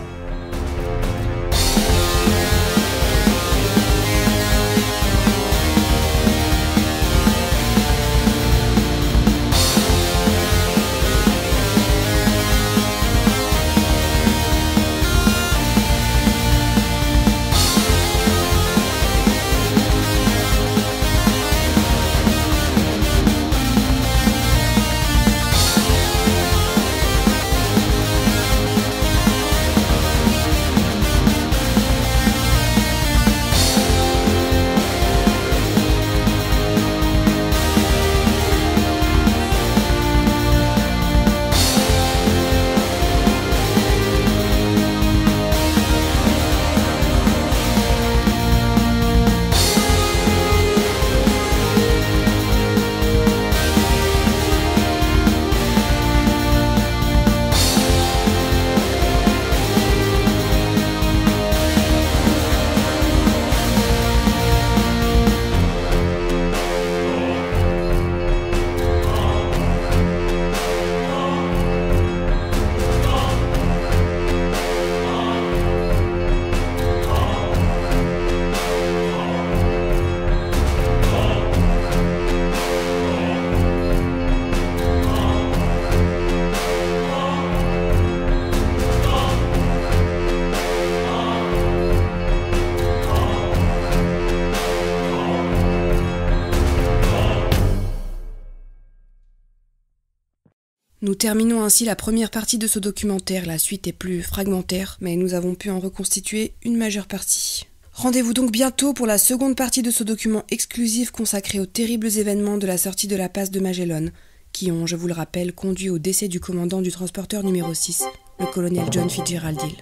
terminons ainsi la première partie de ce documentaire. La suite est plus fragmentaire, mais nous avons pu en reconstituer une majeure partie. Rendez-vous donc bientôt pour la seconde partie de ce document exclusif consacré aux terribles événements de la sortie de la passe de Magellan, qui ont, je vous le rappelle, conduit au décès du commandant du transporteur numéro 6, le colonel John Fitzgerald Hill.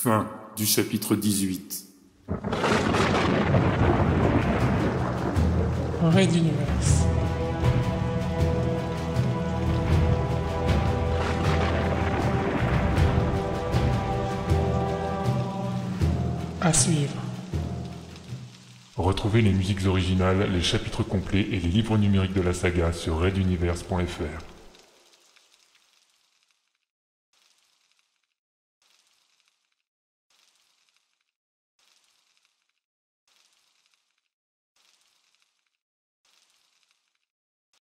Fin du chapitre 18. Red Universe. À suivre. Retrouvez les musiques originales, les chapitres complets et les livres numériques de la saga sur reduniverse.fr.